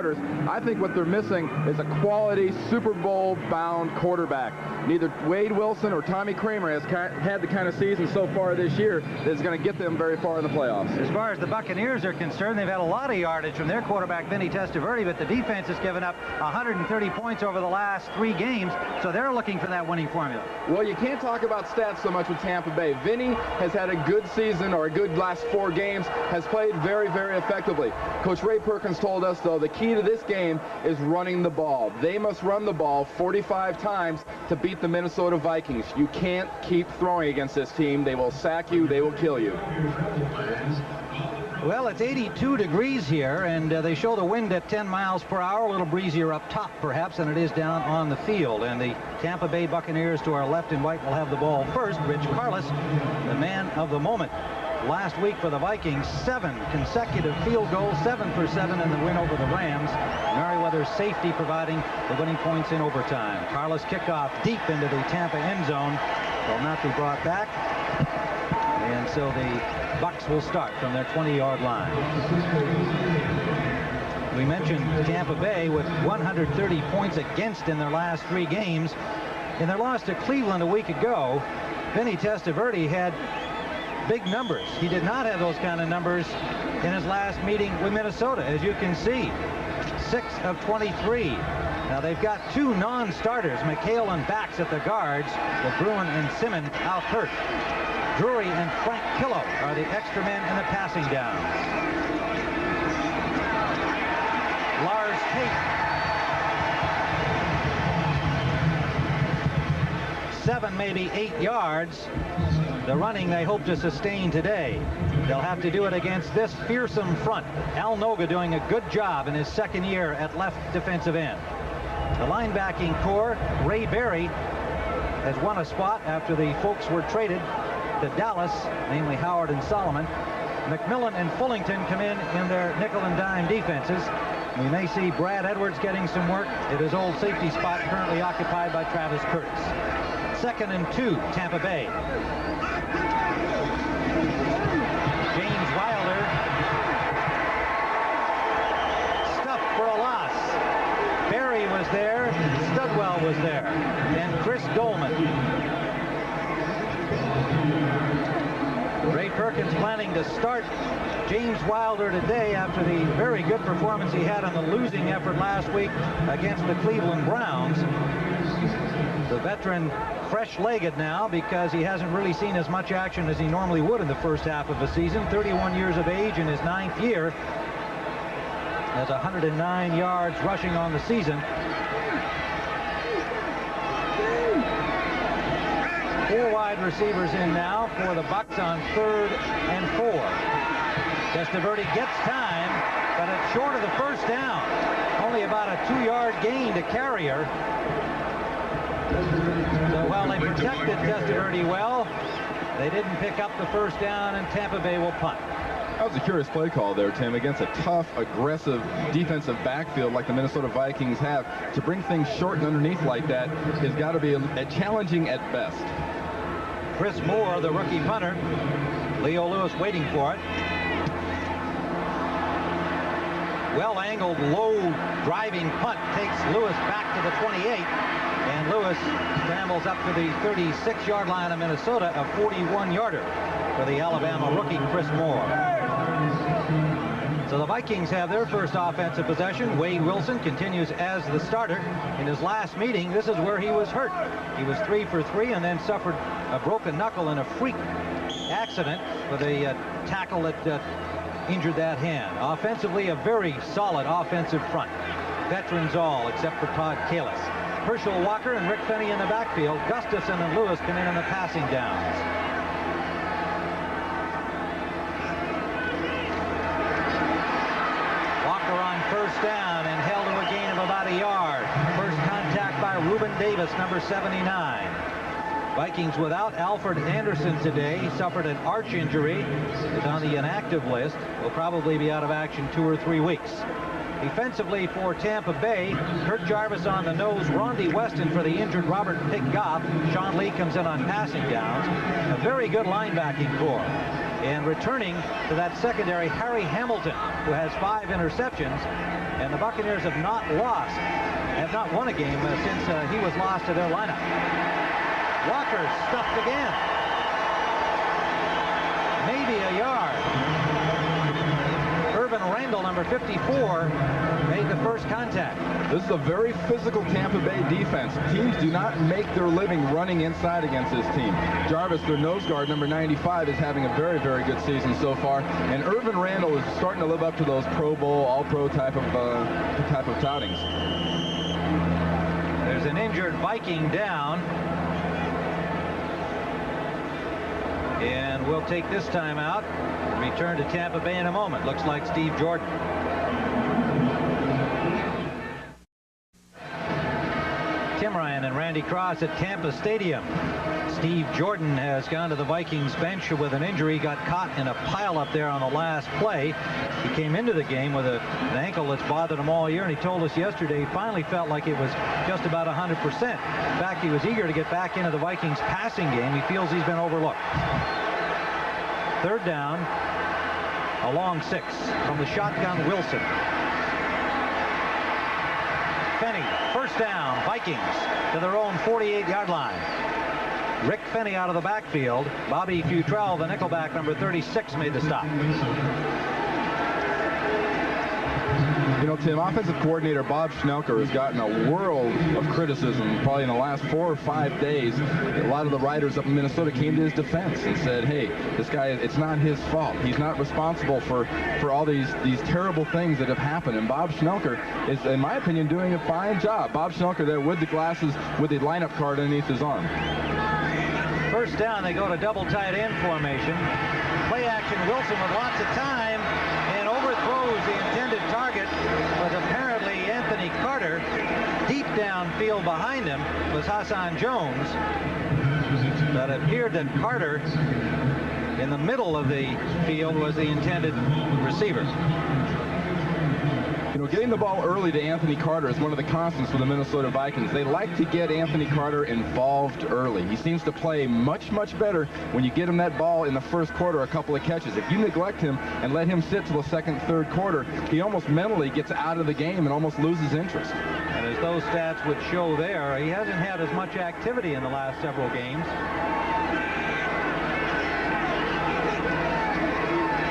I think what they're missing is a quality Super Bowl-bound quarterback. Neither Wade Wilson or Tommy Kramer has had the kind of season so far this year that is going to get them very far in the playoffs. As far as the Buccaneers are concerned, they've had a lot of yardage from their quarterback, Vinny Testaverde, but the defense has given up 130 points over the last 3 games, so they're looking for that winning formula. Well, you can't talk about stats so much with Tampa Bay. Vinny has had a good season, or a good last 4 games, has played very, very effectively. Coach Ray Perkins told us, though, the key to this game is running the ball. They must run the ball 45 times to beat the Minnesota Vikings. You can't keep throwing against this team. They will sack you. They will kill you. Well, it's 82 degrees here, and they show the wind at 10 miles per hour, a little breezier up top, perhaps, than it is down on the field. And the Tampa Bay Buccaneers to our left and right will have the ball first. Rich Carlos, the man of the moment. Last week for the Vikings, 7 consecutive field goals, 7 for 7 in the win over the Rams. Merriweather's safety providing the winning points in overtime. Carlos kickoff deep into the Tampa end zone will not be brought back. And so the Bucs will start from their 20-yard line. We mentioned Tampa Bay with 130 points against in their last 3 games. In their loss to Cleveland a week ago, Vinny Testaverde had big numbers. He did not have those kind of numbers in his last meeting with Minnesota, as you can see. 6 of 23. Now they've got 2 non-starters, McHale and Bax at the guards, with Bruin and Simmons out hurt. Drury and Frank Pillow are the extra men in the passing downs. Lars Tate, 7, maybe 8 yards. The running they hope to sustain today. They'll have to do it against this fearsome front. Al Noga doing a good job in his 2nd year at left defensive end. The linebacking core, Ray Berry has won a spot after the folks were traded to Dallas, namely Howard and Solomon. McMillan and Fullington come in their nickel and dime defenses. We may see Brad Edwards getting some work at his old safety spot, currently occupied by Travis Curtis. 2nd and 2, Tampa Bay. James Wilder stuffed for a loss. Barry was there, Studwell was there, and Chris Dolman. Ray Perkins planning to start James Wilder today after the very good performance he had on the losing effort last week against the Cleveland Browns. The veteran fresh-legged now because he hasn't really seen as much action as he normally would in the first half of the season. 31 years of age in his 9th year. Has 109 yards rushing on the season. 4 wide receivers in now for the Bucs on 3rd and 4. Testaverde gets time, but it's short of the first down. Only about a 2-yard gain to Carrier. So while they protected Testaverde well, they didn't pick up the first down, and Tampa Bay will punt. That was a curious play call there, Tim, against a tough, aggressive defensive backfield like the Minnesota Vikings have. To bring things short and underneath like that has got to be a challenging at best. Chris Moore, the rookie punter. Leo Lewis waiting for it. Well-angled, low-driving punt takes Lewis back to the 28. And Lewis scrambles up to the 36-yard line of Minnesota, a 41-yarder for the Alabama rookie Chris Moore. So the Vikings have their first offensive possession. Wade Wilson continues as the starter. In his last meeting, this is where he was hurt. He was 3 for 3 and then suffered a broken knuckle in a freak accident with a tackle that injured that hand. Offensively, a very solid offensive front. Veterans all, except for Todd Kalis. Herschel Walker and Rick Fenny in the backfield. Gustafson and Lewis come in the passing downs. Walker on first down and held to a gain of about a yard. First contact by Reuben Davis, number 79. Vikings without Alfred Anderson today. He suffered an arch injury. Is on the inactive list. Will probably be out of action 2 or 3 weeks. Defensively for Tampa Bay, Kurt Jarvis on the nose, Rondi Weston for the injured Robert Pig Goff. Sean Lee comes in on passing downs. A very good linebacking core. And returning to that secondary, Harry Hamilton, who has 5 interceptions. And the Buccaneers have not won a game since he was lost to their lineup. Walker stuffed again. Maybe a yard. Irvin Randall, number 54, made the first contact. This is a very physical Tampa Bay defense. Teams do not make their living running inside against this team. Jarvis, their nose guard, number 95, is having a very, very good season so far. And Irvin Randall is starting to live up to those Pro Bowl, All-Pro type of toutings. There's an injured Viking down. And we'll take this time out and return to Tampa Bay in a moment. Looks like Steve Jordan. Tim Ryan and Randy Cross at Tampa Stadium. Steve Jordan has gone to the Vikings bench with an injury, got caught in a pile up there on the last play. He came into the game with an ankle that's bothered him all year, and he told us yesterday he finally felt like it was just about 100%. In fact, he was eager to get back into the Vikings passing game. He feels he's been overlooked. Third down, a long 6 from the shotgun. Wilson. Fenny, first down, Vikings to their own 48-yard line. Rick Fenny out of the backfield. Bobby Futrell, the nickelback, number 36, made the stop. You know, Tim, offensive coordinator Bob Schnelker has gotten a world of criticism probably in the last 4 or 5 days. A lot of the writers up in Minnesota came to his defense and said, hey, this guy, it's not his fault. He's not responsible for all these terrible things that have happened. And Bob Schnelker is, in my opinion, doing a fine job. Bob Schnelker there with the glasses, with the lineup card underneath his arm. First down, they go to double tight end formation. Play action, Wilson with lots of time and overthrows the intended target, but apparently Anthony Carter. Deep downfield behind him was Hassan Jones. But it appeared that Carter in the middle of the field was the intended receiver. You know, getting the ball early to Anthony Carter is one of the constants for the Minnesota Vikings. They like to get Anthony Carter involved early. He seems to play much, much better when you get him that ball in the first quarter, a couple of catches. If you neglect him and let him sit till the second, third quarter, he almost mentally gets out of the game and almost loses interest. And as those stats would show there, he hasn't had as much activity in the last several games.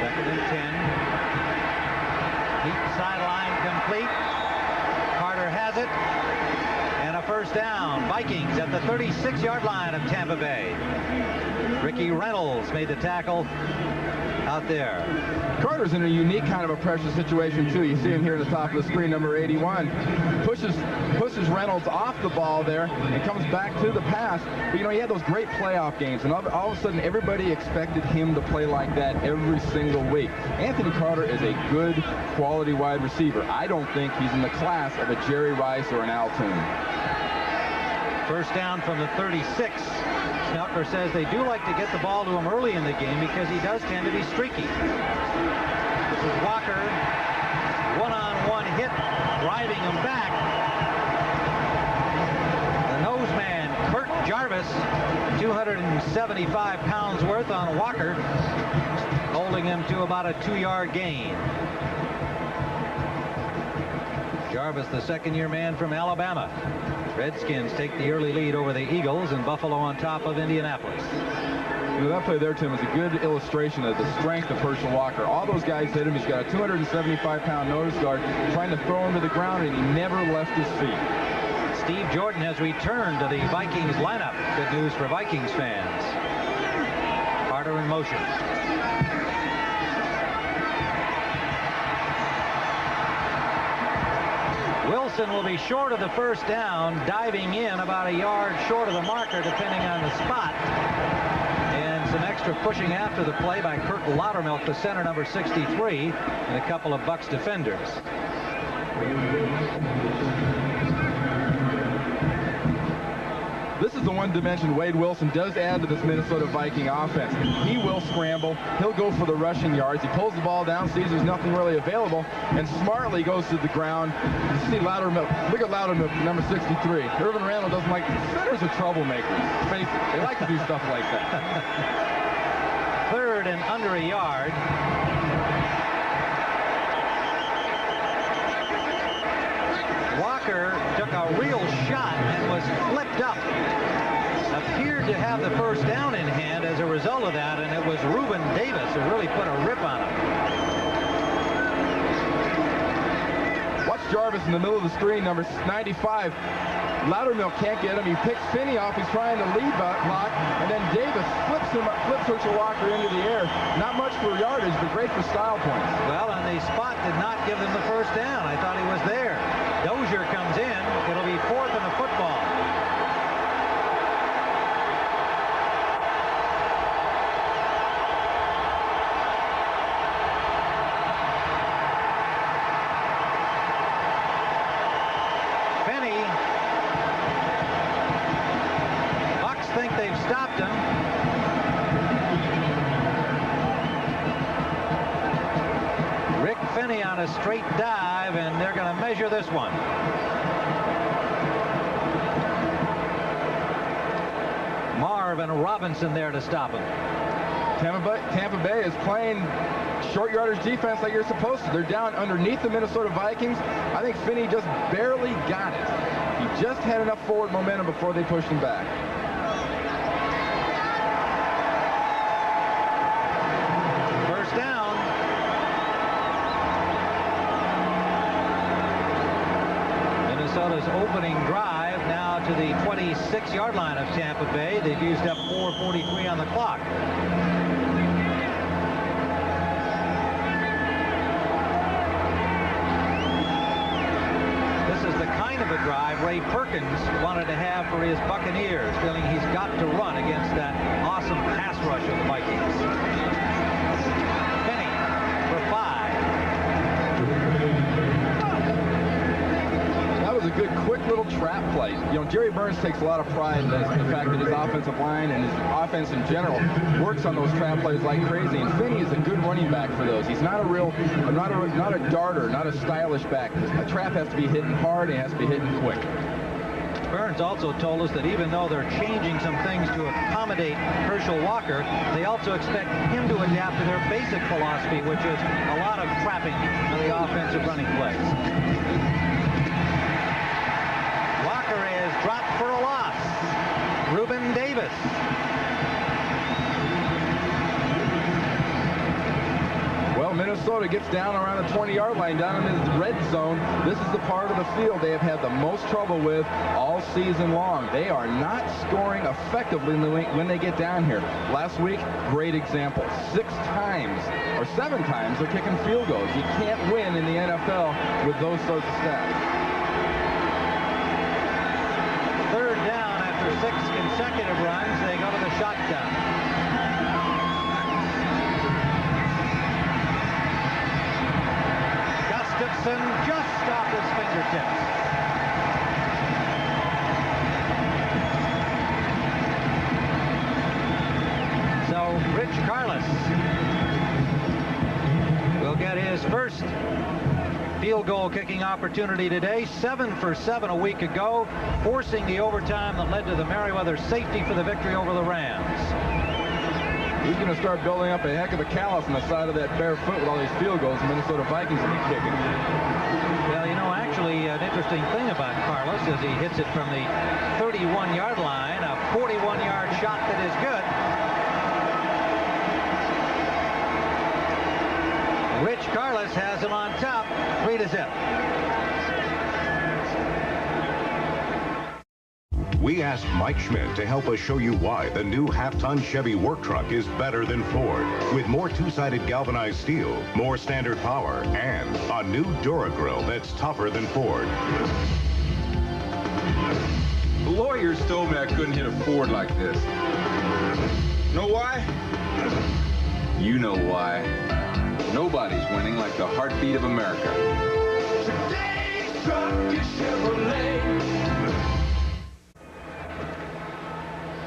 Second and 10. Deep sideline complete. Carter has it. And a first down. Vikings at the 36-yard line of Tampa Bay. Ricky Reynolds made the tackle out there. Carter's in a unique kind of a pressure situation, too. You see him here at the top of the screen, number 81. Pushes Reynolds off the ball there and comes back to the pass. But, you know, he had those great playoff games, and all of a sudden everybody expected him to play like that every single week. Anthony Carter is a good, quality wide receiver. I don't think he's in the class of a Jerry Rice or an Al Toon. First down from the 36. Schnelker says they do like to get the ball to him early in the game because he does tend to be streaky. This is Walker. One-on-one hit, driving him back. The nose man, Kurt Jarvis, 275 pounds worth on Walker, holding him to about a 2-yard gain. Jarvis, the second-year man from Alabama. Redskins take the early lead over the Eagles, and Buffalo on top of Indianapolis. You know, that play there, Tim, is a good illustration of the strength of Herschel Walker. All those guys hit him. He's got a 275-pound nose guard trying to throw him to the ground, and he never left his feet. Steve Jordan has returned to the Vikings lineup. Good news for Vikings fans. Carter in motion. Wilson will be short of the first down, diving in about a yard short of the marker, depending on the spot. And some extra pushing after the play by Kirk Loudermilk, the center, number 63, and a couple of Bucs defenders. This is the one dimension Wade Wilson does add to this Minnesota Viking offense. He will scramble. He'll go for the rushing yards. He pulls the ball down, sees there's nothing really available, and smartly goes to the ground. You see Loudermilk. Look at Loudermilk, number 63. Irvin Randall doesn't like – centers are troublemakers. They like to do stuff like that. Third and under a yard. got the first down in hand as a result of that, and it was Reuben Davis who really put a rip on him. Watch Jarvis in the middle of the screen, number 95. Loudermilk can't get him. He picks Finney off. He's trying to lead block, and then Davis flips Herschel Walker into the air. Not much for yardage, but great for style points. Well, and the spot did not give them the first down. I thought he was there. Dozier comes in. It'll be 4th and a football. Think they've stopped him. Rick Finney on a straight dive, and they're going to measure this one. Marvin Robinson there to stop him. Tampa Bay is playing short yardage defense like you're supposed to. They're down underneath the Minnesota Vikings. I think Finney just barely got it. He just had enough forward momentum before they pushed him back. Minnesota's opening drive now to the 26-yard line of Tampa Bay. They've used up 4:43 on the clock. This is the kind of a drive Ray Perkins wanted to have for his Buccaneers, feeling he's got to run against that awesome pass rush of the Vikings. Finney for 5. Was a good, quick little trap play. You know, Jerry Burns takes a lot of pride in the fact that his offensive line and his offense in general works on those trap plays like crazy. And Finney is a good running back for those. He's not a darter, not a stylish back. A trap has to be hitting hard and it has to be hitting quick. Burns also told us that even though they're changing some things to accommodate Herschel Walker, they also expect him to adapt to their basic philosophy, which is a lot of trapping on the offensive running plays. Walker is dropped for a loss. Reuben Davis. Well, Minnesota gets down around the 20-yard line, down in the red zone. This is the part of the field they have had the most trouble with all season long. They are not scoring effectively when they get down here. Last week, great example. 7 times they're kicking field goals. You can't win in the NFL with those sorts of stats. 3rd down after 6 consecutive runs. They go to the shotgun. Gustafson just off his fingertips. So Rich Carlos will get his first field goal kicking opportunity today. 7 for 7 a week ago, forcing the overtime that led to the Merriweather safety for the victory over the Rams. He's going to start building up a heck of a callus on the side of that bare foot with all these field goals the Minnesota Vikings will be kicking. Well, you know, actually, an interesting thing about Carlos is he hits it from the 31-yard line, a 41-yard shot that is good. Rich Carlos has him on top, 3-0. We asked Mike Schmidt to help us show you why the new half-ton Chevy work truck is better than Ford. With more two-sided galvanized steel, more standard power, and a new Duragrill that's tougher than Ford. The lawyers told me I couldn't hit a Ford like this. Know why? You know why. Nobody's winning like the heartbeat of America. Today's truck is Chevrolet.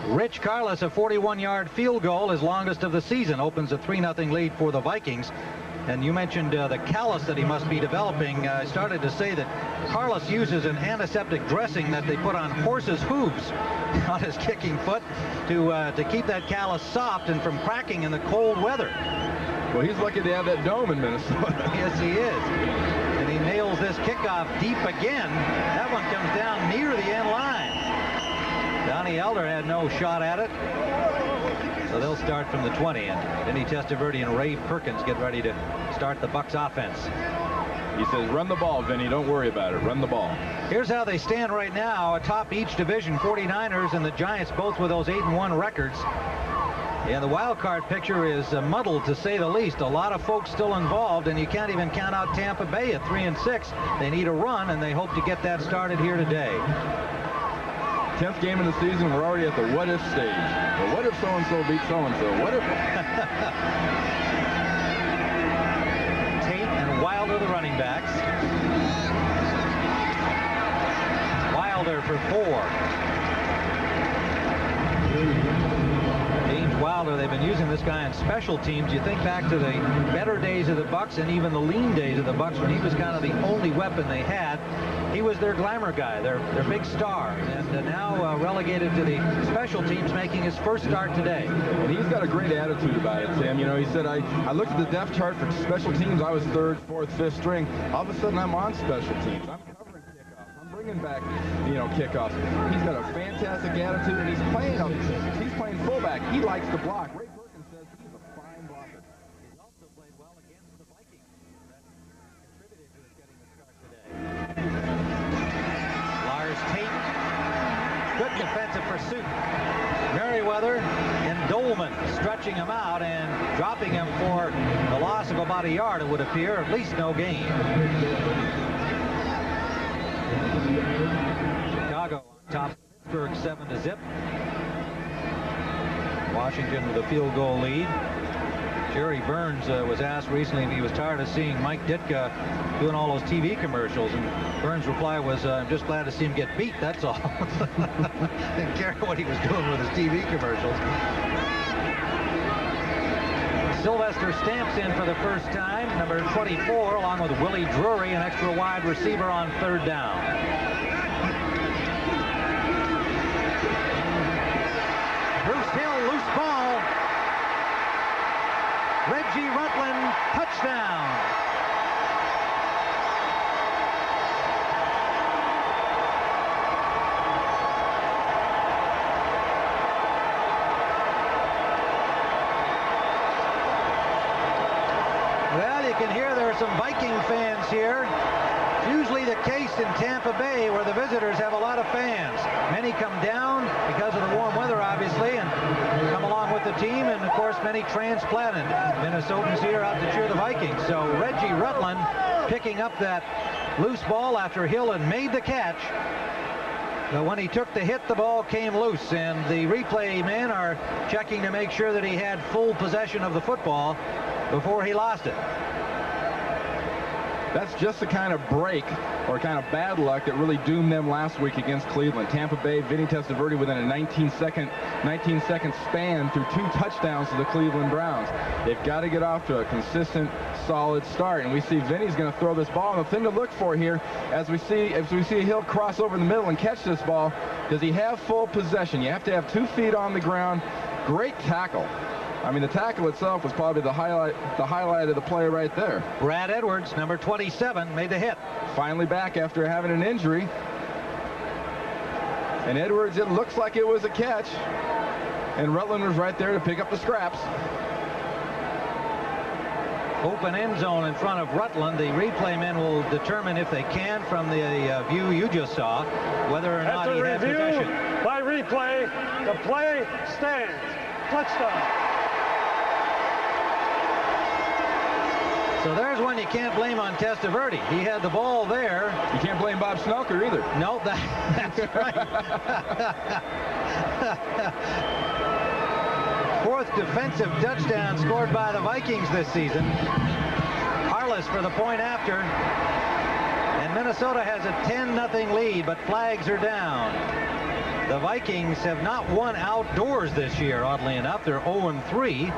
Rich Carlos, a 41-yard field goal, his longest of the season, opens a 3-0 lead for the Vikings. And you mentioned the callus that he must be developing. I started to say that Carlos uses an antiseptic dressing that they put on horses' hooves on his kicking foot to keep that callus soft and from cracking in the cold weather. Well, he's lucky to have that dome in Minnesota. Yes, he is. And he nails this kickoff deep again. That one comes down near the end line. Donnie Johnny Elder had no shot at it. So they'll start from the 20, and Vinny Testaverde and Ray Perkins get ready to start the Bucs offense. He says, run the ball, Vinny. Don't worry about it. Run the ball. Here's how they stand right now atop each division. 49ers and the Giants both with those 8-1 records. And the wild card picture is muddled, to say the least. A lot of folks still involved, and you can't even count out Tampa Bay at 3-6. They need a run, and they hope to get that started here today. 10th game of the season, we're already at the what-if stage. Well, what if so-and-so beat so-and-so? What if... Tate and Wilder, the running backs. Wilder for 4. Wilder, they've been using this guy on special teams. You think back to the better days of the Bucs and even the lean days of the Bucs when he was kind of the only weapon they had. He was their glamour guy, their big star, and now relegated to the special teams, making his first start today. And he's got a great attitude about it, Tim. You know, he said, I looked at the depth chart for special teams. I was 3rd, 4th, 5th string. All of a sudden, I'm on special teams. I'm covering kickoffs. I'm bringing back, kickoffs. He's got a fantastic attitude, and he's playing fullback. He likes to block. Ray Perkins says he's a fine blocker. He's also played well against the Vikings. That contributed to his getting the start today. Lars Tate, good defensive pursuit. Merriweather and Dolman stretching him out and dropping him for the loss of about a yard, it would appear, at least no gain. Chicago on top, Pittsburgh 7-0. Washington with a field goal lead. Jerry Burns was asked recently if he was tired of seeing Mike Ditka doing all those TV commercials, and Burns' reply was, I'm just glad to see him get beat, that's all. Didn't care what he was doing with his TV commercials. Sylvester Stamps in for the first time, number 24, along with Willie Drury, an extra wide receiver on 3rd down. Loose ball. Reggie Rutland, touchdown. Well, you can hear there are some Viking fans here. Usually the case in Tampa Bay, where the visitors have a lot of fans. Many come down because of the warm weather, obviously, and come along with the team, and of course many transplanted Minnesotans here out to cheer the Vikings. So Reggie Rutland picking up that loose ball after Hill had made the catch. But when he took the hit, the ball came loose, and the replay men are checking to make sure that he had full possession of the football before he lost it. That's just the kind of break or kind of bad luck that really doomed them last week against Cleveland. Tampa Bay, Vinny Testaverde within a 19-second span threw 2 touchdowns to the Cleveland Browns. They've got to get off to a consistent, solid start, and we see Vinny's going to throw this ball. And the thing to look for here, as we see Hill cross over the middle and catch this ball, does he have full possession? You have to have 2 feet on the ground. Great tackle. I mean, the tackle itself was probably the highlight of the play right there. Brad Edwards, number 27, made the hit. Finally back after having an injury. And Edwards, it looks like it was a catch. And Rutland was right there to pick up the scraps. Open end zone in front of Rutland. The replay men will determine, if they can, from the view you just saw, whether or not he had possession. By replay, the play stands. Touchdown. So there's one you can't blame on Testaverde. He had the ball there. You can't blame Bob Snelker either. No, that's right. 4th defensive touchdown scored by the Vikings this season. Harless for the point after. And Minnesota has a 10-0 lead, but flags are down. The Vikings have not won outdoors this year, oddly enough. They're 0-3.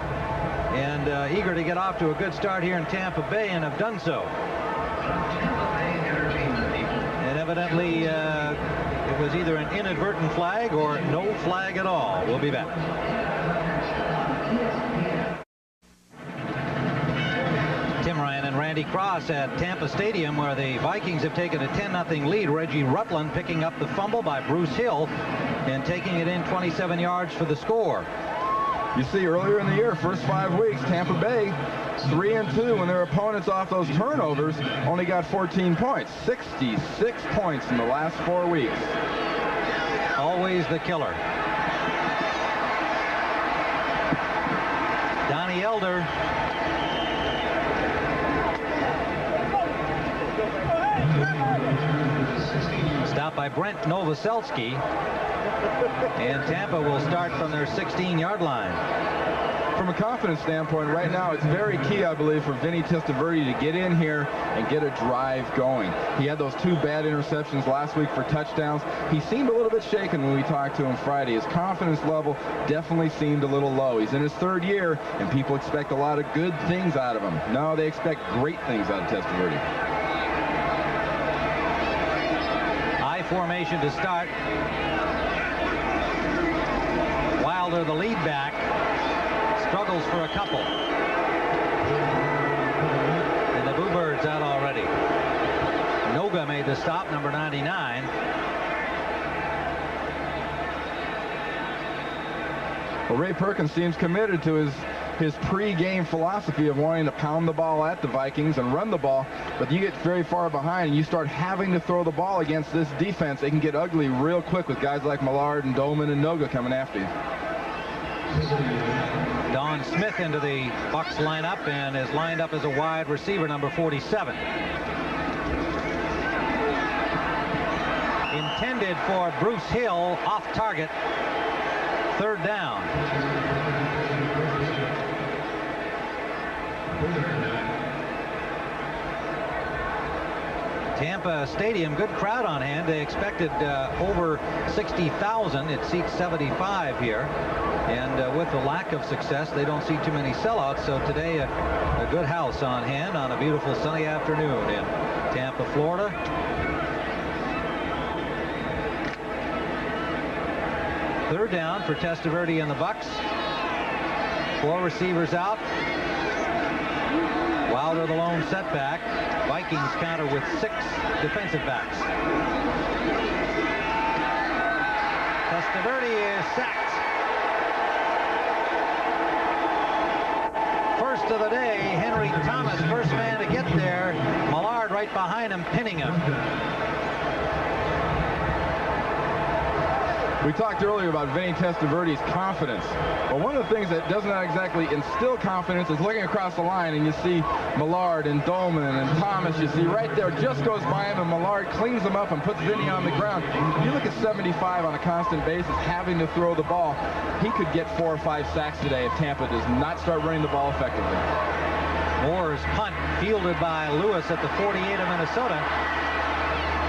And eager to get off to a good start here in Tampa Bay, and have done so. And evidently it was either an inadvertent flag or no flag at all. We'll be back. Tim Ryan and Randy Randy Cross at Tampa Stadium, where the Vikings have taken a 10-0 lead. Reggie Rutland picking up the fumble by Bruce Hill and taking it in 27 yards for the score. You see, earlier in the year, first 5 weeks, Tampa Bay 3-2 when their opponents off those turnovers only got 14 points. 66 points in the last 4 weeks. Always the killer. Donnie Elder. Stopped by Brent Novoselsky. And Tampa will start from their 16-yard line. From a confidence standpoint, right now, it's very key, I believe, for Vinny Testaverde to get in here and get a drive going. He had those 2 bad interceptions last week for touchdowns. He seemed a little bit shaken when we talked to him Friday. His confidence level definitely seemed a little low. He's in his 3rd year, and people expect a lot of good things out of him. No, they expect great things out of Testaverde. I formation to start. Wilder, the lead back, struggles for a couple. And the Bluebirds out already. Noga made the stop, number 99. Well, Ray Perkins seems committed to his pre-game philosophy of wanting to pound the ball at the Vikings and run the ball, but you get very far behind and you start having to throw the ball against this defense. They can get ugly real quick with guys like Millard and Dolman and Noga coming after you. Don Smith into the Bucs lineup and is lined up as a wide receiver, number 47. Intended for Bruce Hill, off target, 3rd down. Tampa Stadium, good crowd on hand. They expected over 60,000. It seats 75 here. And with the lack of success, they don't see too many sellouts. So today, a good house on hand on a beautiful sunny afternoon in Tampa, Florida. Third down for Testaverde and the Bucs. 4 receivers out. Wilder the lone setback. Vikings counter with 6 defensive backs. Testaverde is sacked. First of the day, Henry Thomas, first man to get there. Millard right behind him, pinning him. We talked earlier about Vinny Testaverde's confidence. Well, one of the things that does not exactly instill confidence is looking across the line and you see Millard and Dolman and Thomas. You see right there, just goes by him and Millard cleans him up and puts Vinny on the ground. You look at 75 on a constant basis, having to throw the ball. He could get 4 or 5 sacks today if Tampa does not start running the ball effectively. Moore's punt fielded by Lewis at the 48 of Minnesota.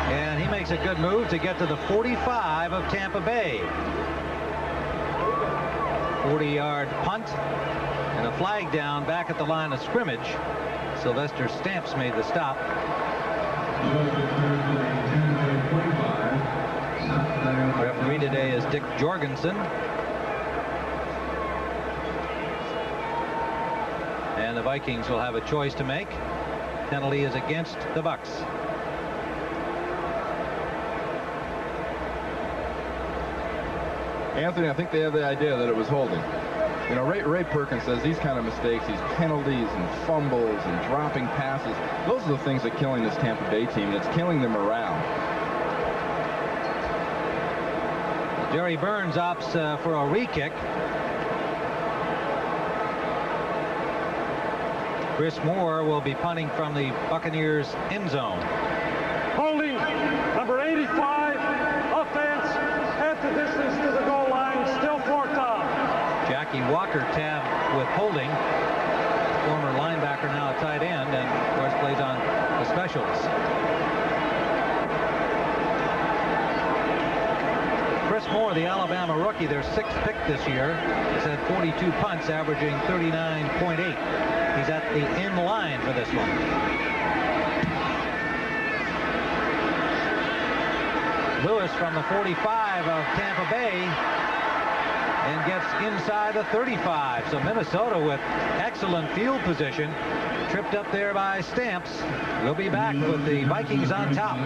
And he makes a good move to get to the 45 of Tampa Bay. 40-yard punt and a flag down back at the line of scrimmage. Sylvester Stamps made the stop. Referee today is Dick Jorgensen. And the Vikings will have a choice to make. Penalty is against the Bucs. Anthony, I think they have the idea that it was holding. You know, Ray Perkins says these kind of mistakes, these penalties and fumbles and dropping passes, those are the things that are killing this Tampa Bay team. It's killing their morale. Jerry Burns opts for a re-kick. Chris Moore will be punting from the Buccaneers end zone. Holding, number 85, offense, at the distance to the goal line, still 4th down. Jackie Walker tabbed with holding. Former linebacker, now a tight end, and of course plays on the specials. Chris Moore, the Alabama rookie, their 6th pick this year, has had 42 punts, averaging 39.8. He's at the end line for this one. Lewis from the 45 of Tampa Bay and gets inside the 35. So Minnesota with excellent field position. Tripped up there by Stamps. We'll be back with the Vikings on top.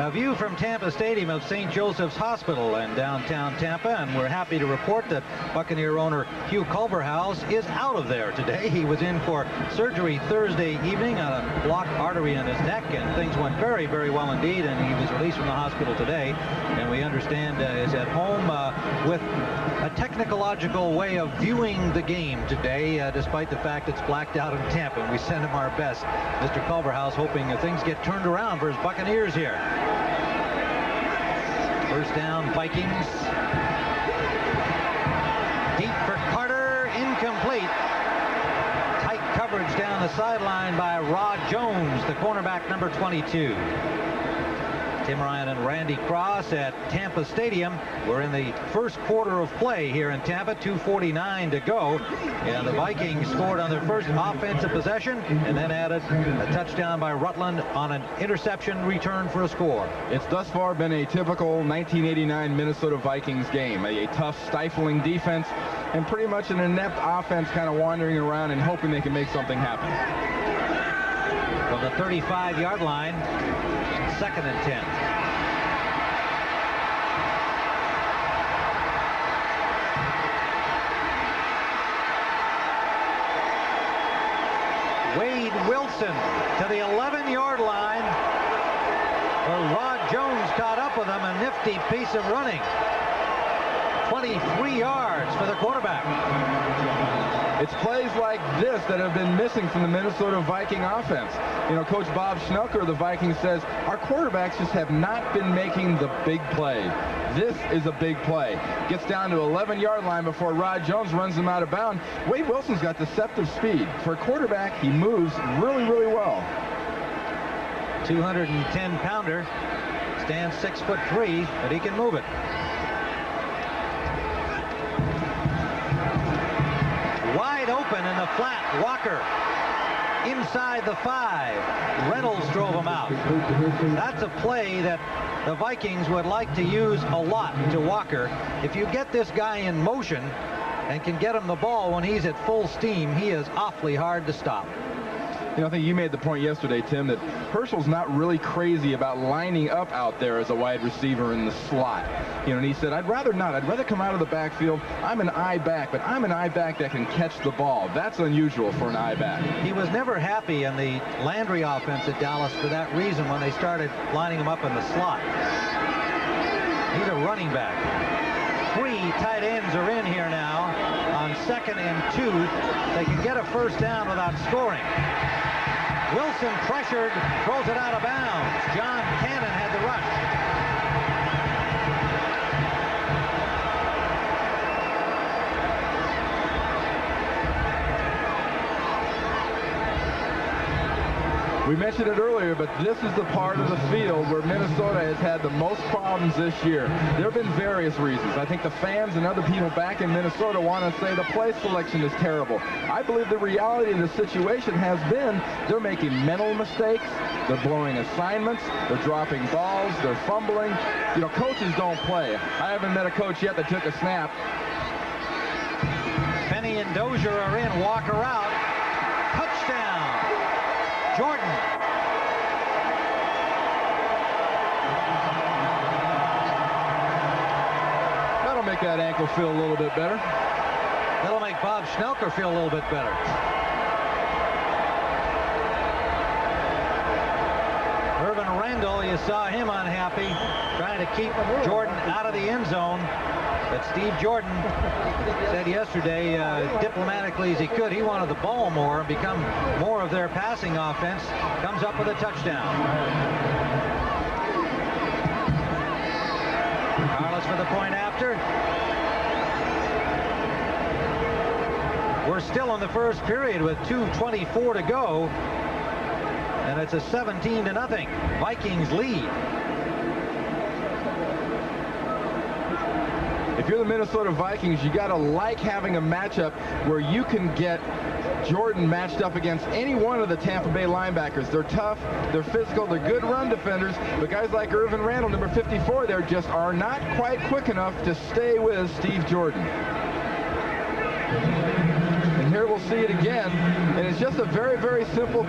A view from Tampa Stadium of St. Joseph's Hospital in downtown Tampa, and we're happy to report that Buccaneer owner Hugh Culverhouse is out of there today. He was in for surgery Thursday evening on a blocked artery in his neck, and things went very, very well indeed, and he was released from the hospital today, and we understand is at home with a technological way of viewing the game today, despite the fact it's blacked out in Tampa, and we send him our best. Mr. Culverhouse hoping things get turned around for his Buccaneers here. First down, Vikings. Deep for Carter, incomplete. Tight coverage down the sideline by Rod Jones, the cornerback, number 22. Tim Ryan and Randy Cross at Tampa Stadium. We're in the first quarter of play here in Tampa, 2:49 to go. And the Vikings scored on their first offensive possession and then added a touchdown by Rutland on an interception return for a score. It's thus far been a typical 1989 Minnesota Vikings game. A tough, stifling defense and pretty much an inept offense kind of wandering around and hoping they can make something happen. From the 35-yard line, 2nd and 10. Wade Wilson to the 11-yard line, where Rod Jones caught up with him. A nifty piece of running. 23 yards for the quarterback. It's plays like this that have been missing from the Minnesota Viking offense. You know, Coach Bob Schnelker of the Vikings says, our quarterbacks just have not been making the big play. This is a big play. Gets down to 11-yard line before Rod Jones runs him out of bounds. Wade Wilson's got deceptive speed. For a quarterback, he moves really, really well. 210-pounder. Stands 6'3", but he can move it. Wide open in the flat. Walker inside the 5. Reynolds drove him out. That's a play that the Vikings would like to use a lot to Walker. If you get this guy in motion and can get him the ball when he's at full steam, he is awfully hard to stop. You know, I think you made the point yesterday, Tim, that Herschel's not really crazy about lining up out there as a wide receiver in the slot. You know, and he said, I'd rather not. I'd rather come out of the backfield. I'm an I-back, but I'm an I-back that can catch the ball. That's unusual for an I-back. He was never happy in the Landry offense at Dallas for that reason when they started lining him up in the slot. He's a running back. 3 tight ends are in here now on 2nd and 2. They can get a first down without scoring. Wilson pressured, throws it out of bounds. John Cannon had the rush. We mentioned it earlier, but this is the part of the field where Minnesota has had the most problems this year. There have been various reasons. I think the fans and other people back in Minnesota want to say the play selection is terrible. I believe the reality of the situation has been they're making mental mistakes, they're blowing assignments, they're dropping balls, they're fumbling. You know, coaches don't play. I haven't met a coach yet that took a snap. Penny and Dozier are in. Walker out. Touchdown. Jordan. That'll make that ankle feel a little bit better. That'll make Bob Schnelker feel a little bit better. Irvin Randall, you saw him unhappy, trying to keep Jordan out of the end zone. But Steve Jordan said yesterday, diplomatically as he could, he wanted the ball more, become more of their passing offense. Comes up with a touchdown. Carlos for the point after. We're still in the first period with 2:24 to go. And it's a 17-0 Vikings lead. If you're the Minnesota Vikings, you got to like having a matchup where you can get Jordan matched up against any one of the Tampa Bay linebackers. They're tough, they're physical, they're good run defenders, but guys like Irvin Randall, number 54, there just are not quite quick enough to stay with Steve Jordan. And here we'll see it again, and it's just a very, very simple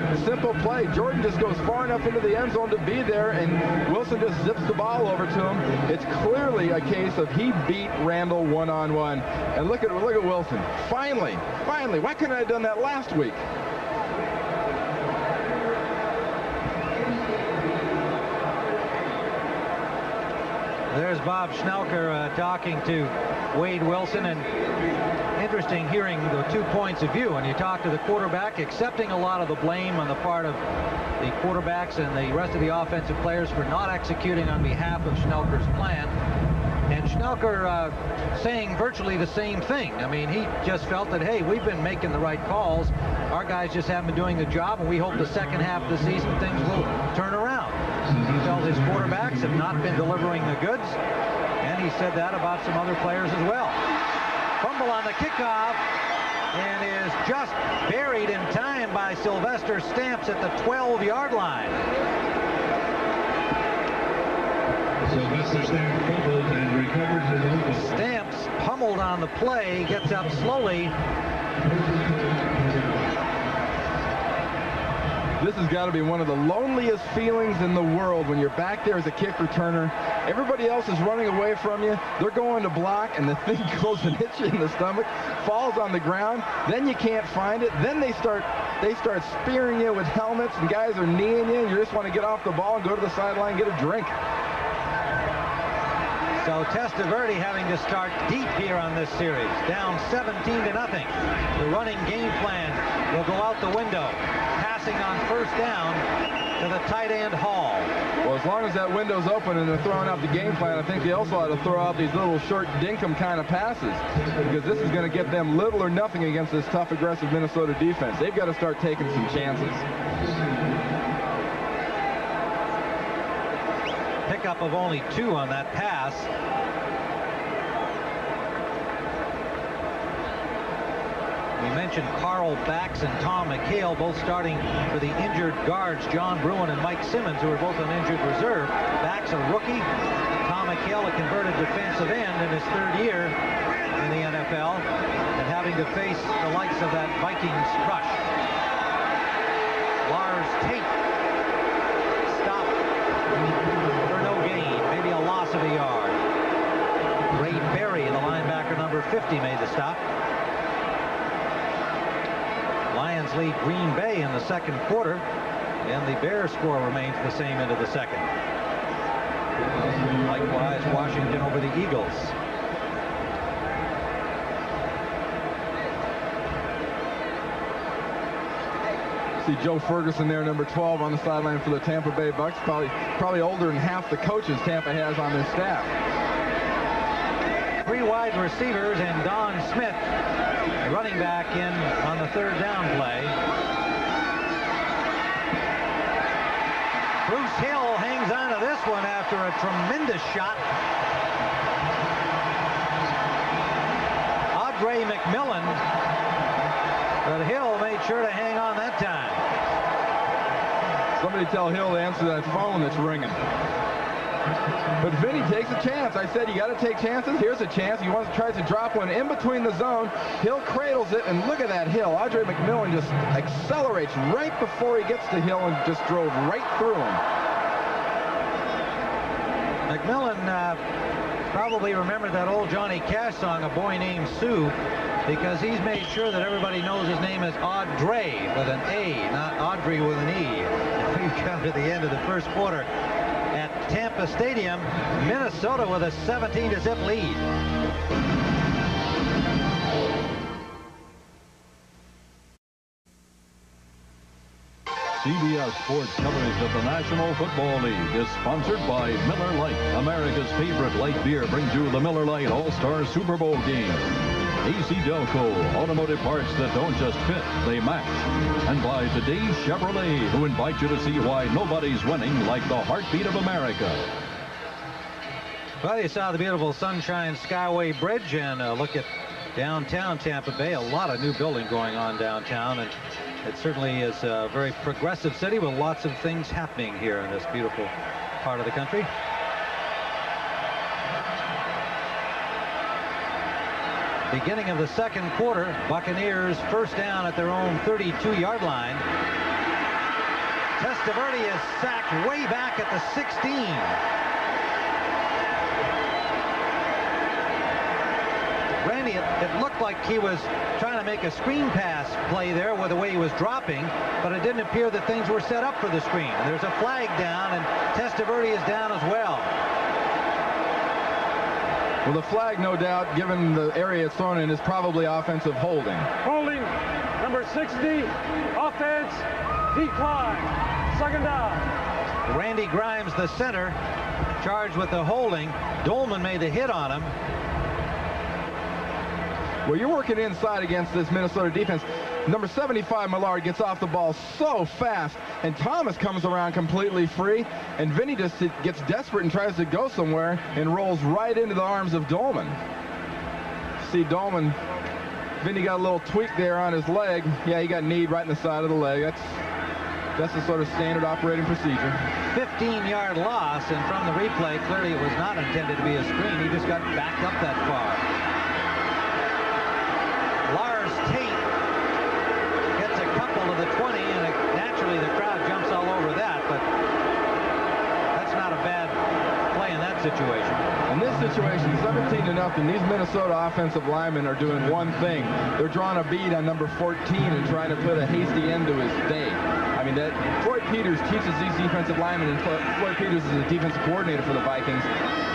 play. Jordan just goes far enough into the end zone to be there, and Wilson just zips the ball over to him. It's clearly a case of he beat Randall one-on-one. And look at Wilson. Finally, why couldn't I have done that last week? There's Bob Schnelker talking to Wade Wilson, and interesting hearing the 2 points of view. And you talk to the quarterback, accepting a lot of the blame on the part of the quarterbacks and the rest of the offensive players for not executing on behalf of Schnelker's plan. And Schnelker saying virtually the same thing. I mean, he just felt that, hey, we've been making the right calls. Our guys just haven't been doing the job, and we hope the second half of the season things will turn around. He felt his quarterbacks have not been delivering the goods, and he said that about some other players as well. Fumble on the kickoff, and is just buried in time by Sylvester Stamps at the 12-yard line. Sylvester Stamps fumbled and recovers his ankle. Stamps pummeled on the play, gets up slowly. This has got to be one of the loneliest feelings in the world when you're back there as a kick returner. Everybody else is running away from you. They're going to block, and the thing goes and hits you in the stomach, falls on the ground. Then you can't find it. Then they start spearing you with helmets, and guys are kneeing you. You just want to get off the ball and go to the sideline and get a drink. So Testaverde having to start deep here on this series. Down 17-0. The running game plan will go out the window. Passing on first down to the tight end Hall. Well, as long as that window's open and they're throwing out the game plan, I think they also ought to throw out these little short dinkum kind of passes, because this is going to get them little or nothing against this tough, aggressive Minnesota defense. They've got to start taking some chances. Pickup of only 2 on that pass. We mentioned Carl Bax and Tom McHale both starting for the injured guards, John Bruin and Mike Simmons, who are both on injured reserve. Bax a rookie, Tom McHale a converted defensive end in his 3rd year in the NFL, and having to face the likes of that Vikings rush. Lars Tate stopped for no gain, maybe a loss of a yard. Ray Berry, the linebacker number 50, made the stop. Lions lead Green Bay in the 2nd quarter, and the Bears score remains the same into the 2nd. Likewise, Washington over the Eagles. See Joe Ferguson there, number 12, on the sideline for the Tampa Bay Bucks. Probably older than half the coaches Tampa has on their staff. 3 wide receivers and Don Smith, running back, in on the 3rd down play. Bruce Hill hangs on to this one after a tremendous shot. Audrey McMillan, but Hill made sure to hang on that time. Somebody tell Hill to answer that phone that's ringing. But Vinny takes a chance. I said you got to take chances. Here's a chance. He tries to drop one in between the zone. Hill cradles it, and look at that Hill. Audrey McMillan just accelerates right before he gets to Hill and just drove right through him. McMillan probably remembered that old Johnny Cash song, A Boy Named Sue, because he's made sure that everybody knows his name is Audrey with an A, not Audrey with an E. We've come to the end of the 1st quarter at Tampa Stadium. Minnesota with a 17-0 lead. CBS Sports coverage of the National Football League is sponsored by Miller Lite. America's favorite light beer brings you the Miller Lite All-Star Super Bowl game. AC Delco, automotive parts that don't just fit, they match. And by today's Chevrolet, who invite you to see why nobody's winning like the heartbeat of America. Well, you saw the beautiful Sunshine Skyway Bridge, and look at downtown Tampa Bay. A lot of new building going on downtown, and it certainly is a very progressive city with lots of things happening here in this beautiful part of the country. Beginning of the second quarter, Buccaneers first down at their own 32-yard line. Testaverde is sacked way back at the 16. Randy, it looked like he was trying to make a screen pass play there with the way he was dropping, but it didn't appear that things were set up for the screen. There's a flag down, and Testaverde is down as well. Well, the flag, no doubt, given the area it's thrown in, is probably offensive holding. Holding, number 60, offense, decline, second down. Randy Grimes, the center, charged with the holding. Dolman made the hit on him. Well, you're working inside against this Minnesota defense. Number 75, Millard, gets off the ball so fast, and Thomas comes around completely free, and Vinny just gets desperate and tries to go somewhere and rolls right into the arms of Dolman. See Dolman, Vinny got a little tweak there on his leg. Yeah, he got kneed right in the side of the leg. That's the sort of standard operating procedure. 15-yard loss, and from the replay, clearly it was not intended to be a screen. He just got backed up that far. Lars Tate gets a couple to the 20, and naturally the crowd jumps all over that, but that's not a bad play in that situation. In this situation, 17-0, these Minnesota offensive linemen are doing one thing. They're drawing a bead on number 14 and trying to put a hasty end to his day. I mean, that Floyd Peters teaches these defensive linemen, and Floyd Peters is the defensive coordinator for the Vikings.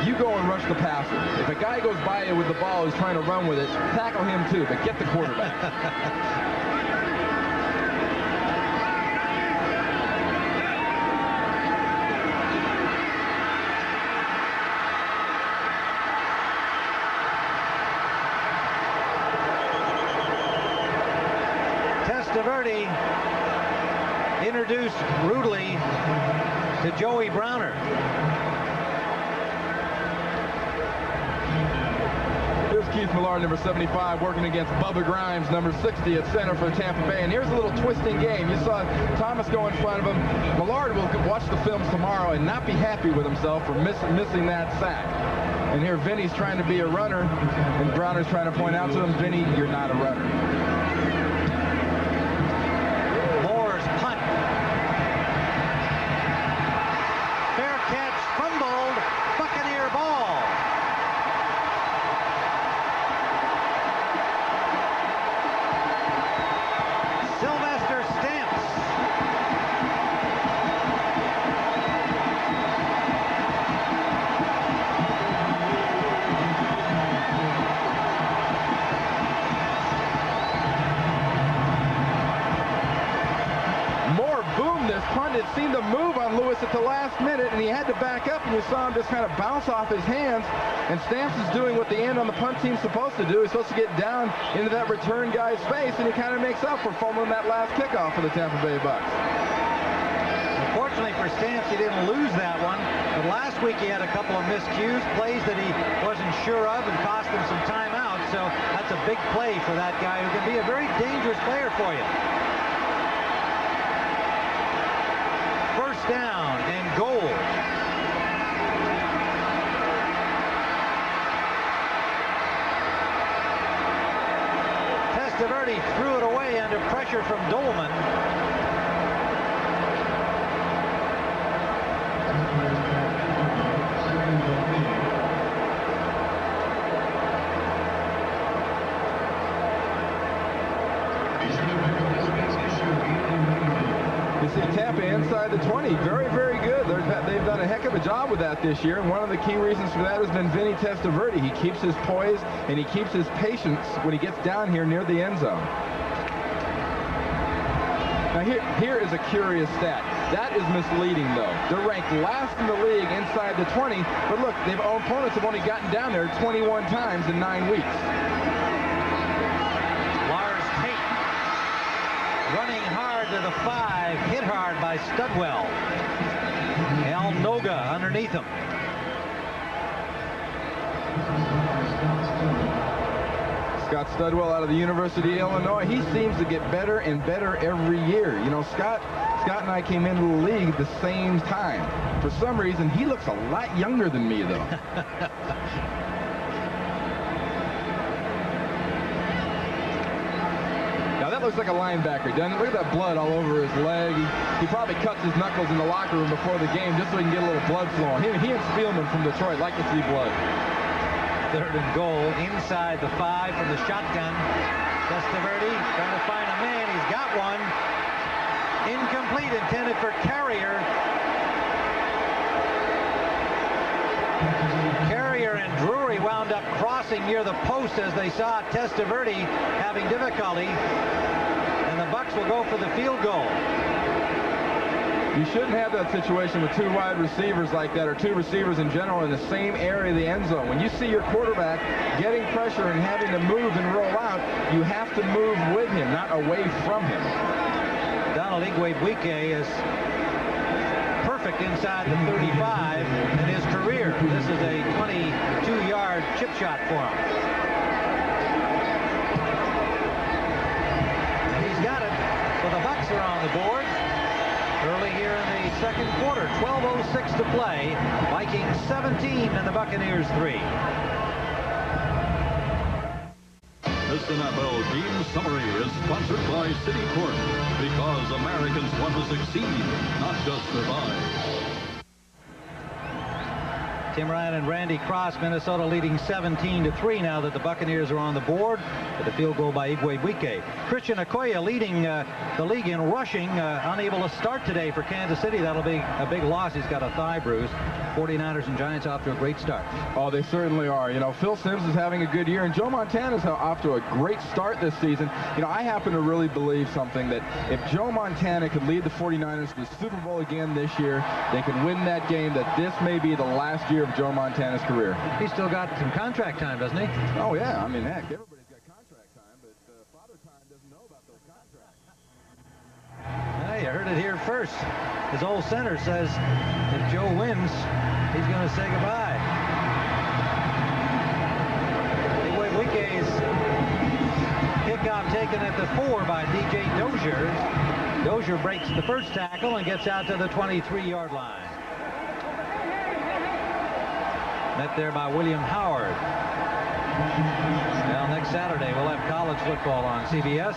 You go and rush the passer. If a guy goes by you with the ball who's trying to run with it, tackle him too, but get the quarterback. Testaverde introduced rudely to Joey Browner. Here's Keith Millard, number 75, working against Bubba Grimes, number 60 at center for Tampa Bay. And here's a little twisting game. You saw Thomas go in front of him. Millard will watch the films tomorrow and not be happy with himself for missing that sack. And here Vinny's trying to be a runner, and Browner's trying to point out to him, Vinny, you're not a runner. It seemed to move on Lewis at the last minute, and he had to back up, and you saw him just kind of bounce off his hands, and Stamps is doing what the end on the punt team's supposed to do. He's supposed to get down into that return guy's face, and he kind of makes up for fumbling that last kickoff for the Tampa Bay Bucs. Unfortunately for Stamps, he didn't lose that one, but last week he had a couple of miscues, plays that he wasn't sure of, and cost him some time out, so that's a big play for that guy who can be a very dangerous player for you. Down and goal. Testaverde threw it away under pressure from Dolman. You see Tampa inside the 20, very, very good. They've done a heck of a job with that this year, and one of the key reasons for that has been Vinny Testaverde. He keeps his poise, and he keeps his patience when he gets down here near the end zone. Now here is a curious stat. That is misleading, though. They're ranked last in the league inside the 20, but look, their opponents have only gotten down there 21 times in 9 weeks. Running hard to the 5, hit hard by Studwell. Al Noga underneath him. Scott Studwell out of the University of Illinois. He seems to get better and better every year. You know, Scott and I came into the league at the same time. For some reason, he looks a lot younger than me, though. Now, that looks like a linebacker, doesn't it? Look at that blood all over his leg. He probably cuts his knuckles in the locker room before the game just so he can get a little blood flowing. He and Spielman from Detroit like to see blood. 3rd and goal inside the 5 from the shotgun. Testaverde trying to find a man. He's got one. Incomplete, intended for Carrier. Carrier and Drury wound up crossing near the post as they saw Testaverde having difficulty. And the Bucs will go for the field goal. You shouldn't have that situation with 2 wide receivers like that, or 2 receivers in general in the same area of the end zone. When you see your quarterback getting pressure and having to move and roll out, you have to move with him, not away from him. Donald Igwebuike is perfect inside the 35 in his career. This is a 22-yard chip shot for him. And he's got it. So the Bucs are on the board. Early here in the 2nd quarter, 12:06 to play. Vikings 17 and the Buccaneers 3. This NFL game summary is sponsored by City Corp, because Americans want to succeed, not just survive. Tim Ryan and Randy Cross, Minnesota leading 17-3 now that the Buccaneers are on the board with a field goal by Igwebuike. Christian Okoye leading the league in rushing, unable to start today for Kansas City. That'll be a big loss. He's got a thigh bruise. 49ers and Giants off to a great start. Oh, they certainly are. You know, Phil Simms is having a good year, and Joe Montana's off to a great start this season. You know, I happen to really believe something, that if Joe Montana could lead the 49ers to the Super Bowl again this year, they could win that game, that this may be the last year of Joe Montana's career. He's still got some contract time, doesn't he? Oh, yeah. I mean, heck, everybody's got contract time, but Father Time doesn't know about those contracts. Hey, you heard it here first. His old center says if Joe wins, he's going to say goodbye. Igwebuike's kickoff taken at the 4 by DJ Dozier. Dozier breaks the first tackle and gets out to the 23-yard line. Met there by William Howard. Well, next Saturday we'll have college football on CBS.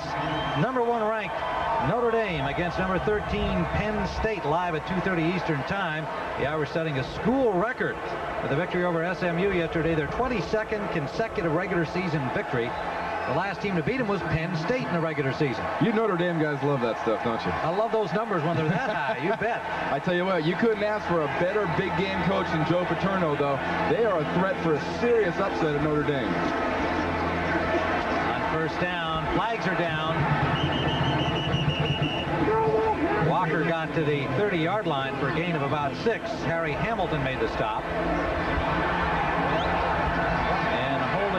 Number 1 ranked Notre Dame against number 13 Penn State, live at 2:30 Eastern Time. The Irish setting a school record with a victory over SMU yesterday, their 22nd consecutive regular season victory. The last team to beat them was Penn State in the regular season. You Notre Dame guys love that stuff, don't you? I love those numbers when they're that high. You bet. I tell you what, you couldn't ask for a better big game coach than Joe Paterno, though. They are a threat for a serious upset at Notre Dame. On first down, flags are down. Walker got to the 30-yard line for a gain of about 6. Harry Hamilton made the stop.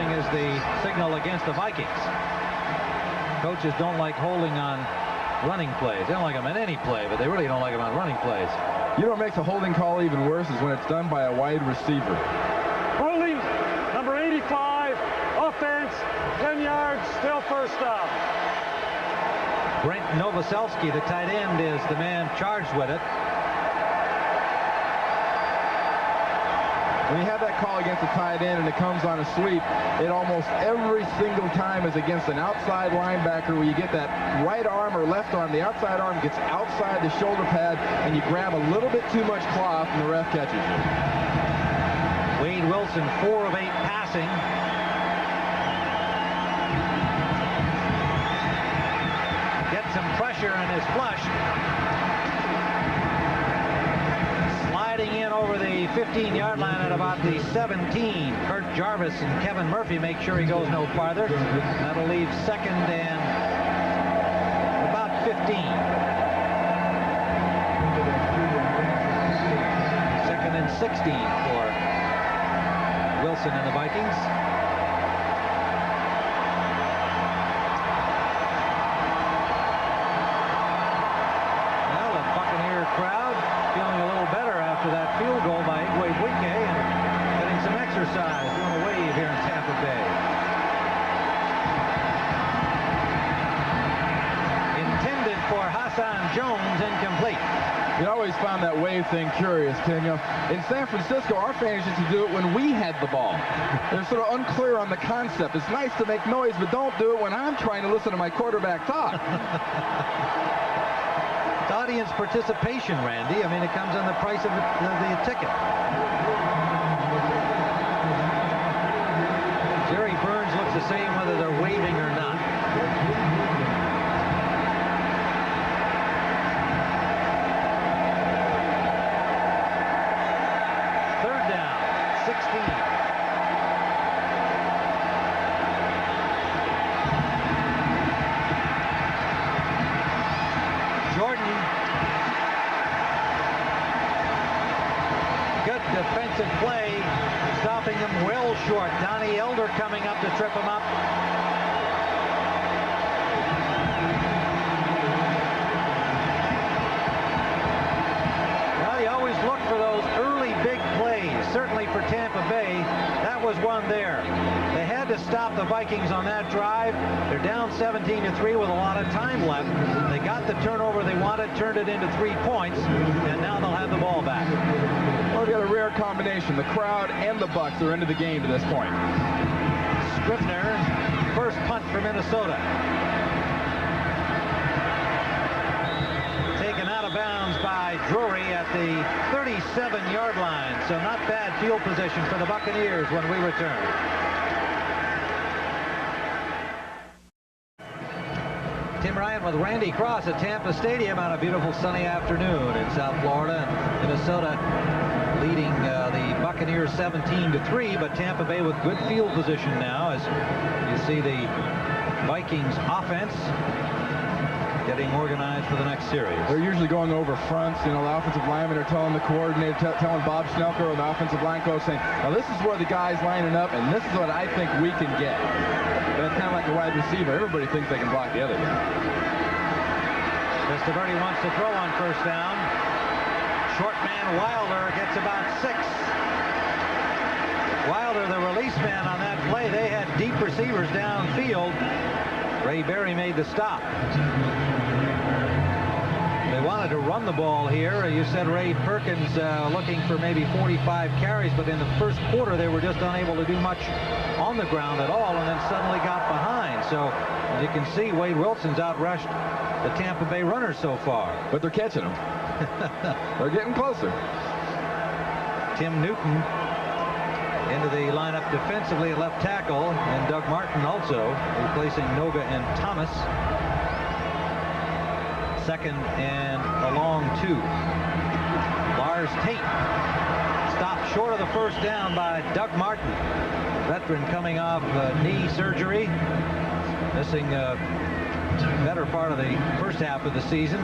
Is the signal against the Vikings. Coaches don't like holding on running plays. They don't like them on any play, but they really don't like them on running plays. You know what makes a holding call even worse is when it's done by a wide receiver. Holding, number 85, offense, 10 yards, still first down. Brent Novoselsky, the tight end, is the man charged with it. When you have that call against a tight end and it comes on a sweep, it almost every single time is against an outside linebacker where you get that right arm or left arm. The outside arm gets outside the shoulder pad and you grab a little bit too much cloth and the ref catches you. Wade Wilson, 4 of 8 passing. Gets some pressure in his flush. In over the 15-yard line at about the 17. Kurt Jarvis and Kevin Murphy make sure he goes no farther. That'll leave 2nd and about 15. 2nd and 16 for Wilson and the Vikings. Well, the Buccaneer crowd feeling a little better after that field goal by Igwebuike and getting some exercise doing a wave here in Tampa Bay. Jones incomplete. You always found that wave thing curious, Tim. You know, in San Francisco, our fans used to do it when we had the ball. They're sort of unclear on the concept. It's nice to make noise, but don't do it when I'm trying to listen to my quarterback talk. It's audience participation, Randy. I mean, it comes on the price of the ticket. Jerry Burns looks the same whether they're waving or not. Defensive play, stopping them well short. Donnie Elder coming up to trip him up. Well, you always look for those early big plays. Certainly for Tampa Bay, that was one there. They had to stop the Vikings on that drive. They're down 17-3 with a lot of time left. They got the turnover they wanted, turned it into 3 points, and now they'll have the ball back. Well, we got a rare combination. The crowd and the Bucs are into the game to this point. Scrivener, first punt for Minnesota. Taken out of bounds by Drury at the 37-yard line. So not bad field position for the Buccaneers when we return. Tim Ryan with Randy Cross at Tampa Stadium on a beautiful sunny afternoon in South Florida. And Minnesota leading the Buccaneers 17-3, but Tampa Bay with good field position now as you see the Vikings offense getting organized for the next series. They're usually going over fronts. You know, the offensive linemen are telling the coordinator, telling Bob Schnelker or the offensive line coach, saying, now this is where the guy's lining up, and this is what I think we can get. And it's kind of like a wide receiver. Everybody thinks they can block the other guy. Testaverde wants to throw on first down. Short man Wilder gets about 6. Wilder, the release man on that play. They had deep receivers downfield. Ray Berry made the stop. They wanted to run the ball here. You said Ray Perkins looking for maybe 45 carries, but in the first quarter they were just unable to do much on the ground at all, and then suddenly got behind. So as you can see, Wade Wilson's outrushed the Tampa Bay runners so far. But they're catching them. They're getting closer. Tim Newton into the lineup defensively at left tackle, and Doug Martin also replacing Noga and Thomas. Second and a long 2. Lars Tate stopped short of the first down by Doug Martin, veteran coming off knee surgery, missing a better part of the first half of the season.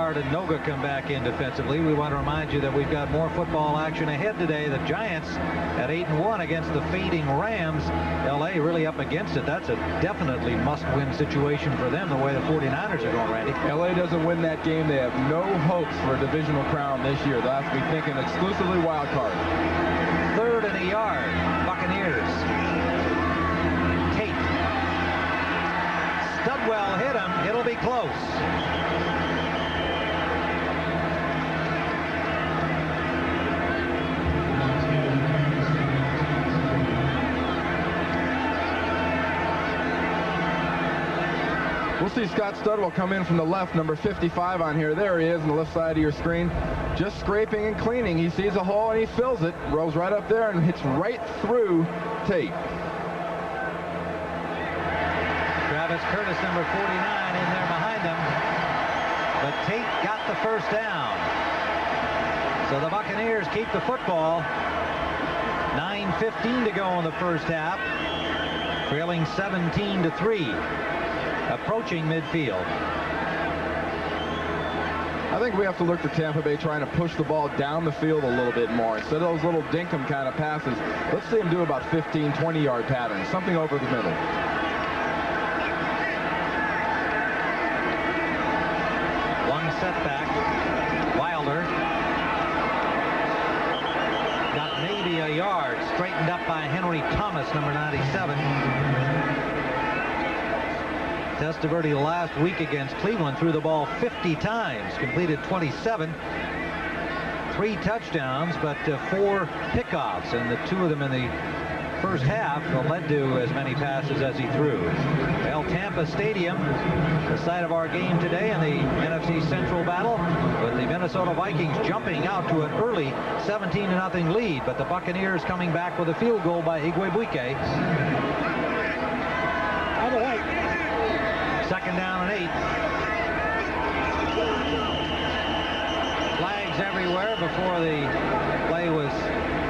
Millard and Noga come back in defensively. We want to remind you that we've got more football action ahead today. The Giants at 8-1 against the fading Rams. LA really up against it. That's a definitely must-win situation for them, the way the 49ers are going, Randy. LA doesn't win that game, they have no hopes for a divisional crown this year. They'll have to be thinking exclusively wild card. 3rd and a yard. Buccaneers. Tate. Studwell hit him. It'll be close. We'll see Scott Studwell come in from the left, number 55 on here. There he is on the left side of your screen. Just scraping and cleaning. He sees a hole and he fills it. Rolls right up there and hits right through Tate. Travis Curtis, number 49, in there behind him. But Tate got the first down. So the Buccaneers keep the football. 9:15 to go in the first half. Trailing 17-3. Approaching midfield. I think we have to look for Tampa Bay trying to push the ball down the field a little bit more. Instead of those little dinkum kind of passes, let's see them do about 15, 20-yard patterns. Something over the middle. One setback. Wilder got maybe a yard. straightened up by Henry Thomas, number 97. Testaverde last week against Cleveland threw the ball 50 times, completed 27. 3 touchdowns, but 4 pickoffs, and the 2 of them in the first half led to as many passes as he threw. Well, Tampa Stadium, the site of our game today in the NFC Central battle, with the Minnesota Vikings jumping out to an early 17-0 lead, but the Buccaneers coming back with a field goal by Igwebuike. Second down and 8. Flags everywhere before the play was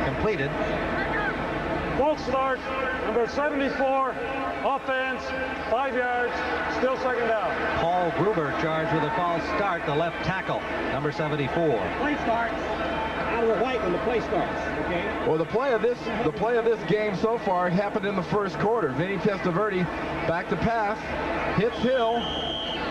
completed. False start, number 74, offense, 5 yards, still second down. Paul Gruber charged with a false start, the left tackle, number 74. Play starts out of the white when the play starts. Okay. Well, the play of this game so far happened in the first quarter. Vinny Testaverde back to pass, hits Hill,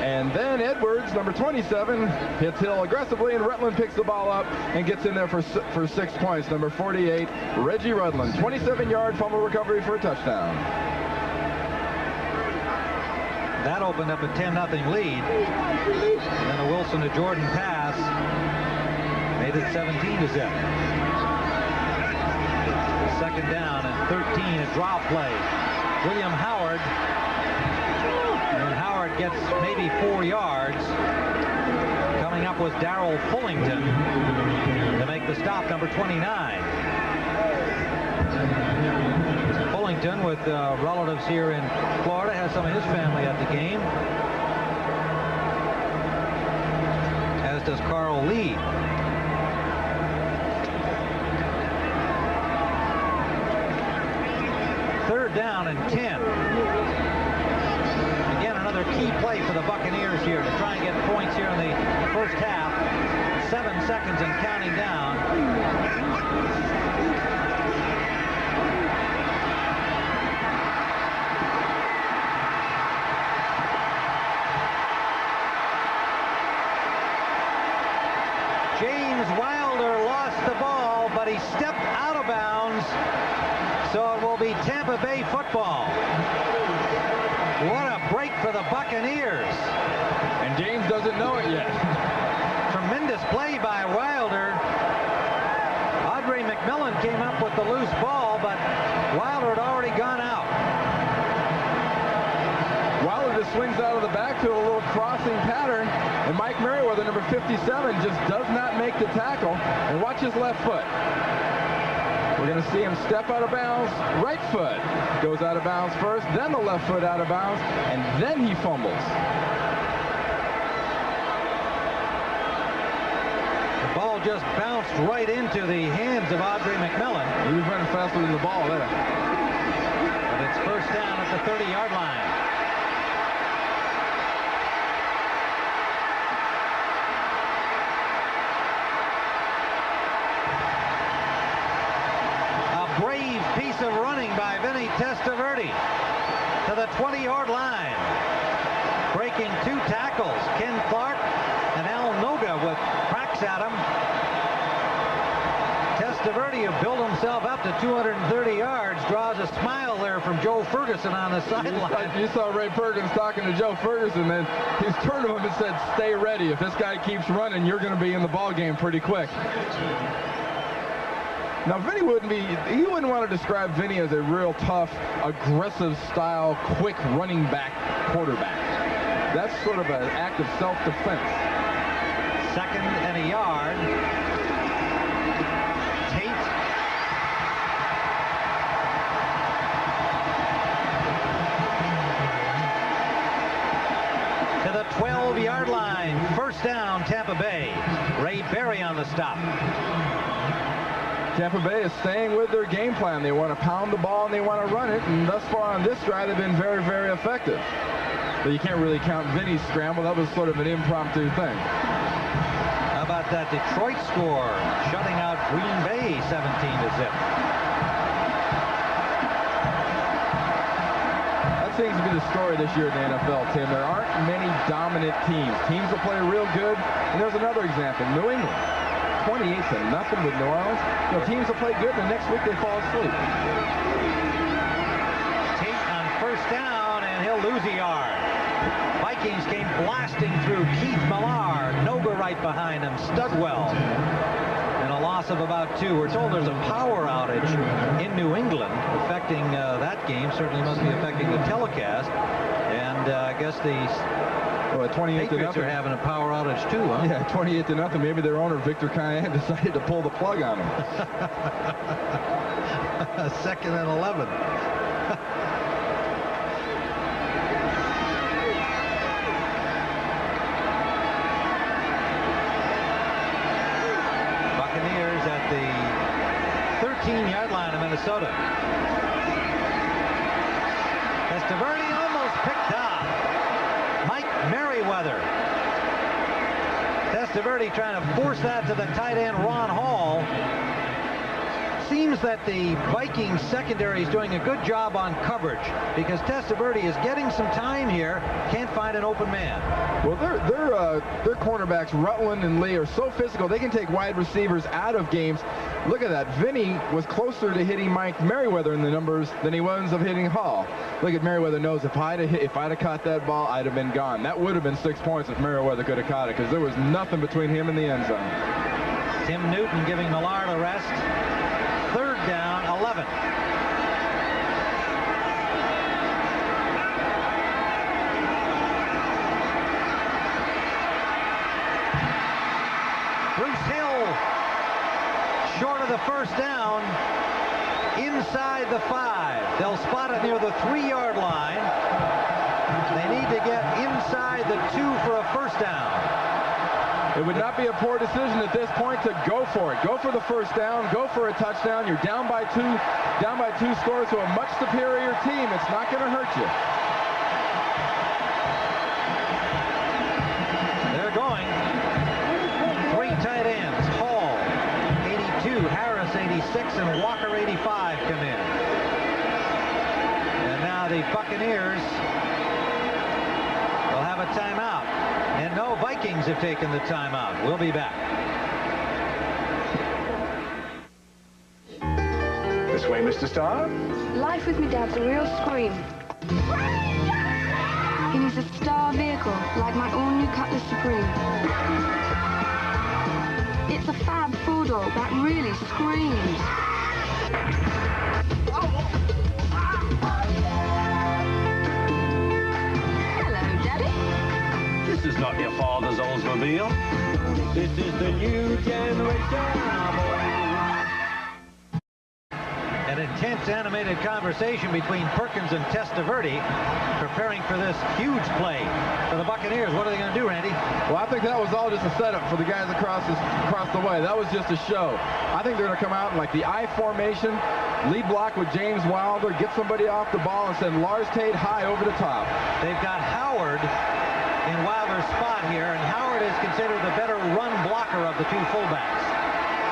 and then Edwards, number 27, hits Hill aggressively, and Rutland picks the ball up and gets in there for 6 points. Number 48, Reggie Rutland, 27-yard fumble recovery for a touchdown. That opened up a 10-0 lead. And then a Wilson to Jordan pass made it 17-0. Second down and 13, a drop play. William Howard. And Howard gets maybe 4 yards. Coming up was Darrell Fullington to make the stop, number 29. Fullington, with relatives here in Florida, has some of his family at the game, as does Carl Lee. Third down and 10. Again, another key play for the Buccaneers here to try and get points here in the first half. 7 seconds and counting down. James Wilder lost the ball, but he stepped out of bounds, so it will be Tampa Bay football. What a break for the Buccaneers. And James doesn't know it yet. Tremendous play by Wilder. Audrey McMillan came up with the loose ball, but Wilder had already gone out. Wilder just swings out of the backfield, a little crossing pattern, and Mike Merriweather, number 57, just does not make the tackle. And watch his left foot. We're going to see him step out of bounds. Right foot goes out of bounds first, then the left foot out of bounds, and then he fumbles. The ball just bounced right into the hands of Audrey McMillan. He was running faster than the ball there. But it's first down at the 30-yard line. Brave piece of running by Vinny Testaverde to the 20-yard line. Breaking 2 tackles. Ken Clark and Al Noga with cracks at him. Testaverde, who built himself up to 230 yards, draws a smile there from Joe Ferguson on the sideline. You saw Ray Perkins talking to Joe Ferguson, and he's turned to him and said, stay ready. If this guy keeps running, you're going to be in the ball game pretty quick. Now, Vinny wouldn't want to describe Vinny as a real tough, aggressive style, quick running back quarterback. That's sort of an act of self-defense. Second and a yard. Tate. To the 12-yard line. First down, Tampa Bay. Ray Berry on the stop. Tampa Bay is staying with their game plan. They want to pound the ball and they want to run it, and thus far on this drive they've been very, very effective. But you can't really count Vinny's scramble. That was sort of an impromptu thing. How about that Detroit score, shutting out Green Bay 17-0. That seems to be the story this year in the NFL, Tim. There aren't many dominant teams. Teams will play real good, and there's another example, New England. 28-0 with New Orleans. You know, teams will play good, and the next week they fall asleep. Tate on first down, and he'll lose a yard. Vikings came blasting through. Keith Millar, Noga right behind him, Studwell. And a loss of about 2. We're told there's a power outage in New England affecting that game. Certainly must be affecting the telecast. And I guess the Patriots are having a power outage too, huh? Yeah, 28-0. Maybe their owner, Victor Cayenne, decided to pull the plug on them. 2nd and 11. Buccaneers at the 13-yard line of Minnesota. Testaverde almost picked off Mike Merriweather. Testaverde trying to force that to the tight end, Ron Hall. Seems that the Vikings secondary is doing a good job on coverage because Testaverde is getting some time here. Can't find an open man. Well, their cornerbacks, Rutland and Lee, are so physical. They can take wide receivers out of games. Look at that. Vinny was closer to hitting Mike Merriweather in the numbers than he was of hitting Hall. Look at Merriweather knows if I'd have caught that ball, I'd have been gone. That would have been 6 points if Merriweather could have caught it because there was nothing between him and the end zone. Tim Newton giving Millard a rest. 3rd down, 11. Bruce Hill, short of the first down, inside the 5. They'll spot it near the 3-yard line. They need to get inside the 2 for a first down. It would not be a poor decision at this point to go for it. Go for the first down. Go for a touchdown. You're down by 2 scores to a much superior team. It's not going to hurt you. They're going. 3 tight ends. Hall, 82. Harris, 86. And Walker, 85 come in. And now the Buccaneers will have a timeout. And no, Vikings have taken the timeout. We'll be back. This way, Mr. Starr. Life with me dad's a real scream. He needs a star vehicle, like my all-new Cutlass Supreme. It's a fab 4-door that really screams. This is not your father's Oldsmobile. This is the new generation. An intense animated conversation between Perkins and Testaverde preparing for this huge play for the Buccaneers. What are they going to do, Randy? Well, I think that was all just a setup for the guys across the way. That was just a show. I think they're going to come out in like the I formation, lead block with James Wilder, get somebody off the ball and send Lars Tate high over the top. They've got Howard in Wilder's spot here, and Howard is considered the better run blocker of the 2 fullbacks.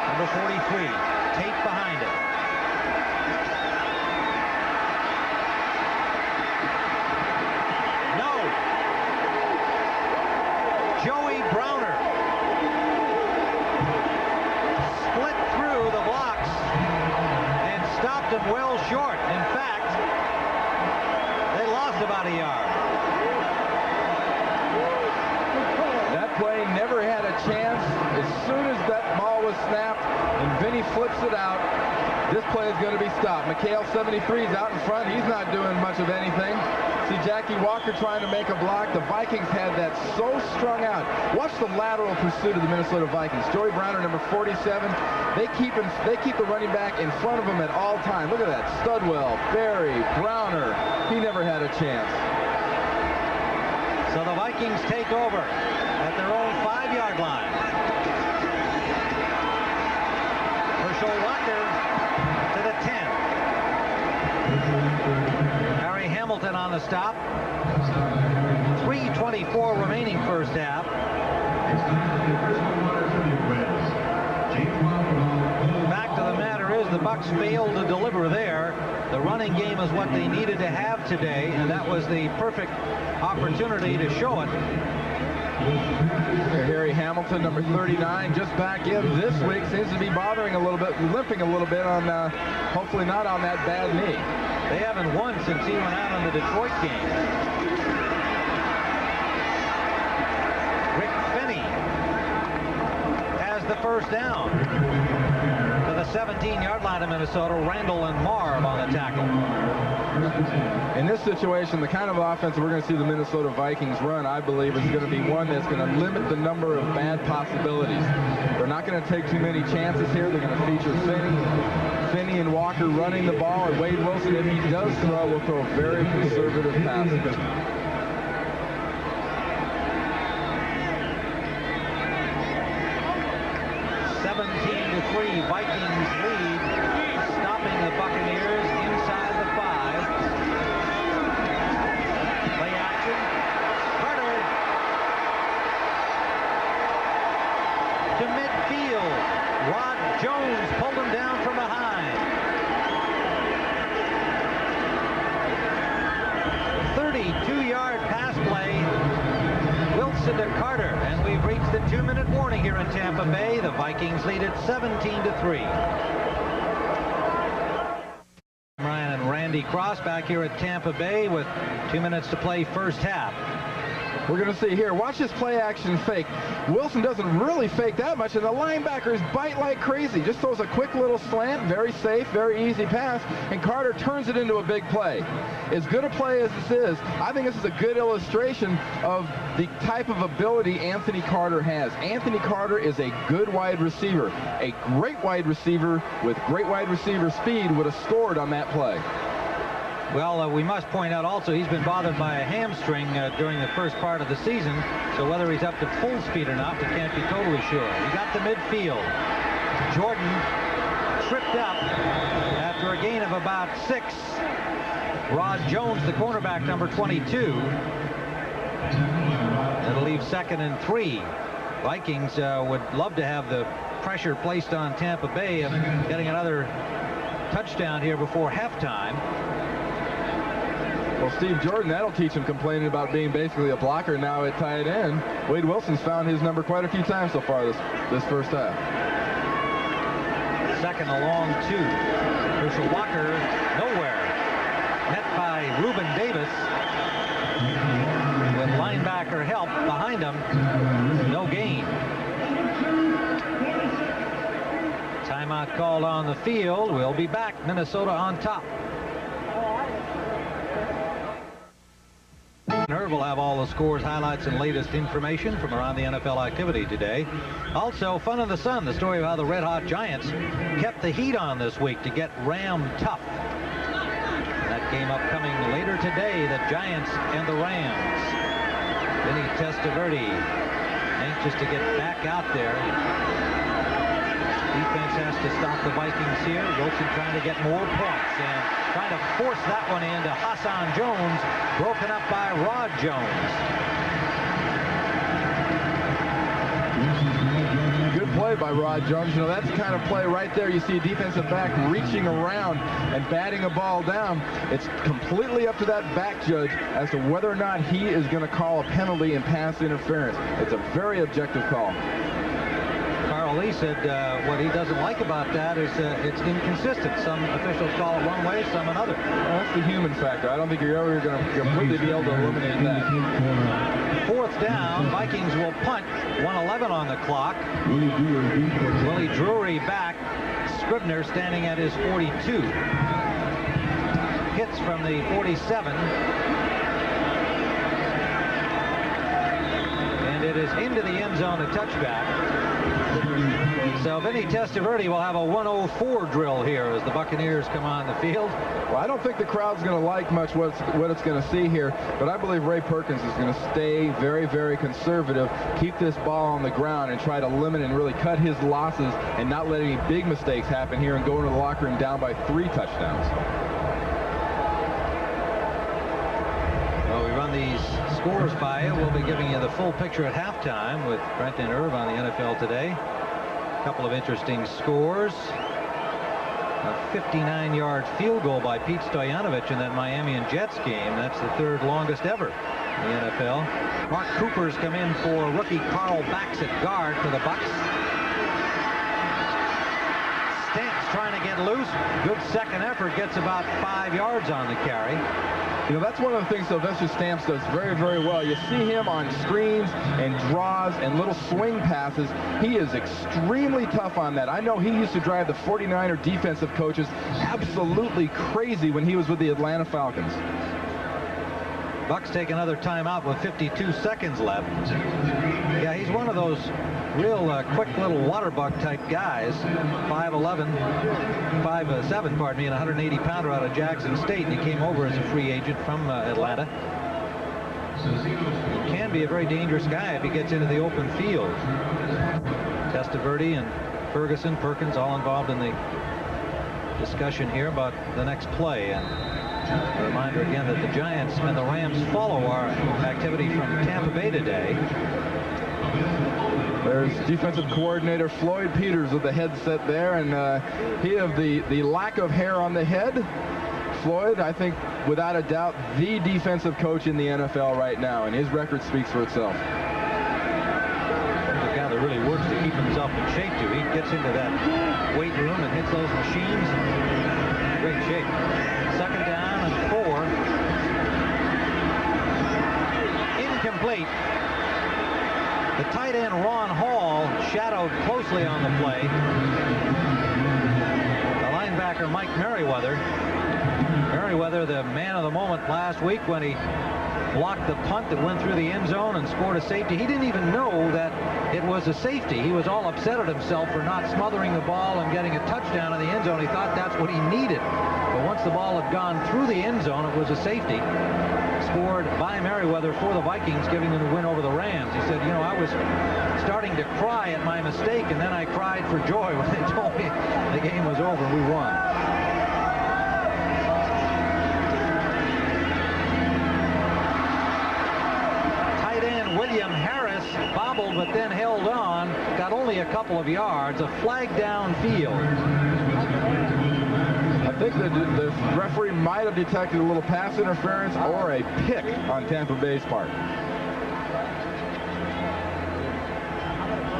Number 43, Tate behind it. No. Joey Browner split through the blocks and stopped him well short. In fact, they lost about a yard. Play never had a chance. As soon as that ball was snapped and Vinny flips it out, this play is going to be stopped. McHale, 73, is out in front. He's not doing much of anything. See Jackie Walker trying to make a block. The Vikings had that so strung out. Watch the lateral pursuit of the Minnesota Vikings. Joey Browner, number 47. They keep the running back in front of him at all times. Look at that. Studwell, Berry, Browner. He never had a chance. So the Vikings take over at their own 5-yard line. Herschel Walker to the 10. Harry Hamilton on the stop. 3:24 remaining first half. Fact of the matter is the Bucs failed to deliver there. The running game is what they needed to have today, and that was the perfect opportunity to show it. Harry Hamilton, number 39, just back in this week. Seems to be bothering a little bit, limping a little bit on, hopefully not on that bad knee. They haven't won since he went out on the Detroit game. Rick Finney has the first down. To the 17-yard line of Minnesota, Randall and Marv on the tackle. In this situation, the kind of offense we're going to see the Minnesota Vikings run, I believe, is going to be one that's going to limit the number of bad possibilities. They're not going to take too many chances here. They're going to feature Finney and Walker running the ball, and Wade Wilson, if he does throw, will throw very conservative passes. 17-3, Vikings lead, stopping the Buccaneers inside the 5. Play action. Carter to midfield. Rod Jones pulled him down from behind. 32-yard pass play. Wilson to Carter, and we've reached the 2-minute warning here in Tampa Bay. The Vikings lead it 17-3. Ryan and Randy Cross back here at Tampa Bay with 2 minutes to play first half. We're going to see here. Watch this play action fake. Wilson doesn't really fake that much, and the linebackers bite like crazy. Just throws a quick little slant, very safe, very easy pass, and Carter turns it into a big play. As good a play as this is, I think this is a good illustration of the type of ability Anthony Carter has. Anthony Carter is a good wide receiver. A great wide receiver with great wide receiver speed would have scored on that play. Well, we must point out also he's been bothered by a hamstring during the first part of the season, so whether he's up to full speed or not, we can't be totally sure. We got the midfield. Jordan tripped up after a gain of about 6. Rod Jones, the cornerback, number 22. That'll leave 2nd and 3. Vikings would love to have the pressure placed on Tampa Bay of getting another touchdown here before halftime. Well, Steve Jordan, that'll teach him complaining about being basically a blocker now at tight end. Wade Wilson's found his number quite a few times so far this first half. 2nd and long 2. Herschel Walker nowhere. Met by Reuben Davis. With linebacker help behind him. No gain. Timeout called on the field. We'll be back. Minnesota on top. Herb will have all the scores, highlights, and latest information from around the NFL activity today. Also, Fun in the Sun, the story of how the Red Hot Giants kept the heat on this week to get Ram tough. That game upcoming later today, the Giants and the Rams. Vinny Testaverde anxious to get back out there. Defense has to stop the Vikings here. Wilson trying to get more points and trying to force that one into Hassan Jones, broken up by Rod Jones. Good play by Rod Jones. You know, that's the kind of play right there. You see a defensive back reaching around and batting a ball down. It's completely up to that back judge as to whether or not he is going to call a penalty and pass interference. It's a very objective call. Lee said what he doesn't like about that is it's inconsistent. Some officials call it one way, some another. Well, that's the human factor. I don't think you're ever going to completely be able to eliminate that. 4th down. Vikings will punt. 1:11 on the clock. Willie Drury back. Scribner standing at his 42. Hits from the 47. And it is into the end zone, a touchback. So Vinny Testaverde will have a 104 drill here as the Buccaneers come on the field. Well, I don't think the crowd's going to like much what it's going to see here, but I believe Ray Perkins is going to stay very, very conservative, keep this ball on the ground, and try to limit and really cut his losses and not let any big mistakes happen here and go into the locker room down by 3 touchdowns. Well, we run these scores by you. We'll be giving you the full picture at halftime with Brent and Irv on the NFL Today. A couple of interesting scores. A 59-yard field goal by Pete Stoyanovich in that Miami and Jets game. That's the 3rd longest ever the NFL. Mark Cooper's come in for rookie Carl Bax at guard for the Bucks. Stamps trying to get loose. Good second effort. Gets about 5 yards on the carry. You know, that's one of the things Sylvester Stamps does very, very well. You see him on screens and draws and little swing passes. He is extremely tough on that. I know he used to drive the 49er defensive coaches absolutely crazy when he was with the Atlanta Falcons. Bucks take another timeout with 52 seconds left. Yeah, he's one of those real quick little water bug type guys. 5'7", pardon me, and 180-pounder out of Jackson State, and he came over as a free agent from Atlanta. He can be a very dangerous guy if he gets into the open field. Testaverde and Ferguson, Perkins, all involved in the discussion here about the next play. And a reminder again that the Giants and the Rams follow our activity from Tampa Bay today. There's defensive coordinator Floyd Peters with the headset there, and he of the lack of hair on the head. Floyd, I think, without a doubt, the defensive coach in the NFL right now, and his record speaks for itself. The guy that really works to keep himself in shape, too. He gets into that weight room and hits those machines. Great shape. Second down and 4. Incomplete. The tight end, Ron Hall, shadowed closely on the play. The linebacker, Mike Merriweather. Merriweather, the man of the moment last week when he blocked the punt that went through the end zone and scored a safety. He didn't even know that it was a safety. He was all upset at himself for not smothering the ball and getting a touchdown in the end zone. He thought that's what he needed. But once the ball had gone through the end zone, it was a safety. Scored by Merriweather for the Vikings, giving them the win over the Rams. He said, you know, I was starting to cry at my mistake, and then I cried for joy when they told me the game was over and we won. Tight end William Harris bobbled but then held on, got only a couple of yards, a flag downfield. I think the referee might have detected a little pass interference or a pick on Tampa Bay's part.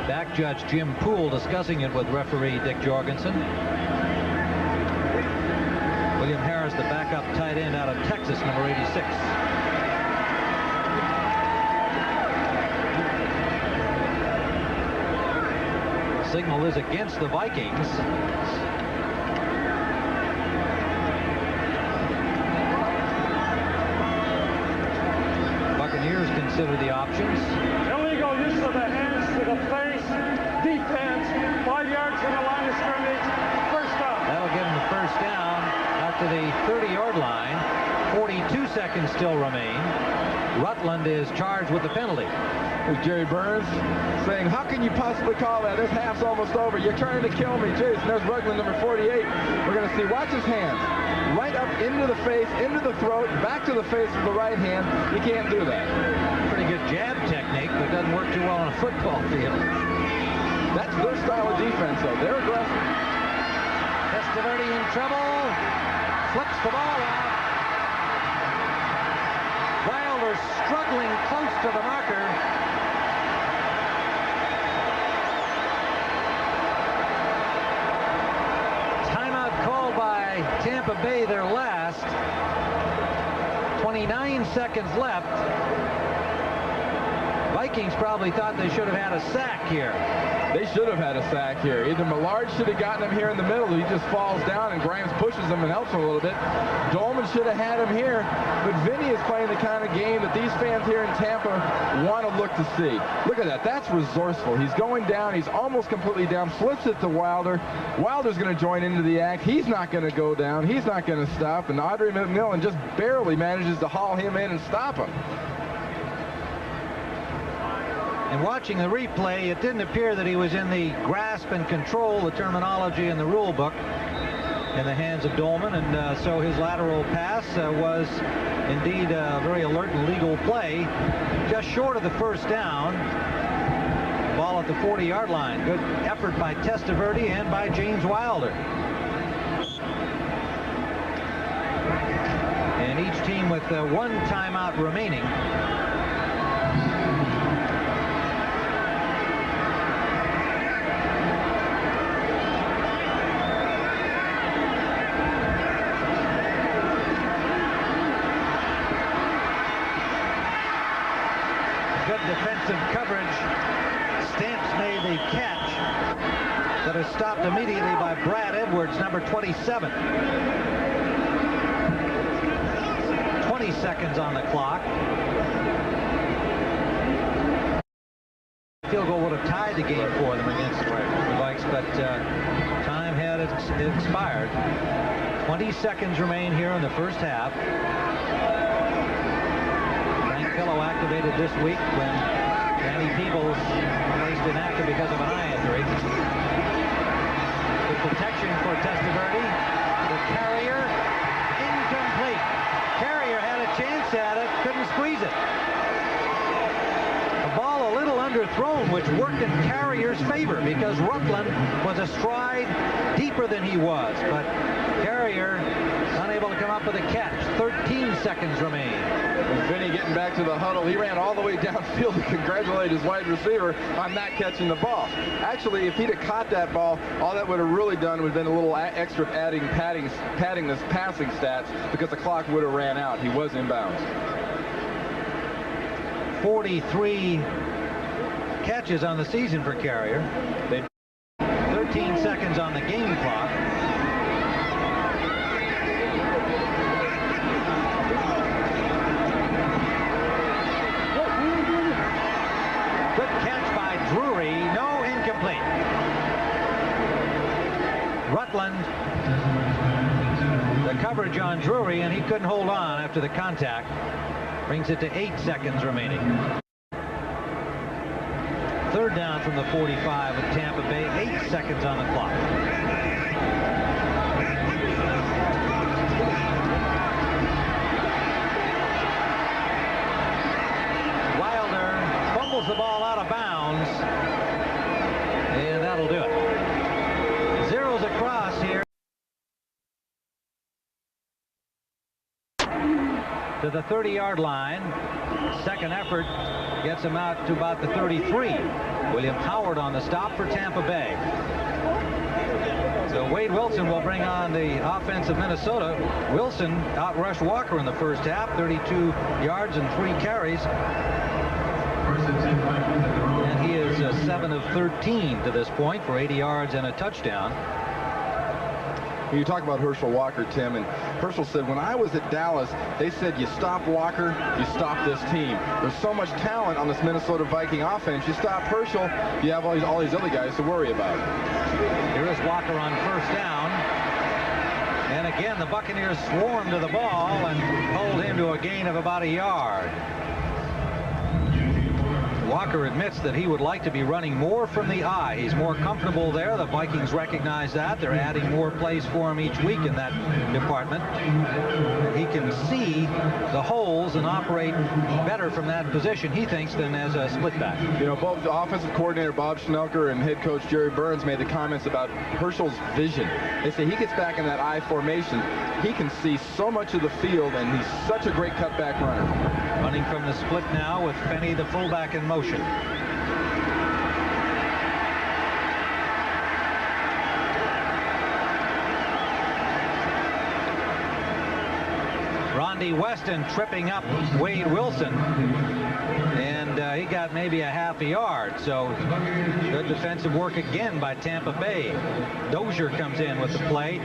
Back judge Jim Poole discussing it with referee Dick Jorgensen. William Harris, the backup tight end out of Texas, number 86. Signal is against the Vikings. Buccaneers consider the options. Illegal use of the hands to the face. Defense. 5 yards from the line of scrimmage. First down. That'll give him the first down after the 30-yard line. 42 seconds still remain. Rutland is charged with the penalty. There's Jerry Burns saying, how can you possibly call that? This half's almost over. You're trying to kill me, Jason. There's Rutland, number 48. We're going to see. Watch his hands. Right up into the face, into the throat, back to the face with the right hand. You can't do that. Pretty good jab technique, but doesn't work too well on a football field. That's their style of defense, though. They're aggressive. Testaverde in trouble. Flips the ball out. Wilder struggling close to the marker. Timeout called by Tampa Bay, their last. 29 seconds left. Vikings probably thought they should have had a sack here. They should have had a sack here. Either Millard should have gotten him here in the middle. He just falls down and Grimes pushes him and helps him a little bit. Dolman should have had him here. But Vinny is playing the kind of game that these fans here in Tampa want to look to see. Look at that. That's resourceful. He's going down. He's almost completely down. Flips it to Wilder. Wilder's going to join into the act. He's not going to go down. He's not going to stop. And Audrey McMillan just barely manages to haul him in and stop him. And watching the replay, it didn't appear that he was in the grasp and control, the terminology in the rule book, in the hands of Dolman, and so his lateral pass was indeed a very alert and legal play, just short of the first down. Ball at the 40-yard line. Good effort by Testaverde and by James Wilder. And each team with one timeout remaining. stopped immediately by Brad Edwards, number 27. 20 seconds on the clock. Field goal would have tied the game for them against the Vikes, but time had expired. 20 seconds remain here in the first half. Frank Pillow activated this week when Danny Peebles placed inactive because of an eye injury. The protection for Testaverde. The carrier, incomplete. Carrier had a chance at it, couldn't squeeze it. The ball a little underthrown, which worked in Carrier's favor because Rutland was a stride deeper than he was, but Carrier unable to come up with a catch. 13 seconds remain. And Vinny getting back to the huddle. He ran all the way downfield to congratulate his wide receiver on not catching the ball. Actually, if he'd have caught that ball, all that would have really done would have been a little extra padding this passing stats because the clock would have ran out. He was inbounds. 43 catches on the season for Carrier. 13 seconds on the game clock. Good catch by Drury. No, incomplete. Rutland, the coverage on Drury, and he couldn't hold on after the contact. Brings it to 8 seconds remaining. Third down from the 45 of Tampa Bay. 8 seconds on the clock. Wilder fumbles the ball out of bounds, and that'll do it. Zeros across here to the 30-yard line. Second effort gets him out to about the 33. William Howard on the stop for Tampa Bay. So Wade Wilson will bring on the offense of Minnesota. Wilson outrushed Walker in the first half, 32 yards and 3 carries. And he is 7 of 13 to this point for 80 yards and a touchdown. You talk about Herschel Walker, Tim, and Herschel said, when I was at Dallas, they said, you stop Walker, you stop this team. There's so much talent on this Minnesota Viking offense. You stop Herschel, you have all these other guys to worry about. Here is Walker on first down. And again, the Buccaneers swarm to the ball and hold him to a gain of about a yard. Walker admits that he would like to be running more from the eye. He's more comfortable there. The Vikings recognize that. They're adding more plays for him each week in that department. He can see the holes and operate better from that position, he thinks, than as a split back. You know, both the offensive coordinator Bob Schnelker and head coach Jerry Burns made the comments about Herschel's vision. They say he gets back in that I formation. He can see so much of the field, and he's such a great cutback runner. Running from the split now with Fenny, the fullback, in motion. Rondy Weston tripping up Wade Wilson, and he got maybe a half a yard. So good defensive work again by Tampa Bay. Dozier comes in with the play.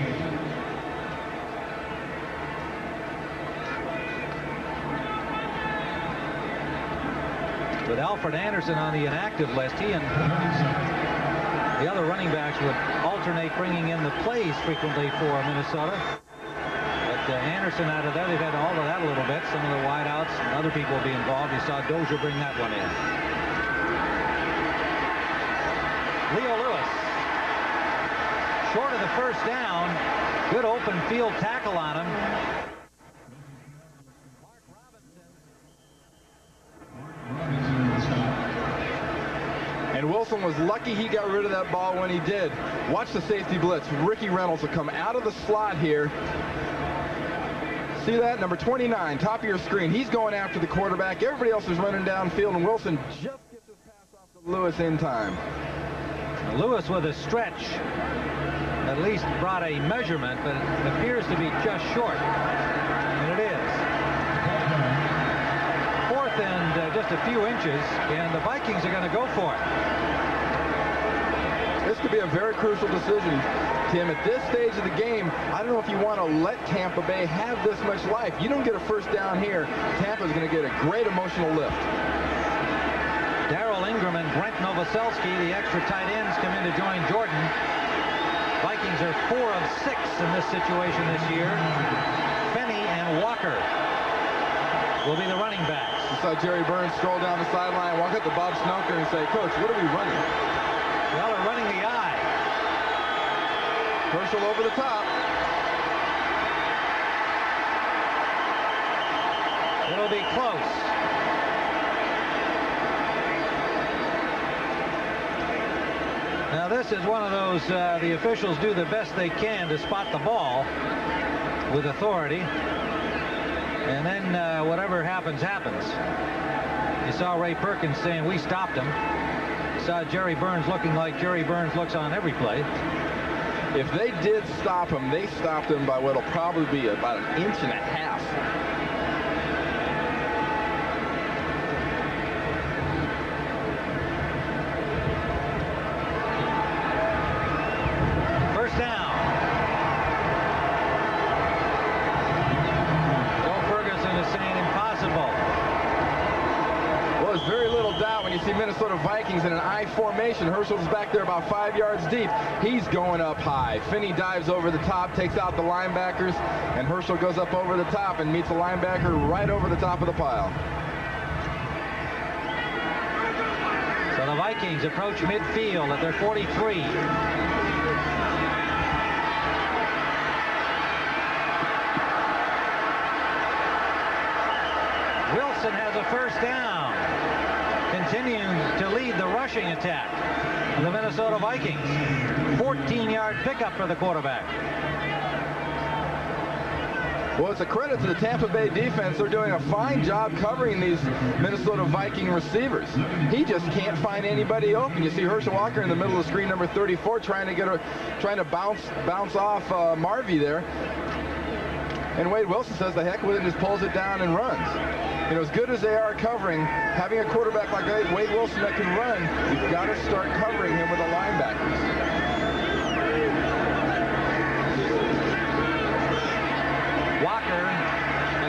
With Alfred Anderson on the inactive list, he and the other running backs would alternate bringing in the plays frequently for Minnesota. But Anderson out of there, they've had to alter that a little bit. Some of the wideouts and other people will be involved. You saw Dozier bring that one in. Leo Lewis, short of the first down. Good open field tackle on him. And Wilson was lucky he got rid of that ball when he did. Watch the safety blitz. Ricky Reynolds will come out of the slot here. See that? Number 29, top of your screen. He's going after the quarterback. Everybody else is running downfield, and Wilson just gets his pass off to Lewis in time. Lewis with a stretch at least brought a measurement, but it appears to be just short. And it is. Fourth and just a few inches, and the Vikings are going to go for it. This this could be a very crucial decision, Tim. At this stage of the game, I don't know if you want to let Tampa Bay have this much life. You don't get a first down here, Tampa's going to get a great emotional lift. Darrell Ingram and Brent Novoselsky, the extra tight ends, come in to join Jordan. Vikings are 4 of 6 in this situation this year. Finney and Walker will be the running backs. You saw Jerry Burns stroll down the sideline, walk up to Bob Snooker and say, Coach, what are we running? Well, they're running the I. Herschel over the top. It'll be close. Now this is one of those, the officials do the best they can to spot the ball with authority. And then whatever happens, happens. You saw Ray Perkins saying, we stopped him. You saw Jerry Burns looking like Jerry Burns looks on every play. If they did stop him, they stopped him by what'll probably be about 1.5 inches. First down. Joe Ferguson is saying impossible. Well, there's very little doubt when you see Minnesota Vikings in an I formation. Herschel's back there about 5 yards deep. He's going up high. Finney dives over the top, takes out the linebackers, and Herschel goes up over the top and meets a linebacker right over the top of the pile. So the Vikings approach midfield at their 43. Wilson has a first down, continuing to lead the rushing attack of the Minnesota Vikings. 14-yard pickup for the quarterback. Well, it's a credit to the Tampa Bay defense. They're doing a fine job covering these Minnesota Viking receivers. He just can't find anybody open. You see Herschel Walker in the middle of the screen, number 34, trying to bounce off Marvy there. And Wade Wilson says the heck with it and just pulls it down and runs. You know, as good as they are covering, having a quarterback like Wade Wilson that can run, you've got to start covering him with the linebackers. Walker,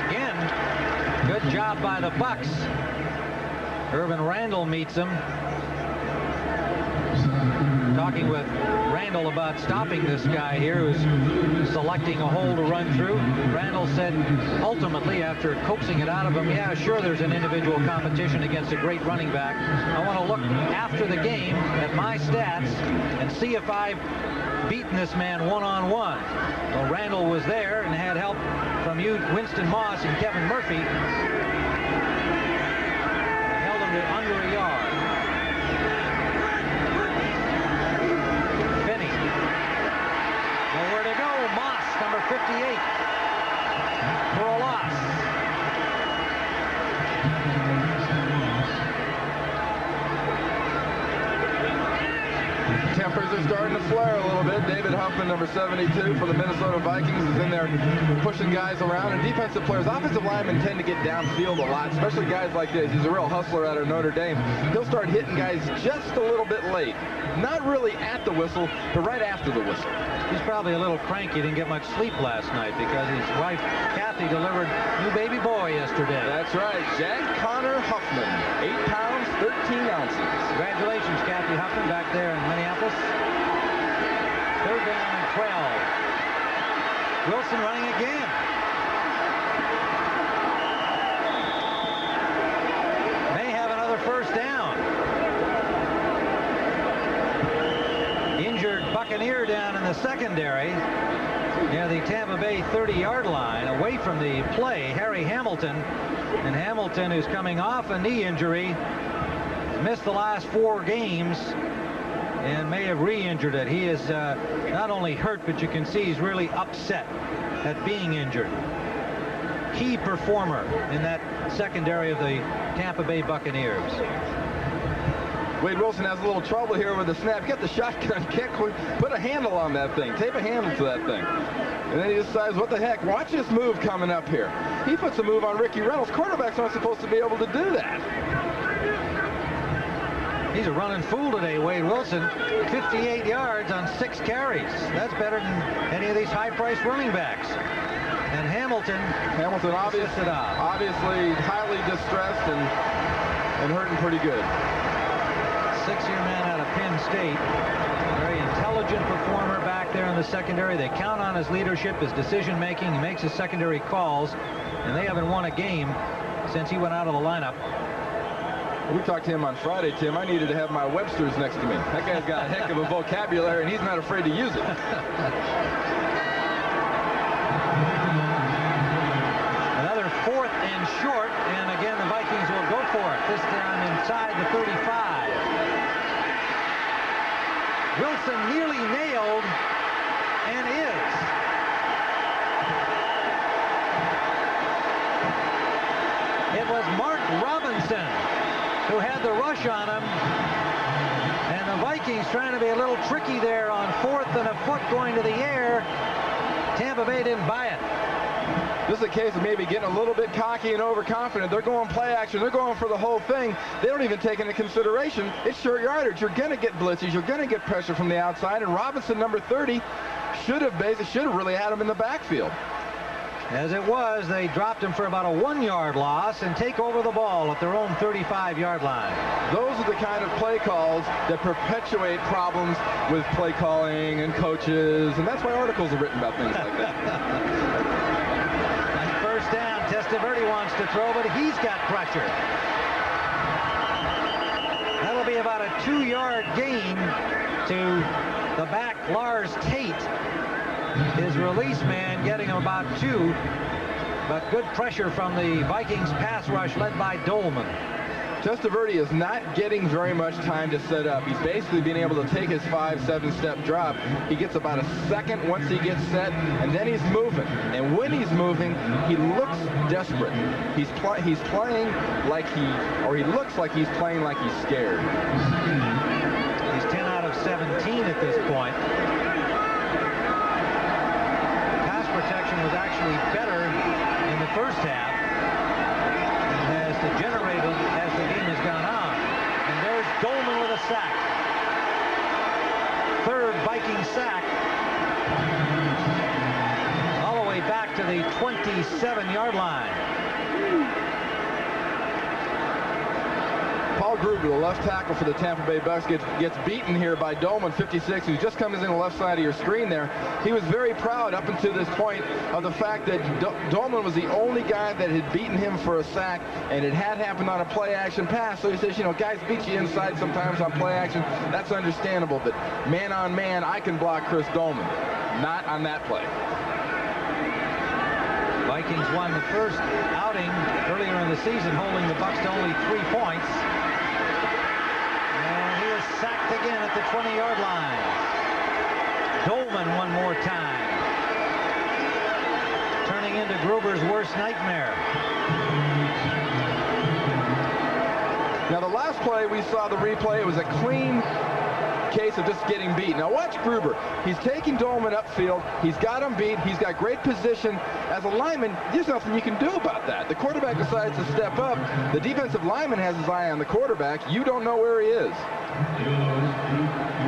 again, good job by the Bucs. Irvin Randall meets him. Talking with Randall about stopping this guy here who's selecting a hole to run through. Randall said ultimately, after coaxing it out of him, yeah, sure, there's an individual competition against a great running back. I want to look after the game at my stats and see if I've beaten this man one-on-one. Well, Randall was there and had help from you, Winston Moss and Kevin Murphy. Held him to under a yard. Nowhere to go. Moss, number 58, for a loss. Tempers are starting to flare a little bit. David Huffman, number 72 for the Minnesota Vikings, is in there pushing guys around. And defensive players, offensive linemen tend to get downfield a lot, especially guys like this. He's a real hustler out of Notre Dame. He'll start hitting guys just a little bit late. Not really at the whistle, but right after the whistle. He's probably a little cranky. Didn't get much sleep last night because his wife, Kathy, delivered new baby boy yesterday. That's right. Jack Connor Huffman, 8 pounds, 13 ounces. Congratulations, Kathy Huffman, back there in Minneapolis. Third down and 12. Wilson running again. May have another first down. Injured Buccaneer down in the secondary near the Tampa Bay 30-yard line, away from the play. Harry Hamilton, and Hamilton, who's coming off a knee injury, missed the last 4 games and may have re-injured it. He is not only hurt, but you can see he's really upset at being injured. Key performer in that secondary of the Tampa Bay Buccaneers. Wade Wilson has a little trouble here with the snap. Get the shotgun, can't put a handle on that thing, tape a handle to that thing. And then he decides, what the heck, watch this move coming up here. He puts a move on Ricky Reynolds. Quarterbacks aren't supposed to be able to do that. He's a running fool today, Wade Wilson. 58 yards on 6 carries. That's better than any of these high-priced running backs. And Hamilton obviously highly distressed and hurting pretty good. 6-year man out of Penn State. Very intelligent performer back there in the secondary. They count on his leadership, his decision-making. He makes his secondary calls, and they haven't won a game since he went out of the lineup. We talked to him on Friday, Tim. I needed to have my Webster's next to me. That guy's got a heck of a vocabulary, and he's not afraid to use it. Another 4th and short, and again the Vikings will go for it. This time inside the 35. Wilson nearly nailed, and is. It was Mark Robinson who had the rush on him, and the Vikings trying to be a little tricky there on 4th and a foot going to the air. Tampa Bay didn't buy it. This is a case of maybe getting a little bit cocky and overconfident. They're going play action. They're going for the whole thing. They don't even take into consideration it's short yardage. You're going to get blitzes. You're going to get pressure from the outside. And Robinson, number 30, should have really had him in the backfield. As it was, they dropped him for about a 1-yard loss and take over the ball at their own 35-yard line. Those are the kind of play calls that perpetuate problems with play calling and coaches, and that's why articles are written about things like that. First down, Testaverde wants to throw, but he's got pressure. That'll be about a 2-yard gain to the back, Lars Tate. His release man getting him about 2, but good pressure from the Vikings pass rush led by Dolman. Testaverde is not getting very much time to set up. He's basically being able to take his 5-7 step drop. He gets about a second once he gets set, and then he's moving. And when he's moving, he looks desperate. He's playing like he looks like he's playing like he's scared. He's 10 out of 17 at this point. Protection was actually better in the first half and has degenerated as the game has gone on. And there's Dolman with a sack. 3rd Viking sack. All the way back to the 27-yard line. Paul Gruber, the left tackle for the Tampa Bay Bucs, gets beaten here by Dolman, 56, who just comes in the left side of your screen there. He was very proud up until this point of the fact that Dolman was the only guy that had beaten him for a sack, and it had happened on a play-action pass. So he says, you know, guys beat you inside sometimes on play-action. That's understandable, but man-on-man, I can block Chris Dolman. Not on that play. Vikings won the first outing earlier in the season, holding the Bucs to only 3 points. Sacked again at the 20-yard line. Dolman one more time. Turning into Gruber's worst nightmare. Now, the last play, we saw the replay. It was a clean case of just getting beat. Now, watch Gruber. He's taking Dolman upfield. He's got him beat. He's got great position. As a lineman, there's nothing you can do about that. The quarterback decides to step up. The defensive lineman has his eye on the quarterback. You don't know where he is.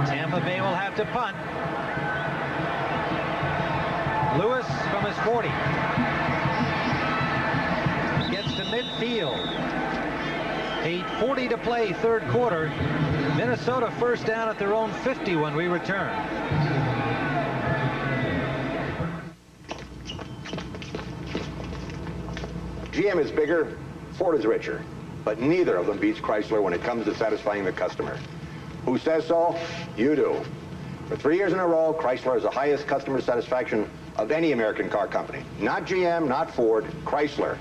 Tampa Bay will have to punt. Lewis from his 40. Gets to midfield. 8:40 to play, 3rd quarter. Minnesota first down at their own 50 when we return. GM is bigger, Ford is richer, but neither of them beats Chrysler when it comes to satisfying the customer. Who says so? You do. For 3 years in a row, Chrysler has the highest customer satisfaction of any American car company. Not GM, not Ford, Chrysler,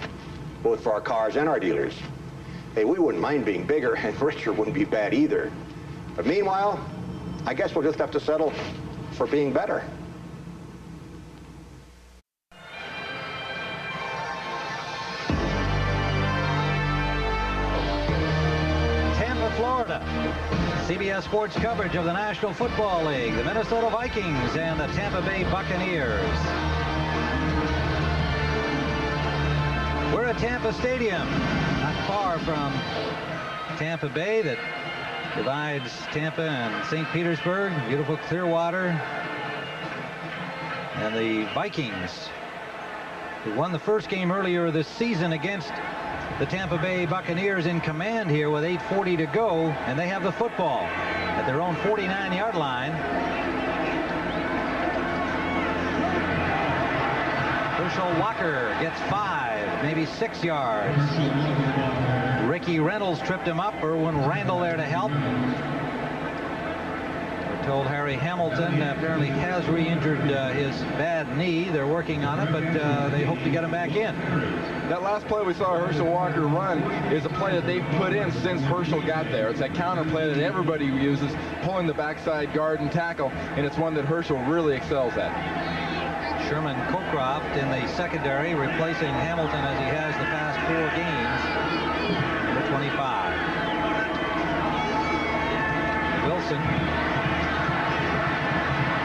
both for our cars and our dealers. Hey, we wouldn't mind being bigger, and richer wouldn't be bad either. But meanwhile, I guess we'll just have to settle for being better. Tampa, Florida. CBS Sports coverage of the National Football League, the Minnesota Vikings, and the Tampa Bay Buccaneers. We're at Tampa Stadium, not far from Tampa Bay, that divides Tampa and St. Petersburg, beautiful Clearwater. And the Vikings, who won the first game earlier this season against the Tampa Bay Buccaneers, in command here with 8:40 to go, and they have the football at their own 49-yard line. Herschel Walker gets 5, maybe 6 yards. Ricky Reynolds tripped him up. Irwin Randall there to help. We're told Harry Hamilton apparently has re-injured his bad knee. They're working on it, but they hope to get him back in. That last play we saw Herschel Walker run is a play that they've put in since Herschel got there. It's that counter play that everybody uses, pulling the backside guard and tackle, and it's one that Herschel really excels at. Sherman Cockcroft in the secondary, replacing Hamilton as he has the past 4 games. Number 25. Wilson.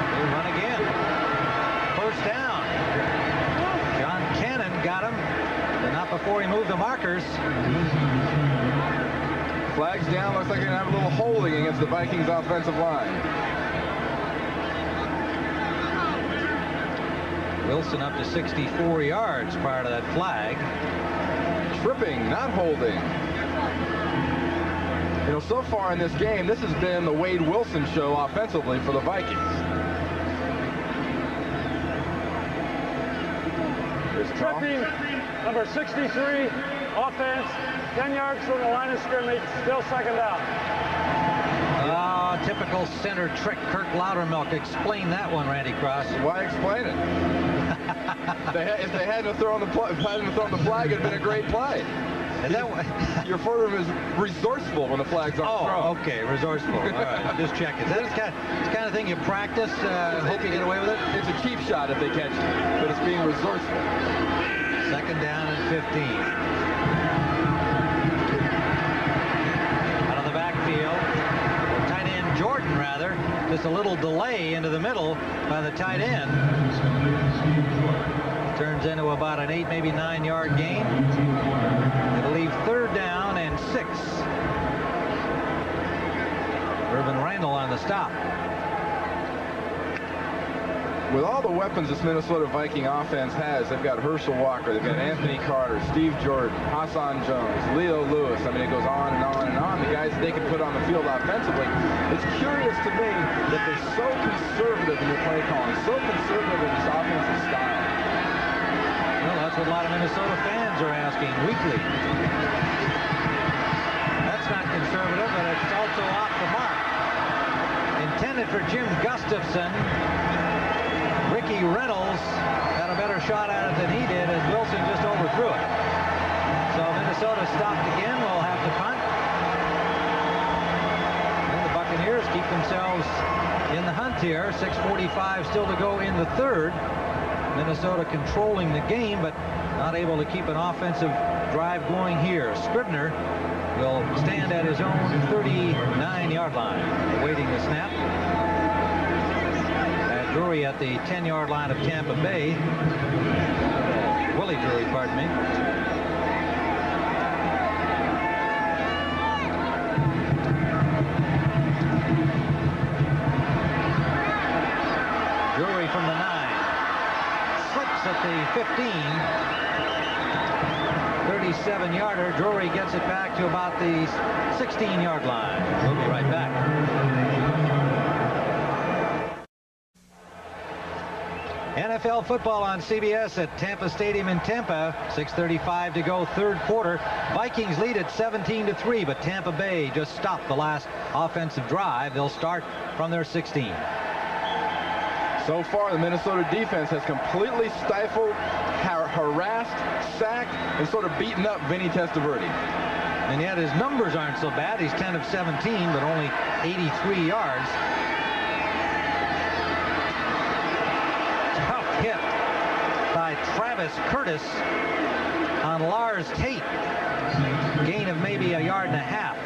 They run again. First down. John Cannon got him, but not before he moved the markers. Flags down. Looks like they're going to have a little holding against the Vikings offensive line. Wilson up to 64 yards prior to that flag. Tripping, not holding. You know, so far in this game, this has been the Wade Wilson show offensively for the Vikings. Tripping, number 63, offense, 10 yards from the line of scrimmage, still second down. Typical center trick. Kirk Loudermilk. Explain that one, Randy Cross. Why explain it? If they hadn't thrown the flag, it'd been a great play. Is that your firm is resourceful when the flag's on thrown. Oh, okay, resourceful. All right, just check it. That's the kind of thing you practice. Hope you get away with it. It's a cheap shot if they catch it, but it's being resourceful. Second down and 15. Out of the backfield. Tight end Jordan, rather. Just a little delay into the middle by the tight end. Turns into about an 8, maybe 9-yard gain. It'll leave third down and 6. Irwin Randall on the stop. With all the weapons this Minnesota Viking offense has, they've got Herschel Walker, they've got Anthony Carter, Steve Jordan, Hassan Jones, Leo Lewis. I mean, it goes on and on and on. The guys that they can put on the field offensively. It's curious to me that they're so conservative in their play calling, so conservative in this offensive style. Well, that's what a lot of Minnesota fans are asking weekly. That's not conservative, but it's also off the mark. Intended for Jim Gustafson. Ricky Reynolds had a better shot at it than he did as Wilson just overthrew it. So Minnesota stopped again. We'll have to punt. And the Buccaneers keep themselves in the hunt here. 6:45 still to go in the third. Minnesota controlling the game, but not able to keep an offensive drive going here. Scribner will stand at his own 39-yard line, awaiting the snap. Drury at the 10-yard line of Tampa Bay. Willie Drury, pardon me. Drury from the 9. Slips at the 15. 37-yarder. Drury gets it back to about the 16-yard line. We'll be right back. NFL football on CBS at Tampa Stadium in Tampa. 6:35 to go, third quarter. Vikings lead at 17-3, but Tampa Bay just stopped the last offensive drive. They'll start from their 16. So far, the Minnesota defense has completely stifled, harassed, sacked, and sort of beaten up Vinny Testaverde. And yet his numbers aren't so bad. He's 10 of 17, but only 83 yards. Hit by Travis Curtis on Lars Tate. Gain of maybe a yard and a half.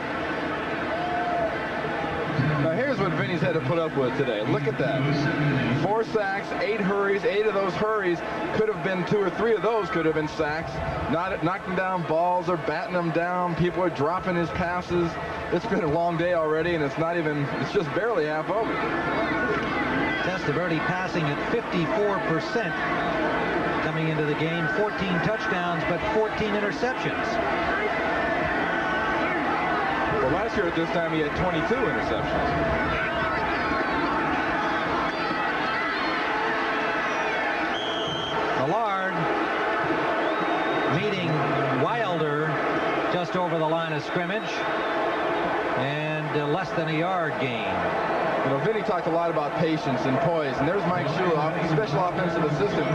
Now here's what Vinny's had to put up with today. Look at that. 4 sacks, 8 hurries. 8 of those hurries could have been 2 or 3 of those could have been sacks. Not knocking down balls or batting them down. People are dropping his passes. it's been a long day already, and it's just barely half over. Testaverde passing at 54% coming into the game. 14 touchdowns, but 14 interceptions. Well, last year at this time, he had 22 interceptions. Meeting Wilder just over the line of scrimmage, and less than a yard gain. You know, Vinny talked a lot about patience and poise, and there's Mike Shula, special offensive assistant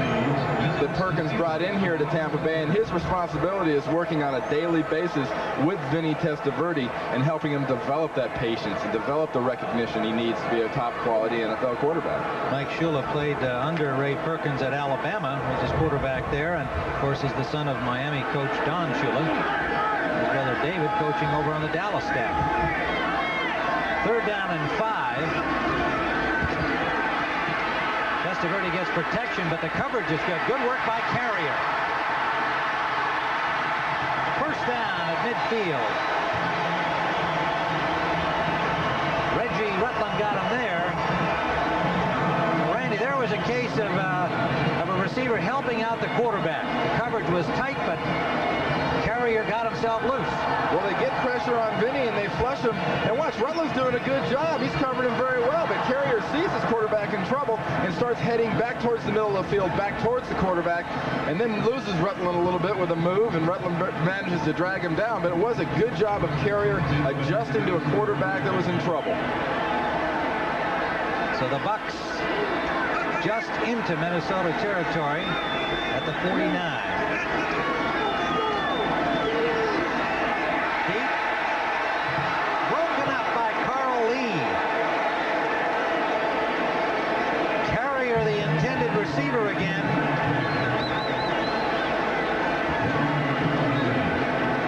that Perkins brought in here to Tampa Bay, and his responsibility is working on a daily basis with Vinny Testaverde and helping him develop that patience and develop the recognition he needs to be a top-quality NFL quarterback. Mike Shula played under Ray Perkins at Alabama, was his quarterback there, and of course is the son of Miami coach Don Shula. His brother David coaching over on the Dallas staff. 3rd down and 5. Testaverde gets protection, but the coverage is good. Good work by Carrier. 1st down at midfield. Reggie Rutland got him there. Randy, there was a case of a receiver helping out the quarterback. The coverage was tight, but Carrier got himself loose. Well, they get pressure on Vinny and they flush him. And watch, Rutland's doing a good job. He's covering him very well, but Carrier sees his quarterback in trouble and starts heading back towards the middle of the field, back towards the quarterback, and then loses Rutland a little bit with a move, and Rutland manages to drag him down. But it was a good job of Carrier adjusting to a quarterback that was in trouble. So the Bucs just into Minnesota territory at the 49. Receiver again.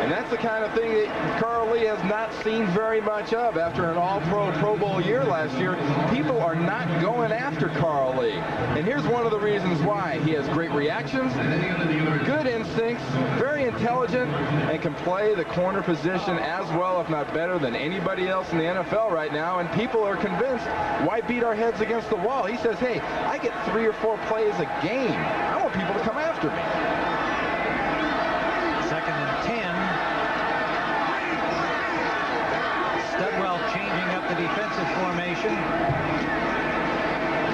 And that's the kind of thing that Carl Lee has not seen very much of after an all-pro Pro Bowl year last year. People are not going after Carl Lee. And here's one of the reasons why. He has great reactions, good instincts, very intelligent, and can play the corner position as well, if not better, than anybody else in the NFL right now. And people are convinced, why beat our heads against the wall? He says, hey, I get 3 or 4 plays a game. I want people to come after me. 2nd and 10. Studwell changing up the defensive formation.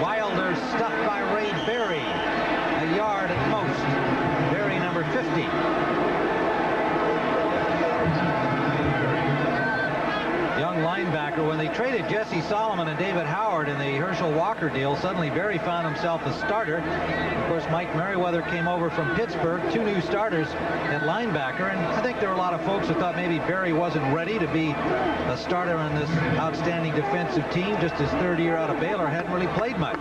Wilder stuffed by Ray Berry. A yard at most. Berry number 50. Young linebacker. When they traded Jesse Solomon and David Howard in the Herschel Walker deal, suddenly Berry found himself a starter. Of course, Mike Merriweather came over from Pittsburgh. 2 new starters at linebacker, and I think there were a lot of folks who thought maybe Berry wasn't ready to be a starter on this outstanding defensive team. Just his 3rd year out of Baylor, hadn't really played much.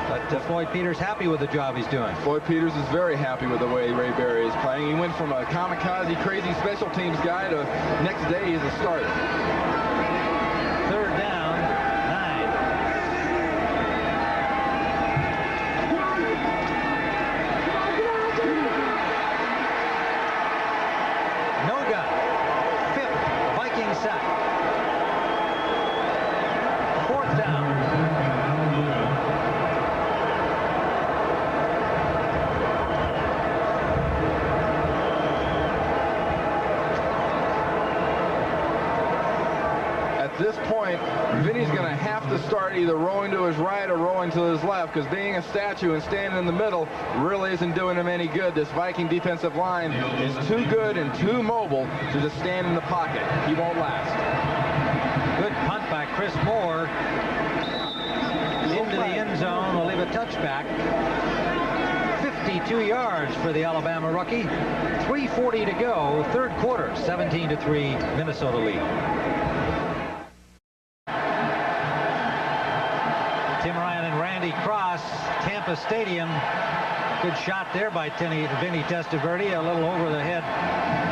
But Floyd Peters happy with the job he's doing. Floyd Peters is very happy with the way Ray Berry is playing. He went from a kamikaze, crazy special teams guy to next day he's a starter. 3rd down, 9. Noga, 5th Viking sack. 4th down. At this point, Vinny's going to have to start either rolling to his right or rolling to his left, because being a statue and standing in the middle really isn't doing him any good. This Viking defensive line is too good and too mobile to just stand in the pocket. He won't last. Good punt by Chris Moore. Into the end zone, will leave a touchback. 52 yards for the Alabama rookie. 3:40 to go, 3rd quarter. 17-3 Minnesota lead. Tim Ryan and Randy Cross, Tampa Stadium. Good shot there by Vinny Testaverde. A little over the head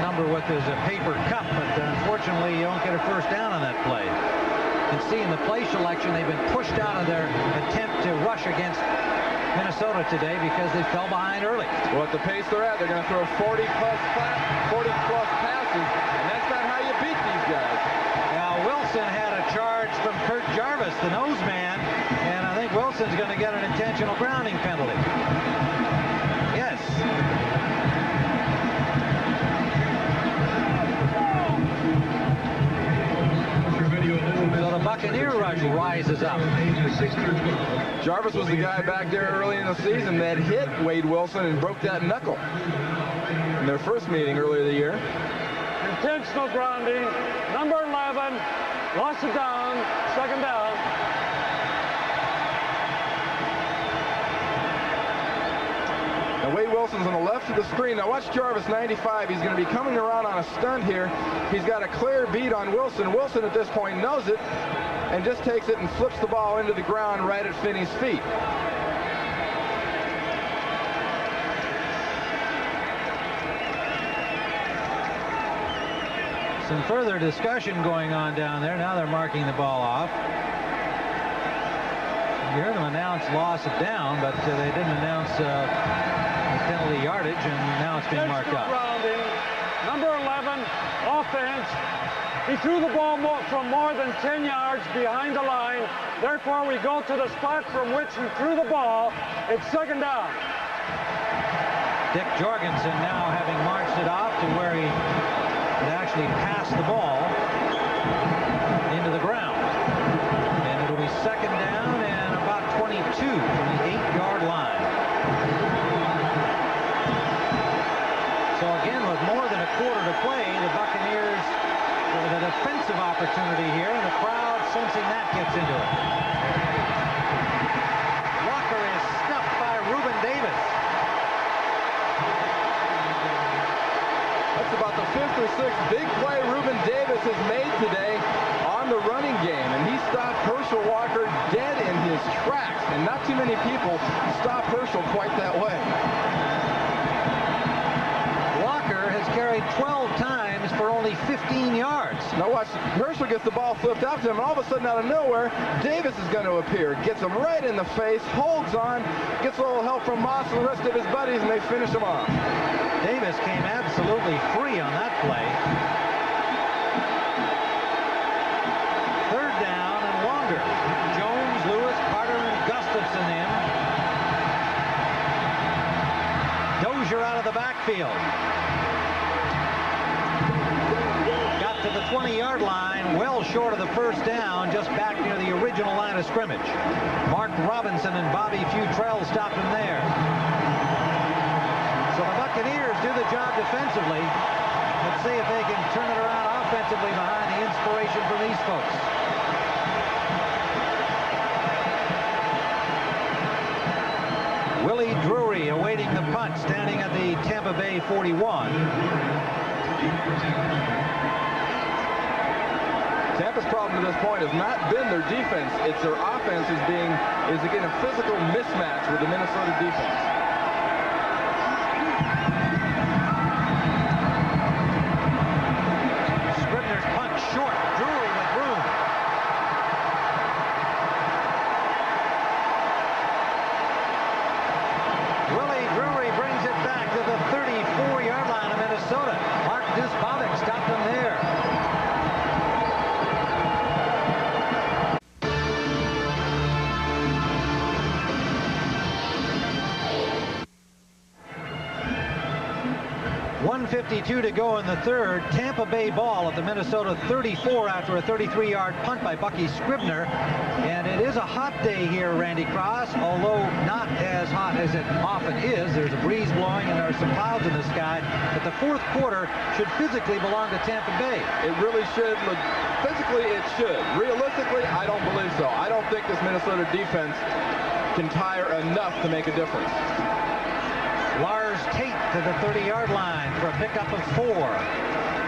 number with his paper cup, but unfortunately you don't get a 1st down on that play. You can see in the play selection they've been pushed out of their attempt to rush against Minnesota today because they fell behind early. Well, at the pace they're at, they're going to throw 40-plus passes, and that's not how you beat these guys. Now, Wilson had a charge from Kurt Jarvis, the nose man, and I think Wilson's going to get an intentional grounding penalty. Yes. So the Buccaneer rush rises up. Jarvis was the guy back there early in the season that hit Wade Wilson and broke that knuckle in their first meeting earlier in the year. Intentional grounding. Number 11. Lost it down. Second down. And Wade Wilson's on the left of the screen. Now watch Jarvis, 95. He's going to be coming around on a stunt here. He's got a clear beat on Wilson. Wilson at this point knows it and just takes it and flips the ball into the ground right at Finney's feet. Some further discussion going on down there. Now they're marking the ball off. You heard them announce loss of down, but they didn't announce penalty yardage, and now it's being marked up. Grounding. Number 11, offense. He threw the ball from more than 10 yards behind the line. Therefore, we go to the spot from which he threw the ball. It's second down. Dick Jorgensen now having marched it off to where he had actually passed the ball into the ground. And it'll be second down and about 22 from the 8-yard line. So again, with more than a quarter to play, the Buccaneers with a defensive opportunity here, and the crowd sensing that gets into it. Walker is snuffed by Reuben Davis. That's about the 5th or 6th big play Reuben Davis has made today on the running game, and he stopped Herschel Walker dead in his tracks, and not too many people stop Herschel quite that way. Walker has carried 12 times for only 15 yards. Now watch, Herschel gets the ball flipped out to him, and all of a sudden out of nowhere, Davis is going to appear. Gets him right in the face, holds on, gets a little help from Moss and the rest of his buddies, and they finish him off. Davis came absolutely free on that play. Third down and longer. Jones, Lewis, Carter, and Gustafson in. Dozier out of the backfield. Got to the 20-yard line, well short of the first down, just back near the original line of scrimmage. Mark Robinson and Bobby Futrell stopped him there. So the Buccaneers do the job defensively. Let's see if they can turn it around offensively behind the inspiration from these folks. Willie Drury awaiting the punt, standing at the Tampa Bay 41. Tampa's problem to this point has not been their defense. It's their offense is again a physical mismatch with the Minnesota defense. Scribner's punt short. Drury with room. Willie Drury brings it back to the 34-yard line of Minnesota. Mark Dusbovic stopped him there. .152 to go in the third. Tampa Bay ball at the Minnesota 34 after a 33-yard punt by Bucky Scribner. And it is a hot day here, Randy Cross, although not as hot as it often is. There's a breeze blowing and there are some clouds in the sky. But the fourth quarter should physically belong to Tampa Bay. It really should. Look, physically, it should. Realistically, I don't believe so. I don't think this Minnesota defense can tire enough to make a difference. Lars Tate to the 30-yard line for a pickup of 4.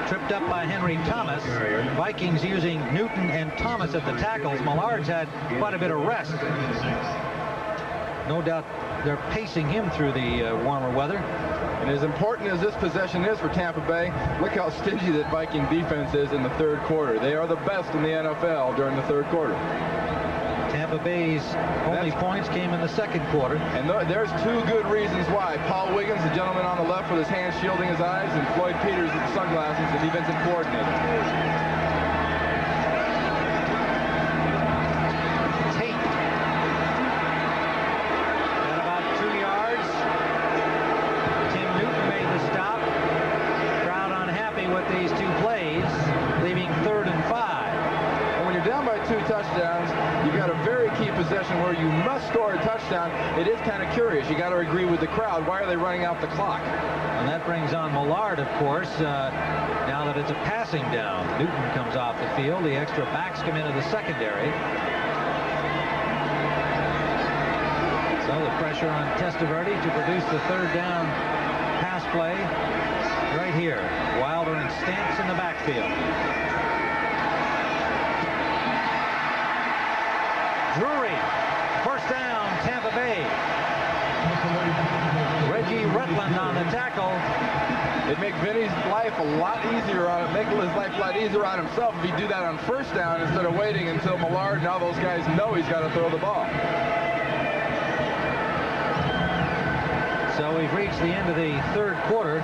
Tripped up by Henry Thomas. Vikings using Newton and Thomas at the tackles. Millard's had quite a bit of rest. No doubt they're pacing him through the warmer weather. And as important as this possession is for Tampa Bay, look how stingy that Viking defense is in the third quarter. They are the best in the NFL during the third quarter. Tampa Bay's only points came in the second quarter. And there's 2 good reasons why. Paul Wiggins, the gentleman on the left with his hands shielding his eyes, and Floyd Peters with the sunglasses, the defensive coordinator. score a touchdown, it is kind of curious. You got to agree with the crowd. Why are they running out the clock? And that brings on Millard, of course, now that it's a passing down. Newton comes off the field. The extra backs come into the secondary. So the pressure on Testaverde to produce the third down pass play right here. Wilder and Stantz in the backfield. Drury, first down, Tampa Bay. Reggie Rutland on the tackle. It'd make Vinny's life a lot easier on make his life a lot easier on himself if he'd do that on first down instead of waiting until Millard and all those guys know he's got to throw the ball. So we've reached the end of the third quarter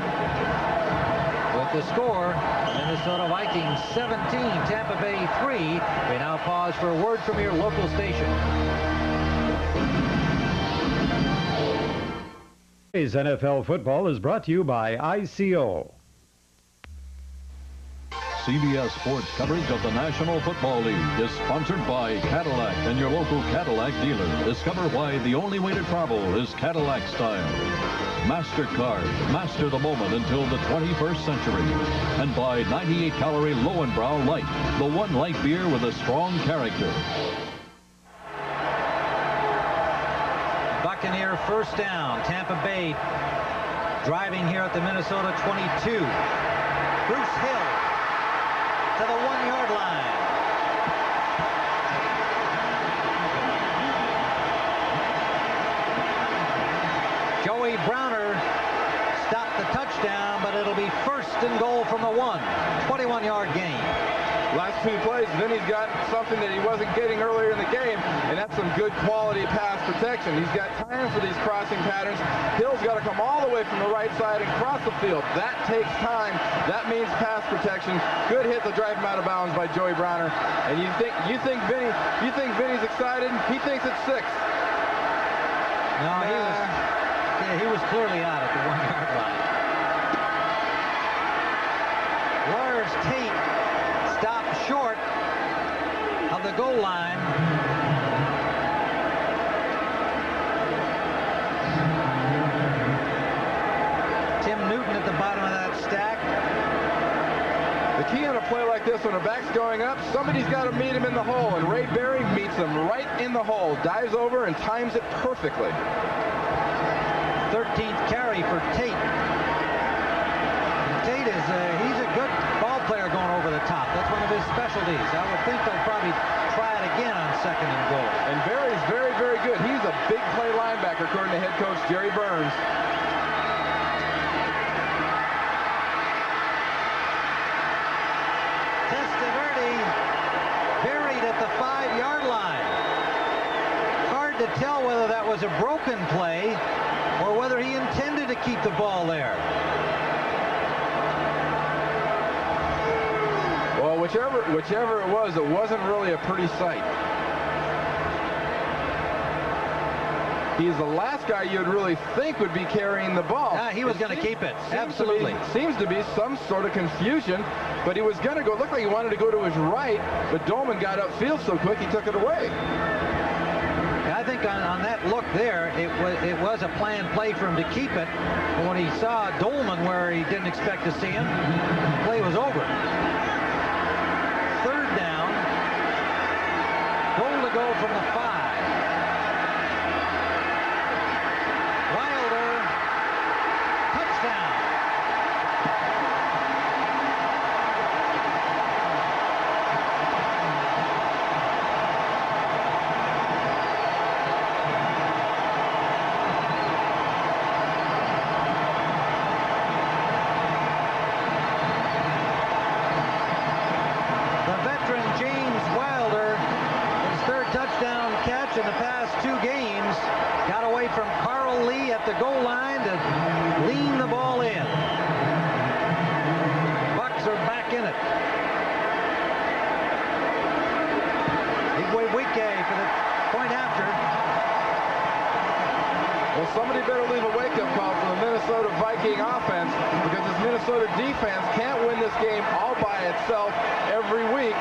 with the score: Minnesota Vikings 17, Tampa Bay 3. We now pause for a word from your local station. Today's NFL football is brought to you by ICO. CBS Sports coverage of the National Football League is sponsored by Cadillac and your local Cadillac dealer. Discover why the only way to travel is Cadillac style. MasterCard, master the moment until the 21st century. And by 98-calorie Lowenbrau Light, the one light beer with a strong character. Buccaneer first down. Tampa Bay driving here at the Minnesota 22. Bruce Hill to the 1-yard line. Joey Browner stopped the touchdown, but it'll be first and goal from the 21-yard gain. Last two plays, Vinny's got something that he wasn't getting earlier in the game, and that's some good quality pass protection. He's got time for these crossing patterns. Hill's got to come all the way from the right side and cross the field. That takes time. That means pass protection. Good hit to drive him out of bounds by Joey Browner. And you think Vinny's excited? He thinks it's 6. No, he was clearly out at the 1-yard line. Lars Tate stopped short of the goal line. Tim Newton at the bottom of that stack. The key on a play like this, when a back's going up, somebody's got to meet him in the hole, and Ray Berry meets him right in the hole, dives over and times it perfectly. 13th carry for Tate. Tate is he's a good ball player going over the top. That's one of his specialties. I would think they'll probably try it again on second and goal. And Berry's very, very good. He's a big play linebacker, according to head coach Jerry Burns. Testaverde buried at the 5-yard line. Hard to tell whether that was a broken play or whether he intended to keep the ball there. Well, whichever it wasn't really a pretty sight. He's the last guy you'd really think would be carrying the ball. He was going to keep it. Absolutely. Seems to be some sort of confusion, but he was going to go. Looked like he wanted to go to his right, but Dolman got upfield so quick he took it away. I think on that look there, it was a planned play for him to keep it. But when he saw Dolman where he didn't expect to see him, the play was over. Third down. Goal to go from the 5. Wilder. Touchdown. In the past 2 games, got away from Carl Lee at the goal line to lean the ball in. Bucks are back in it. Igwe for the point after. Well, somebody better leave a wake-up call for the Minnesota Viking offense, because this Minnesota defense can't win this game all by itself every week.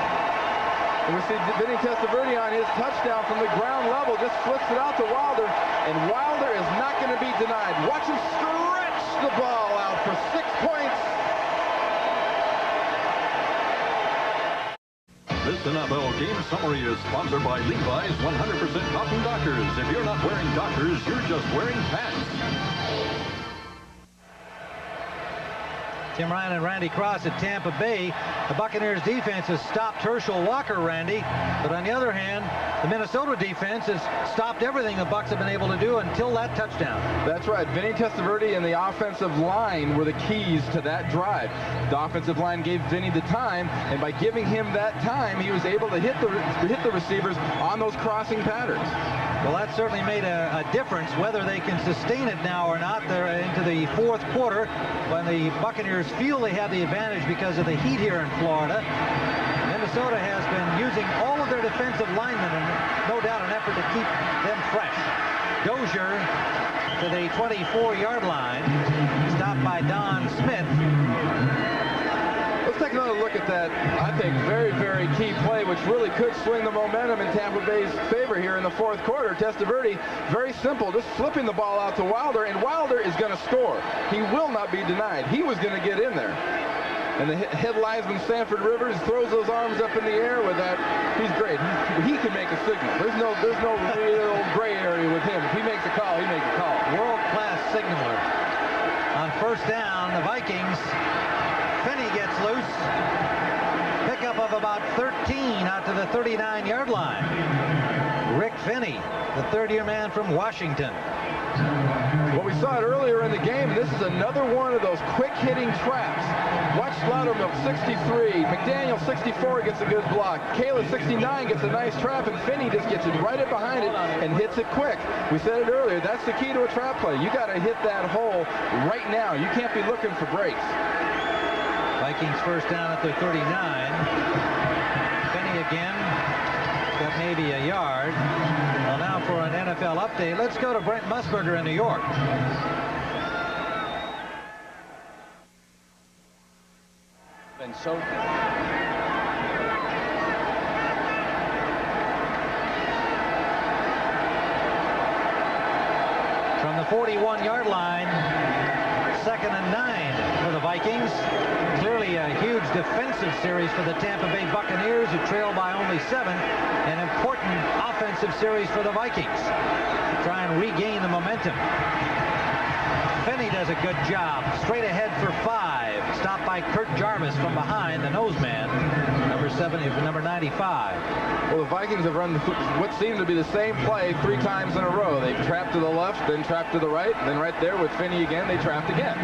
And we see Vinny Testaverde on his touchdown from the ground level, just flips it out to Wilder, and Wilder is not going to be denied. Watch him stretch the ball out for 6 points. This NFL game summary is sponsored by Levi's 100% Cotton Dockers. If you're not wearing Dockers, you're just wearing pants. Tim Ryan and Randy Cross at Tampa Bay. The Buccaneers defense has stopped Herschel Walker, Randy. But on the other hand, the Minnesota defense has stopped everything the Bucs have been able to do until that touchdown. That's right. Vinny Testaverde and the offensive line were the keys to that drive. The offensive line gave Vinny the time, and by giving him that time, he was able to hit the receivers on those crossing patterns. Well, that certainly made a difference. Whether they can sustain it now or not, they're into the fourth quarter when the Buccaneers feel they have the advantage because of the heat here in Florida. Minnesota has been using all of their defensive linemen, and no doubt an effort to keep them fresh. Dozier to the 24-yard line, stopped by Don Smith. Let's take another look at that, I think, very, very key play, which really could swing the momentum in Tampa Bay's favor here in the fourth quarter. Testaverde, very simple, just flipping the ball out to Wilder, and Wilder is going to score. He will not be denied. He was going to get in there. And the head linesman, Sanford Rivers, throws those arms up in the air with that. He's great. He can make a signal. There's no real gray area with him. If he makes a call, he makes a call. World-class signaler. On first down, the Vikings. Finney gets loose. Pickup of about 13 out to the 39-yard line. Rick Finney, the third-year man from Washington. Well, we saw it earlier in the game. This is another one of those quick-hitting traps. Watch Loudermilk, 63. McDaniel, 64, gets a good block. Kayla, 69, gets a nice trap, and Finney just gets it right up behind it and hits it quick. We said it earlier. That's the key to a trap play. You got to hit that hole right now. You can't be looking for breaks. Vikings first down at their 39. Finney again. Got maybe a yard. Well, now for an NFL update, let's go to Brent Musburger in New York. And so from the 41-yard line, 2nd and 9 for the Vikings. Clearly a huge defensive series for the Tampa Bay Buccaneers, who trail by only 7. An important offensive series for the Vikings to try and regain the momentum. Finney does a good job. Straight ahead for 5. Stopped by Kurt Jarvis from behind, the noseman, number 95. Well, the Vikings have run what seemed to be the same play 3 times in a row. They've trapped to the left, then trapped to the right, and then right there with Finney again, they trapped again.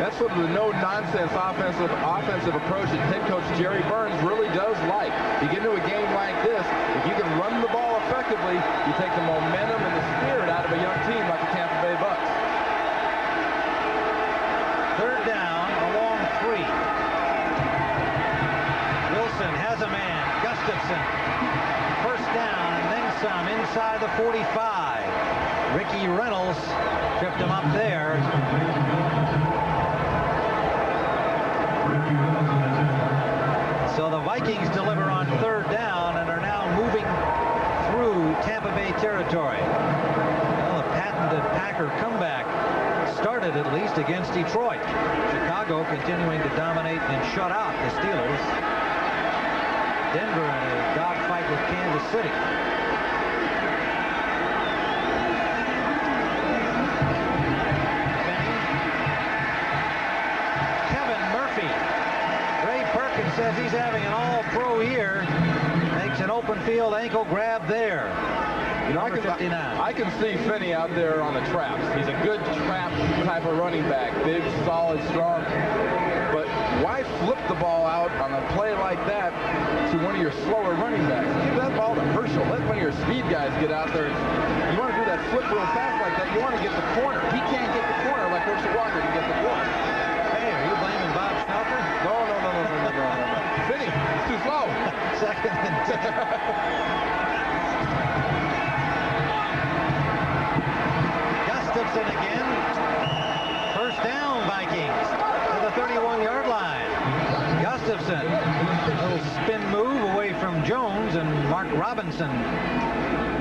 That's sort of the no-nonsense offensive approach that head coach Jerry Burns really does like. You get into a game like this, if you can run the ball effectively, you take the momentum and the spirit out of a young team like the Tampa Bay Bucs. Third down, a long 3. Wilson has a man. Gustafson. First down and then some inside the 45. Ricky Reynolds tripped him up there. So the Vikings deliver on third down and are now moving through Tampa Bay territory. Well, the patented Packer comeback started at least against Detroit. Chicago continuing to dominate and shut out the Steelers. Denver in a dogfight with Kansas City. Says he's having an all-pro year. Makes an open field ankle grab there. You know, I can see Finney out there on the traps. He's a good trap type of running back. Big, solid, strong. But why flip the ball out on a play like that to one of your slower running backs? Give that ball to Herschel. Let one of your speed guys get out there. You want to do that flip real fast like that, you want to get the corner. He can't get the corner like Herschel Walker can get the corner. Hey, are you blaming Bob Schnaufer? No. Finney, it's too slow. 2nd and 10. Gustafson again. First down, Vikings to the 31-yard line. Gustafson Wilson. A little spin move away from Jones, and Mark Robinson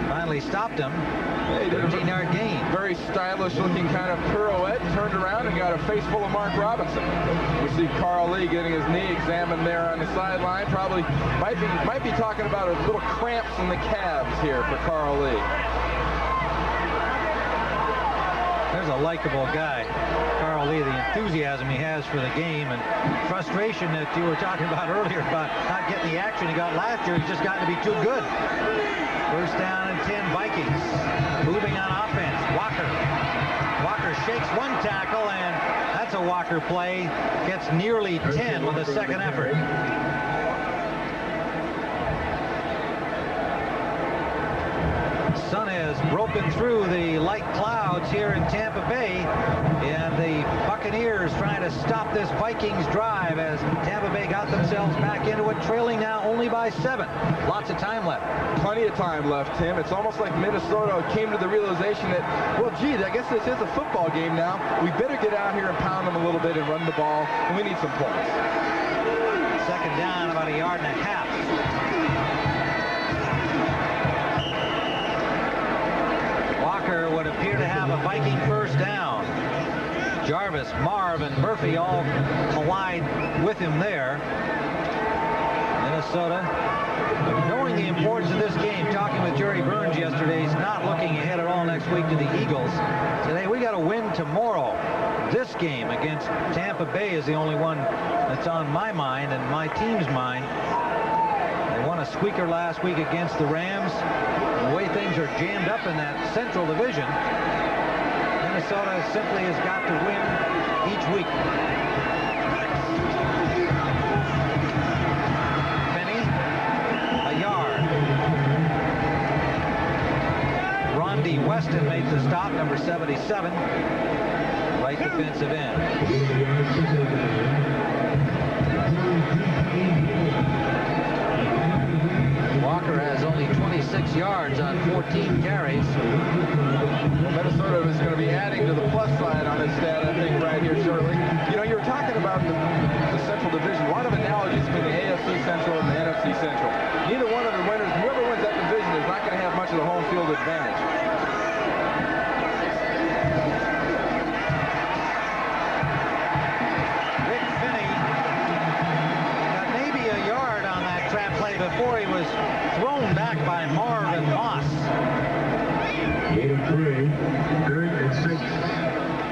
finally stopped him. 13-yard gain. Very stylish looking kind of pirouette, turned around and got a face full of Mark Robinson. We see Carl Lee getting his knee examined there on the sideline. Probably might be talking about a little cramps in the calves here for Carl Lee. There's a likable guy, Carl Lee, the enthusiasm he has for the game and frustration that you were talking about earlier about not getting the action he got last year. He's just gotten to be too good. First down and 10 Vikings. Moving on offense. Walker shakes one tackle, and that's a Walker play. Gets nearly 10 with a second effort. Sun has broken through the light clouds here in Tampa Bay, and the Buccaneers trying to stop this Vikings drive as Tampa Bay got themselves back into it, trailing now only by 7. Lots of time left. Plenty of time left, Tim. It's almost like Minnesota came to the realization that, well, gee, I guess this is a football game now. We better get out here and pound them a little bit and run the ball, and we need some points. Second down, about 1.5 yards. Walker would appear to have a Viking first down. Jarvis, Marv, and Murphy all collide with him there. Minnesota, knowing the importance of this game, talking with Jerry Burns yesterday, he's not looking ahead at all next week to the Eagles. Today, we got to win tomorrow. This game against Tampa Bay is the only one that's on my mind and my team's mind. They won a squeaker last week against the Rams. The way things are jammed up in that Central Division, Minnesota simply has got to win each week. Penny, a yard. Rondi Weston made the stop, number 77, right defensive end. Walker has only 26 yards on 14 carries. Well, Minnesota is going to be adding to the plus side on this stat, I think, right here shortly. You know, you were talking about the Central Division. A lot of analogies between the AFC Central and the NFC Central. Neither one of the winners, whoever wins that division, is not going to have much of the home field advantage. Rick Finney got maybe a yard on that trap play before he was thrown back by Marvin Moss.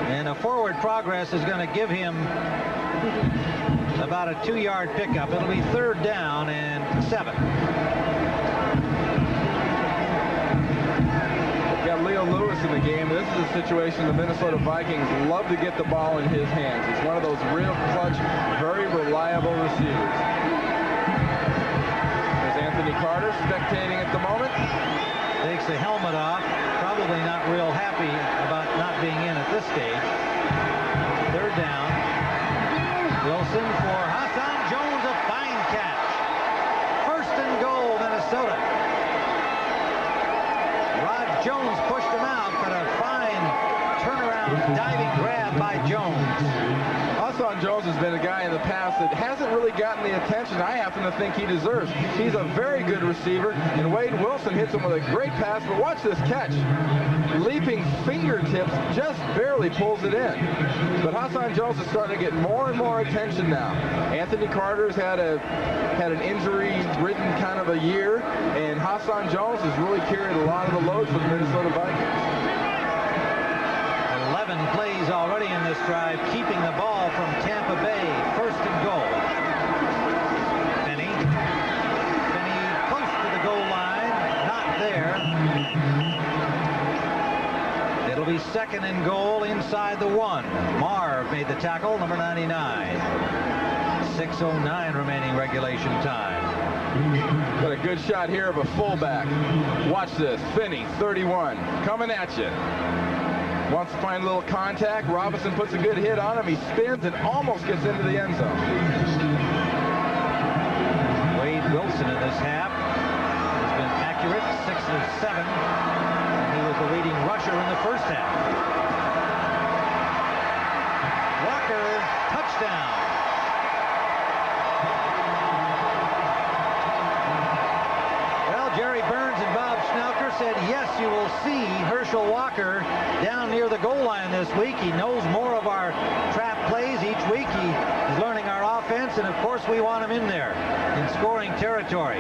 And a forward progress is going to give him about a 2-yard pickup. It'll be 3rd down and 7. We've got Leo Lewis in the game. This is a situation the Minnesota Vikings love to get the ball in his hands. He's one of those real clutch, very reliable receivers. There's Anthony Carter spectating at the moment. Takes the helmet off. Probably not real happy about not being in at this stage. 3rd down. Wilson for Hassan Jones, a fine catch. 1st and goal, Minnesota. Rod Jones pushed him out, but a fine turnaround diving grab by Jones. Hassan Jones has been a guy in the past that hasn't really gotten the attention I happen to think he deserves. He's a very good receiver, and Wade Wilson hits him with a great pass, but watch this catch. Leaping fingertips, just barely pulls it in. But Hassan Jones is starting to get more and more attention now. Anthony Carter's had an injury-ridden kind of a year, and Hassan Jones has really carried a lot of the load for the Minnesota Vikings. 11 plays already in this drive, keeping the ball from Tampa Bay. 1st and goal. Finney close to the goal line, not there. It'll be 2nd and goal inside the 1. Marv made the tackle, number 99. 6:09 remaining regulation time. Got a good shot here of a fullback. Watch this. Finney, 31, coming at you. Wants to find a little contact. Robinson puts a good hit on him. He spins and almost gets into the end zone. Wade Wilson in this half has been accurate, 6 of 7. And he was the leading rusher in the first half. Walker, touchdown. Herschel Walker down near the goal line this week. He knows more of our trap plays each week. He is learning our offense, and of course we want him in there in scoring territory.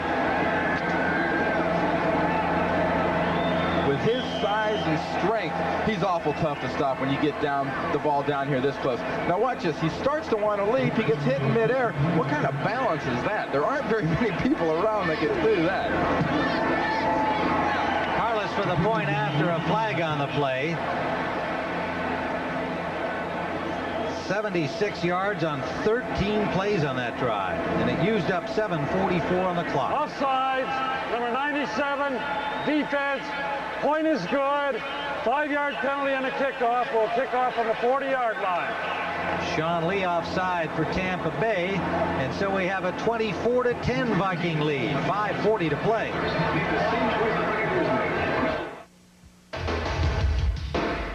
With his size and strength, he's awful tough to stop when you get the ball down here this close. Now watch this. He starts to want to leap. He gets hit in midair. What kind of balance is that? There aren't very many people around that can do that. Carlos for the point after a flag on the play. 76 yards on 13 plays on that drive, and it used up 7:44 on the clock. Offsides, number 97, defense. Point is good. 5-yard penalty and a kickoff. We'll kick off on the 40-yard line. Sean Lee offside for Tampa Bay, and so we have a 24-10 Viking lead. 5:40 to play.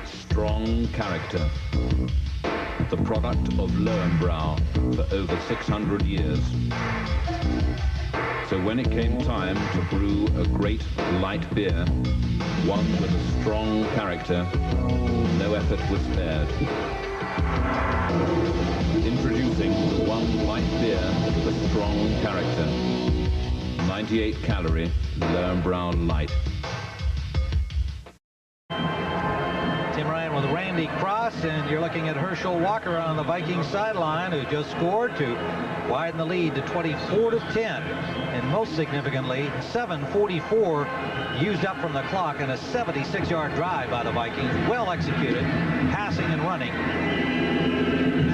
Strong character. The product of Lowenbrau for over 600 years. So when it came time to brew a great light beer, one with a strong character, no effort was spared. Introducing the one light beer with a strong character. 98 calorie Lowenbrau Light. Tim Ryan with Randy Cross, and you're looking at Herschel Walker on the Vikings sideline, who just scored to widen the lead to 24-10. And most significantly, 7:44 used up from the clock in a 76-yard drive by the Vikings. Well executed, passing and running.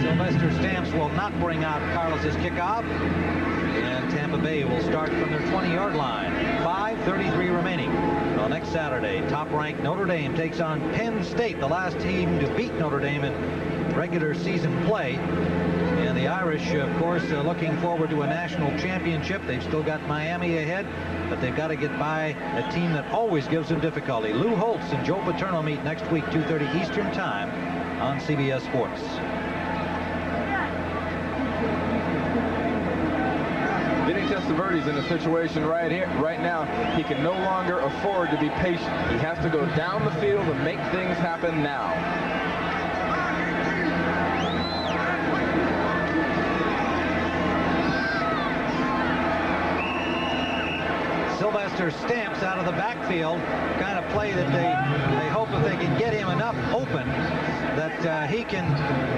Sylvester Stamps will not bring out Carlos's kickoff, and Tampa Bay will start from their 20-yard line. 5:33 remaining. Well, next Saturday, top-ranked Notre Dame takes on Penn State, the last team to beat Notre Dame in regular season play. And the Irish, of course, looking forward to a national championship. They've still got Miami ahead, but they've got to get by a team that always gives them difficulty. Lou Holtz and Joe Paterno meet next week, 2:30 Eastern Time on CBS Sports. Vinny Testaverde's in a situation right now. He can no longer afford to be patient. He has to go down the field and make things happen now. Sylvester Stamps out of the backfield, kind of play that they hope that they can get him enough open that he can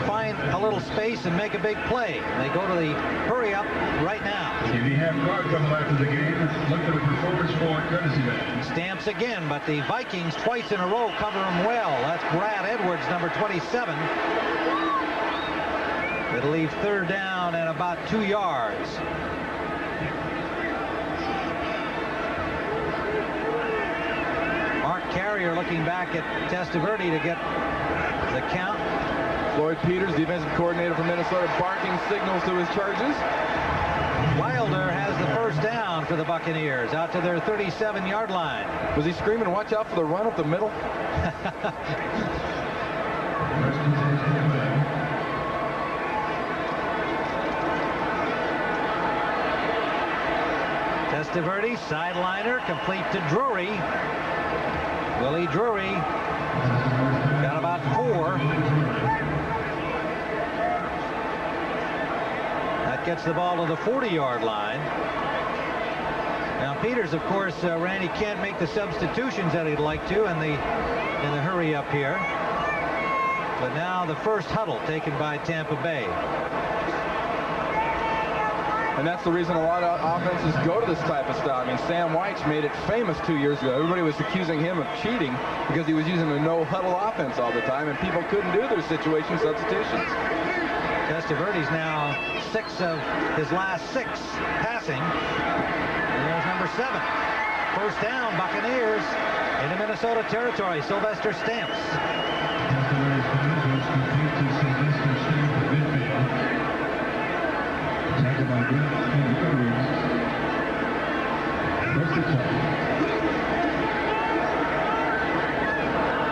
find a little space and make a big play. They go to the hurry up right now. If you have cards on after the game, look for the performance forward courtesy badge. Stamps again, but the Vikings twice in a row cover him well. That's Brad Edwards, number 27. It'll leave third down and about 2 yards. Mark Carrier looking back at Testaverde to get the count. Floyd Peters, defensive coordinator for Minnesota, barking signals to his charges. Wilder has the first down for the Buccaneers out to their 37-yard line. Was he screaming, watch out for the run up the middle? Testaverde, sideliner, complete to Drury. Willie Drury got about 4. That gets the ball to the 40-yard line. Now Peters, of course, Randy can't make the substitutions that he'd like to in the hurry up here. But now the first huddle taken by Tampa Bay. And that's the reason a lot of offenses go to this type of style. I mean, Sam Weich made it famous 2 years ago. Everybody was accusing him of cheating because he was using a no-huddle offense all the time, and people couldn't do their situation substitutions. Testaverde's now 6 of his last 6 passing. And there's number 7. First down, Buccaneers into Minnesota territory. Sylvester Stamps.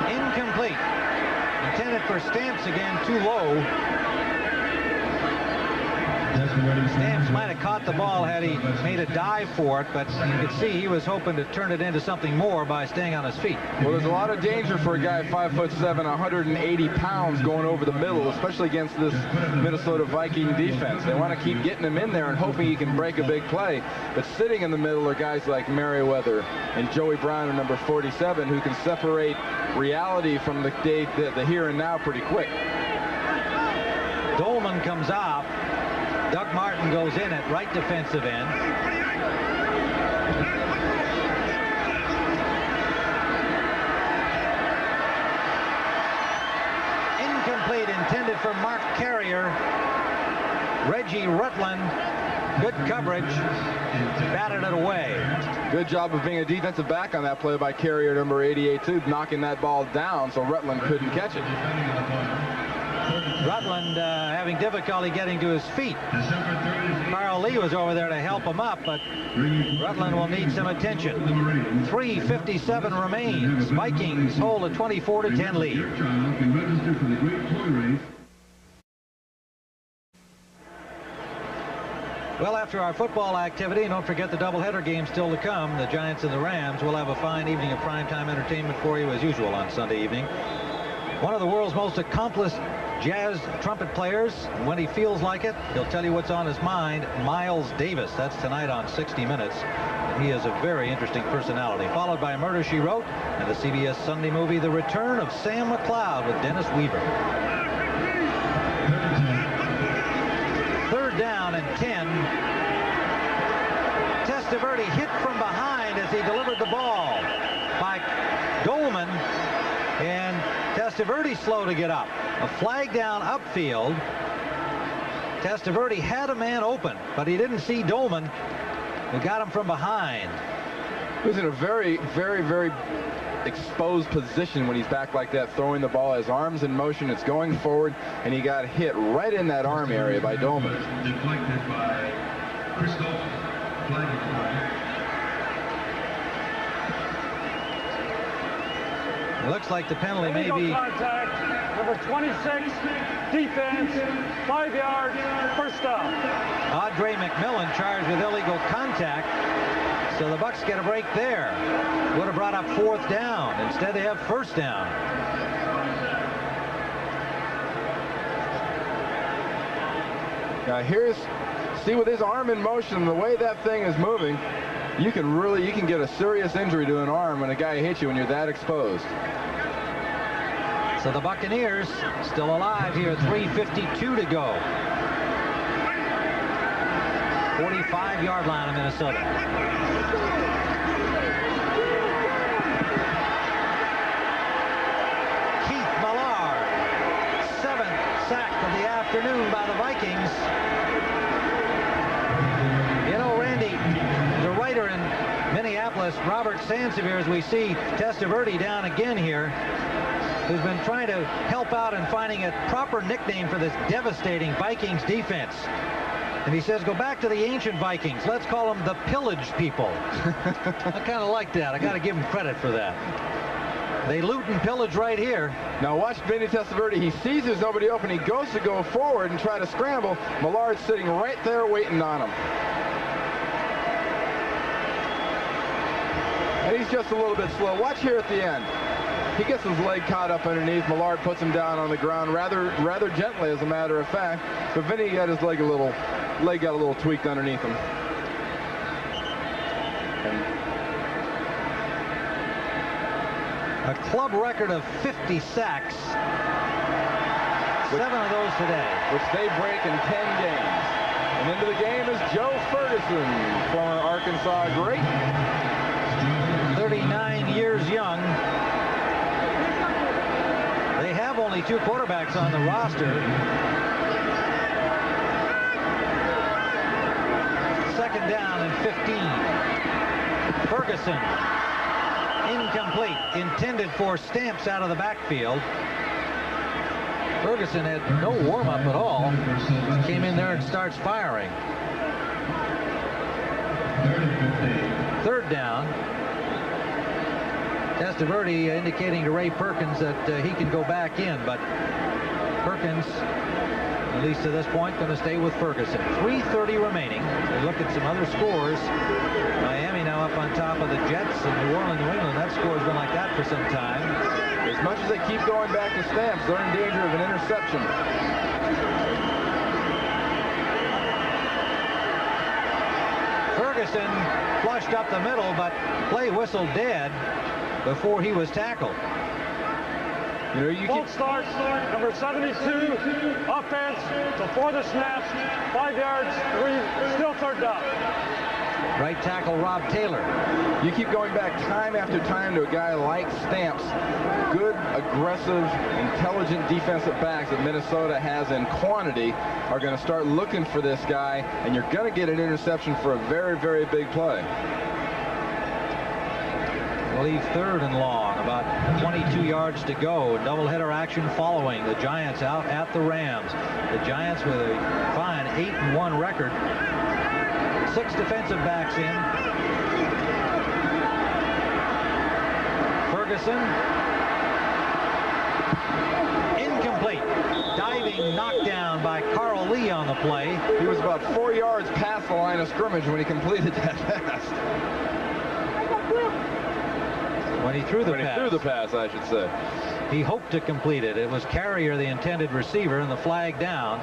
Incomplete. Intended for Stamps again, too low. Stamps might have caught the ball had he made a dive for it, but you could see he was hoping to turn it into something more by staying on his feet. Well, there's a lot of danger for a guy 5'7", 180 pounds going over the middle, especially against this Minnesota Viking defense. They want to keep getting him in there and hoping he can break a big play. But sitting in the middle are guys like Merriweather and Joey Brown at number 47 who can separate reality from the here and now pretty quick. Dolman comes off. Doug Martin goes in at right defensive end. Incomplete, intended for Mark Carrier. Reggie Rutland, good coverage, batted it away. Good job of being a defensive back on that play by Carrier, number 88, too, knocking that ball down so Rutland couldn't catch it. Rutland having difficulty getting to his feet. Carl Lee was over there to help him up, but Rutland will need some attention. 3:57 remains. Vikings hold a 24-10 lead. Well, after our football activity, and don't forget the doubleheader game still to come, the Giants and the Rams, will have a fine evening of primetime entertainment for you as usual on Sunday evening. One of the world's most accomplished jazz trumpet players, and when he feels like it, he'll tell you what's on his mind, Miles Davis. That's tonight on 60 Minutes. And he is a very interesting personality. Followed by Murder, She Wrote, and the CBS Sunday movie, The Return of Sam McCloud with Dennis Weaver. Third down and 10. Testaverde hit from behind as he delivered the ball by Dolman, and Testaverde slow to get up. A flag down upfield. Testaverde had a man open, but he didn't see Dolman, who got him from behind. He was in a very, very, very exposed position when he's back like that, throwing the ball. His arms in motion, it's going forward, and he got hit right in that arm area by Dolman. Deflected by Chris Dolman. It looks like the penalty may be... Contact, number 26, defense, 5 yards, first down. Audrey McMillan charged with illegal contact, so the Bucs get a break there. Would have brought up fourth down. Instead, they have first down. Now see with his arm in motion, the way that thing is moving, you can get a serious injury to an arm when a guy hits you when you're that exposed. So the Buccaneers still alive here, 3:52 to go. 45-yard line of Minnesota. Keith Millard, 7th sack of the afternoon by the Vikings. You know, Randy, the writer in Minneapolis, Robert Sansevier, as we see Testaverde down again here, who's been trying to help out in finding a proper nickname for this devastating Vikings defense. And he says, go back to the ancient Vikings. Let's call them the pillage people. I kind of like that. I got to give him credit for that. They loot and pillage right here. Now watch Vinny Testaverde. He sees there's nobody open. He goes to go forward and try to scramble. Millard's sitting right there waiting on him. And he's just a little bit slow. Watch here at the end. He gets his leg caught up underneath. Millard puts him down on the ground rather gently, as a matter of fact. But Vinny got his leg got a little tweaked underneath him. A club record of 50 sacks. 7 of those today. Which they break in 10 games. And into the game is Joe Ferguson, former Arkansas great. 39 years young. They have only 2 quarterbacks on the roster. Second down and 15. Ferguson. Incomplete. Intended for Stamps out of the backfield. Ferguson had no warm-up at all. Came in there and starts firing. Third down. Testaverde indicating to Ray Perkins that he can go back in, but Perkins at least to this point, going to stay with Ferguson. 3:30 remaining. We look at some other scores. Miami now up on top of the Jets, and New Orleans, New England. That score's been like that for some time. As much as they keep going back to Stamps, they're in danger of an interception. Ferguson flushed up the middle, but play whistled dead before he was tackled. You know, you can start number 72 offense before the snap, 5 yards, 3, still third down. Right tackle Rob Taylor. You keep going back time after time to a guy like Stamps. Good, aggressive, intelligent defensive backs that Minnesota has in quantity are going to start looking for this guy, and you're going to get an interception for a very, very big play. I believe 3rd and long, about 22 yards to go. Doubleheader action following. The Giants out at the Rams. The Giants with a fine 8-1 record. 6 defensive backs in. Ferguson. Incomplete. Diving knockdown by Carl Lee on the play. He was about 4 yards past the line of scrimmage when he completed that pass. When he threw the pass. He threw the pass, I should say. He hoped to complete it. It was Carrier, the intended receiver, and the flag down.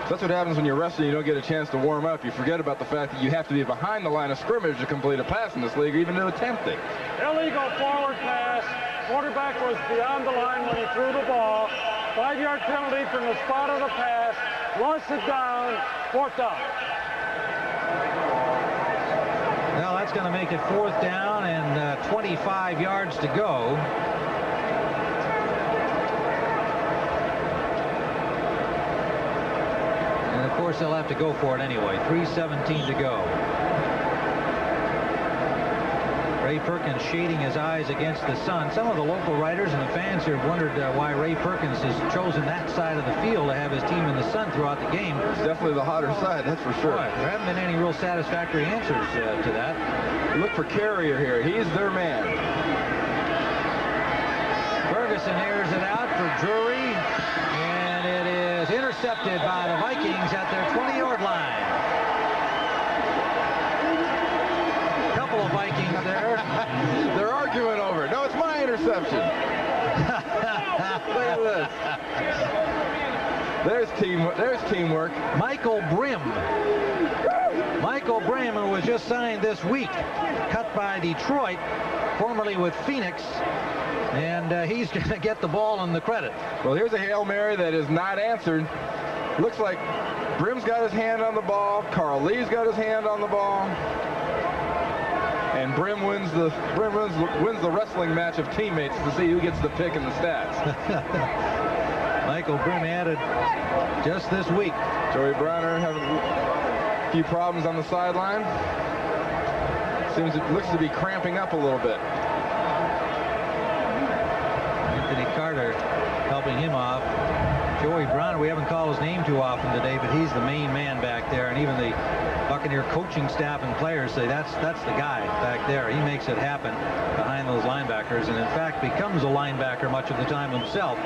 So that's what happens when you're wrestling. You don't get a chance to warm up. You forget about the fact that you have to be behind the line of scrimmage to complete a pass in this league, or even to attempt it. Illegal forward pass. Quarterback was beyond the line when he threw the ball. 5-yard penalty from the spot of the pass. Lost it down. 4th down. Well, that's going to make it 4th down and 25 yards to go. And of course, they'll have to go for it anyway. 3:17 to go. Ray Perkins shading his eyes against the sun. Some of the local writers and the fans here have wondered why Ray Perkins has chosen that side of the field to have his team in the sun throughout the game. It's definitely the hotter side, that's for sure. Boy, there haven't been any real satisfactory answers to that. Look for Carrier here. He's their man. Ferguson airs it out for Drury, and it is intercepted by the Vikings at their 20-yard line. Couple of Vikings there. They're arguing over it. No, it's my interception. Look at this. There's teamwork. Michael Brim. Michael Brim, who was just signed this week, cut by Detroit, formerly with Phoenix, and he's going to get the ball and the credit. Well, here's a Hail Mary that is not answered. Looks like Brim's got his hand on the ball. Carl Lee's got his hand on the ball. And Brim wins the wrestling match of teammates to see who gets the pick in the stats. Michael Brim added just this week. Joey Browner having a few problems on the sideline. Looks to be cramping up a little bit. Anthony Carter helping him off. Joey Browner, we haven't called his name too often today, but he's the main man back there, and even the Buccaneer coaching staff and players say that's the guy back there. He makes it happen behind those linebackers, and in fact becomes a linebacker much of the time himself,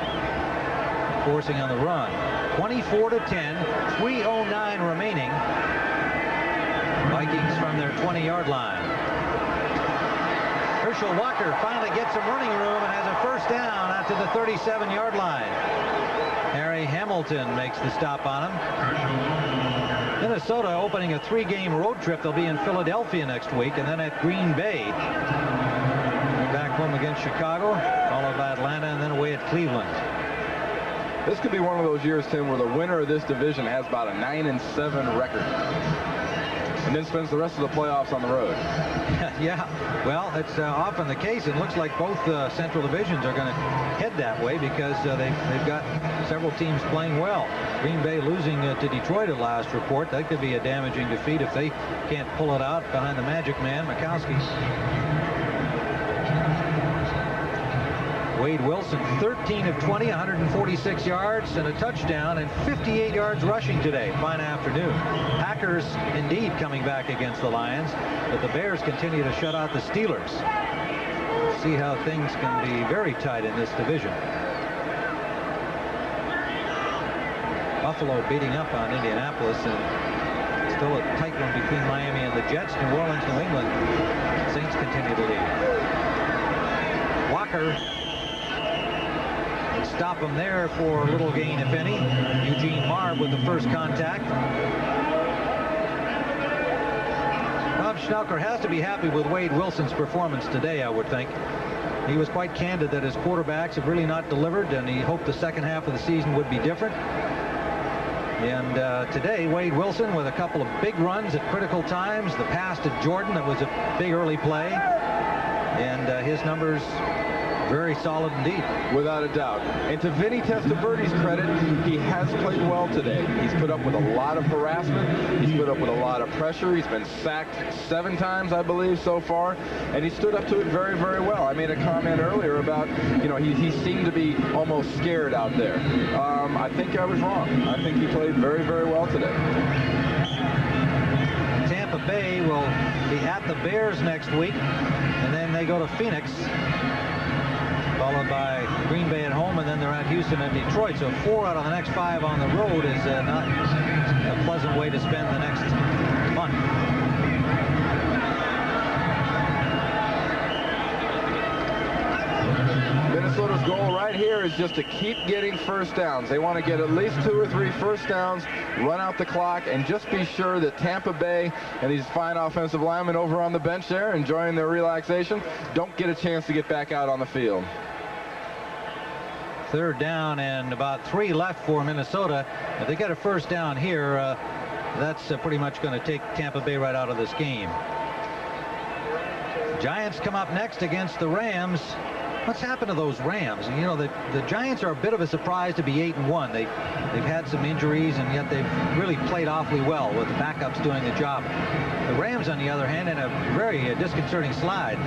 forcing on the run. 24-10, 3:09 remaining. Vikings from their 20-yard line. Herschel Walker finally gets some running room and has a first down out to the 37-yard line. Harry Hamilton makes the stop on him. Minnesota opening a 3-game road trip. They'll be in Philadelphia next week and then at Green Bay. Back home against Chicago, followed by Atlanta, and then away at Cleveland. This could be one of those years, Tim, where the winner of this division has about a 9-7 record. And then spends the rest of the playoffs on the road. Yeah, well, it's often the case. It looks like both Central divisions are going to head that way because they've got several teams playing well. Green Bay losing to Detroit at last report. That could be a damaging defeat if they can't pull it out behind the Magic Man, Mikowski. Wade Wilson, 13 of 20, 146 yards and a touchdown and 58 yards rushing today. Fine afternoon. Packers indeed coming back against the Lions, but the Bears continue to shut out the Steelers. See how things can be very tight in this division. Buffalo beating up on Indianapolis, and still a tight one between Miami and the Jets. New Orleans, New England. Saints continue to lead. Walker would stop him there for a little gain, if any. Eugene Marb with the first contact. Bob Schnauker has to be happy with Wade Wilson's performance today, I would think. He was quite candid that his quarterbacks have really not delivered, and he hoped the second half of the season would be different. And today, Wade Wilson with a couple of big runs at critical times. The pass to Jordan, that was a big early play. And his numbers very solid indeed. Without a doubt. And to Vinny Testaverde's credit, he has played well today. He's put up with a lot of harassment. He's put up with a lot of pressure. He's been sacked 7 times, I believe, so far. And he stood up to it very, very well. I made a comment earlier about, you know, he seemed to be almost scared out there. I think I was wrong. I think he played very, very well today. Tampa Bay will be at the Bears next week, and then they go to Phoenix, followed by Green Bay at home, and then they're at Houston and Detroit. So 4 out of the next 5 on the road is not a pleasant way to spend the next month. Minnesota's goal right here is just to keep getting first downs. They want to get at least 2 or 3 first downs, run out the clock, and just be sure that Tampa Bay and these fine offensive linemen over on the bench there enjoying their relaxation don't get a chance to get back out on the field. 3rd down and about 3 left for Minnesota. If they get a first down here, that's pretty much going to take Tampa Bay right out of this game. Giants come up next against the Rams. What's happened to those Rams? You know, the Giants are a bit of a surprise to be 8-1. They've had some injuries, and yet they've really played awfully well with the backups doing the job. The Rams, on the other hand, in a very disconcerting slide.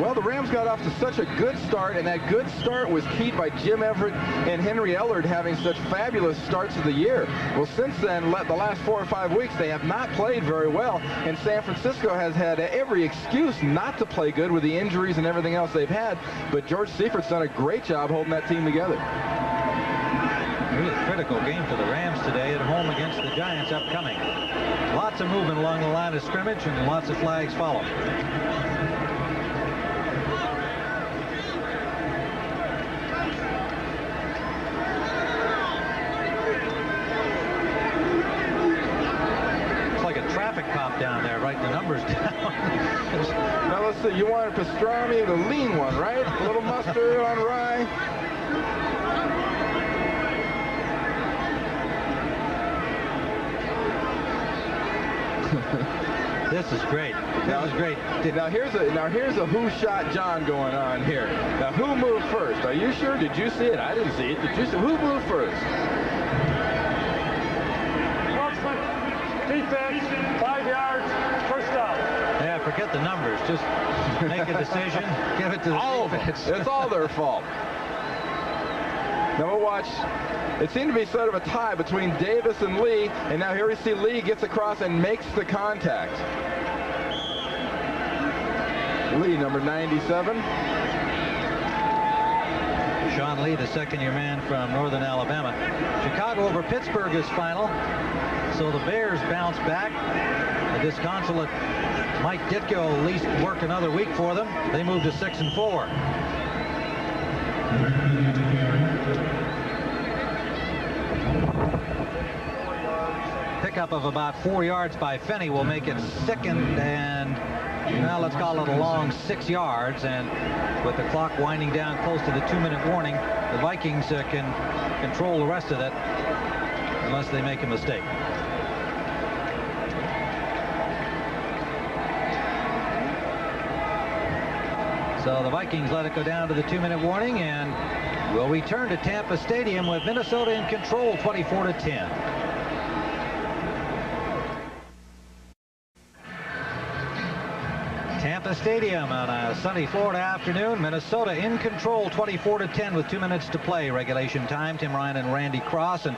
Well, the Rams got off to such a good start, and that good start was keyed by Jim Everett and Henry Ellard having such fabulous starts of the year. Well, since then, the last 4 or 5 weeks, they have not played very well, and San Francisco has had every excuse not to play good with the injuries and everything else they've had. But George Seifert's done a great job holding that team together. Really critical game for the Rams today at home against the Giants upcoming. Lots of movement along the line of scrimmage, and lots of flags follow. It's like a traffic cop down there writing the numbers down. Now let's see, you wanted pastrami, the lean one, right? A little mustard on rye. This is great. This is great. Now here's a who shot John going on here. Now who moved first? Are you sure? Did you see it? I didn't see it. Did you see who moved first? Defense, 5 yards, first down. Yeah, forget the numbers. Just make a decision. Give it to the defense. It's all their fault. Now we'll watch. It seemed to be sort of a tie between Davis and Lee, and now here we see Lee gets across and makes the contact. Lee, number 97. Sean Lee, the second-year man from Northern Alabama. Chicago over Pittsburgh is final. So the Bears bounce back. The disconsolate Mike Ditka will at least work another week for them. They move to 6-4. Pickup of about 4 yards by Finney will make it 2nd and, well, let's call it a long 6 yards. And with the clock winding down close to the 2-minute warning, the Vikings can control the rest of it unless they make a mistake. So the Vikings let it go down to the 2-minute warning, and will return to Tampa Stadium with Minnesota in control, 24-10. Tampa Stadium on a sunny Florida afternoon. Minnesota in control, 24-10 with 2 minutes to play. Regulation time. Tim Ryan and Randy Cross. And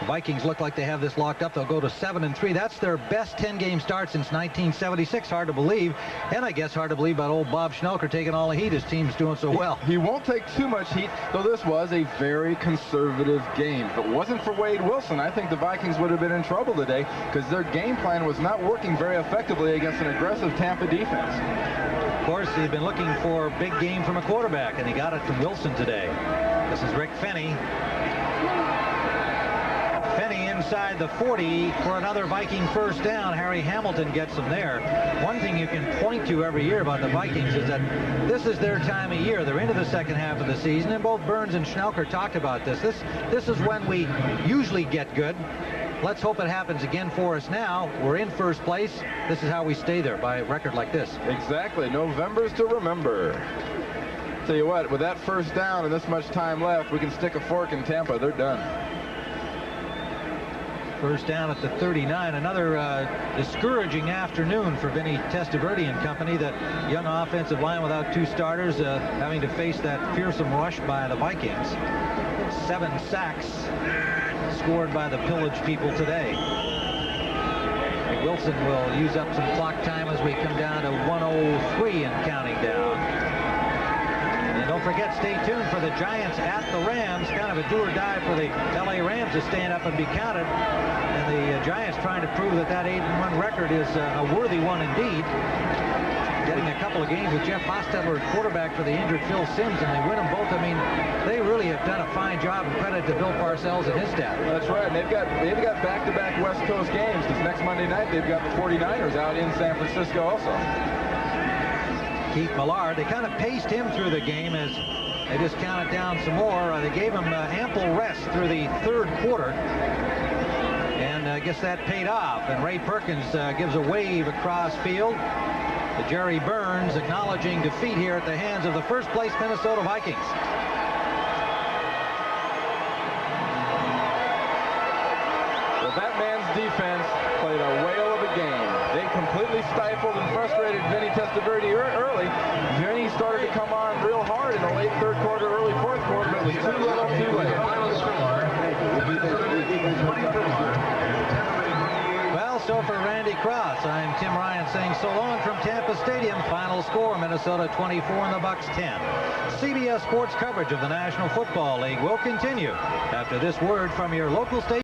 The Vikings look like they have this locked up. They'll go to 7-3. That's their best 10-game start since 1976. Hard to believe. And I guess hard to believe about old Bob Schnelker taking all the heat. His team's doing so well. He won't take too much heat, though this was a very conservative game. If it wasn't for Wade Wilson, I think the Vikings would have been in trouble today because their game plan was not working very effectively against an aggressive Tampa defense. Of course, he'd been looking for a big game from a quarterback, and he got it from Wilson today. This is Rick Fenny. Fenny inside the 40 for another Viking first down. Harry Hamilton gets him there. One thing you can point to every year about the Vikings is that this is their time of year. They're into the second half of the season, and both Burns and Schnelker talked about this. This is when we usually get good. Let's hope it happens again for us now. We're in first place. This is how we stay there, by a record like this. Exactly. November's to remember. Tell you what, with that first down and this much time left, we can stick a fork in Tampa. They're done. First down at the 39. Another discouraging afternoon for Vinny Testaverde and company. That young offensive line without two starters, having to face that fearsome rush by the Vikings. 7 sacks scored by the Pillage people today. Wilson will use up some clock time as we come down to 1:03 and counting down. And don't forget, stay tuned for the Giants at the Rams. Kind of a do or die for the LA Rams to stand up and be counted. And the Giants trying to prove that that 8-1 record is a worthy one indeed. Getting a couple of games with Jeff Hostetler at quarterback for the injured Phil Simms, and they win them both. I mean, they really have done a fine job, and credit to Bill Parcells and his staff. That's right. And they've got back-to-back West Coast games, because next Monday night they've got the 49ers out in San Francisco also. Keith Millard, they kind of paced him through the game as they just counted down some more. They gave him ample rest through the third quarter. And I guess that paid off. And Ray Perkins gives a wave across field to Jerry Burns, acknowledging defeat here at the hands of the first-place Minnesota Vikings. Well, that man's defense played a whale of a game. They completely stifled and frustrated Vinny Testaverde early. Vinny started to come on real hard in the late third quarter, early fourth quarter, but it was too little, too late. Well, so for Randy Cross, I'm Tim Ryan saying so long from Tampa Stadium. Final score, Minnesota 24 and the Bucs 10. CBS Sports coverage of the National Football League will continue after this word from your local station.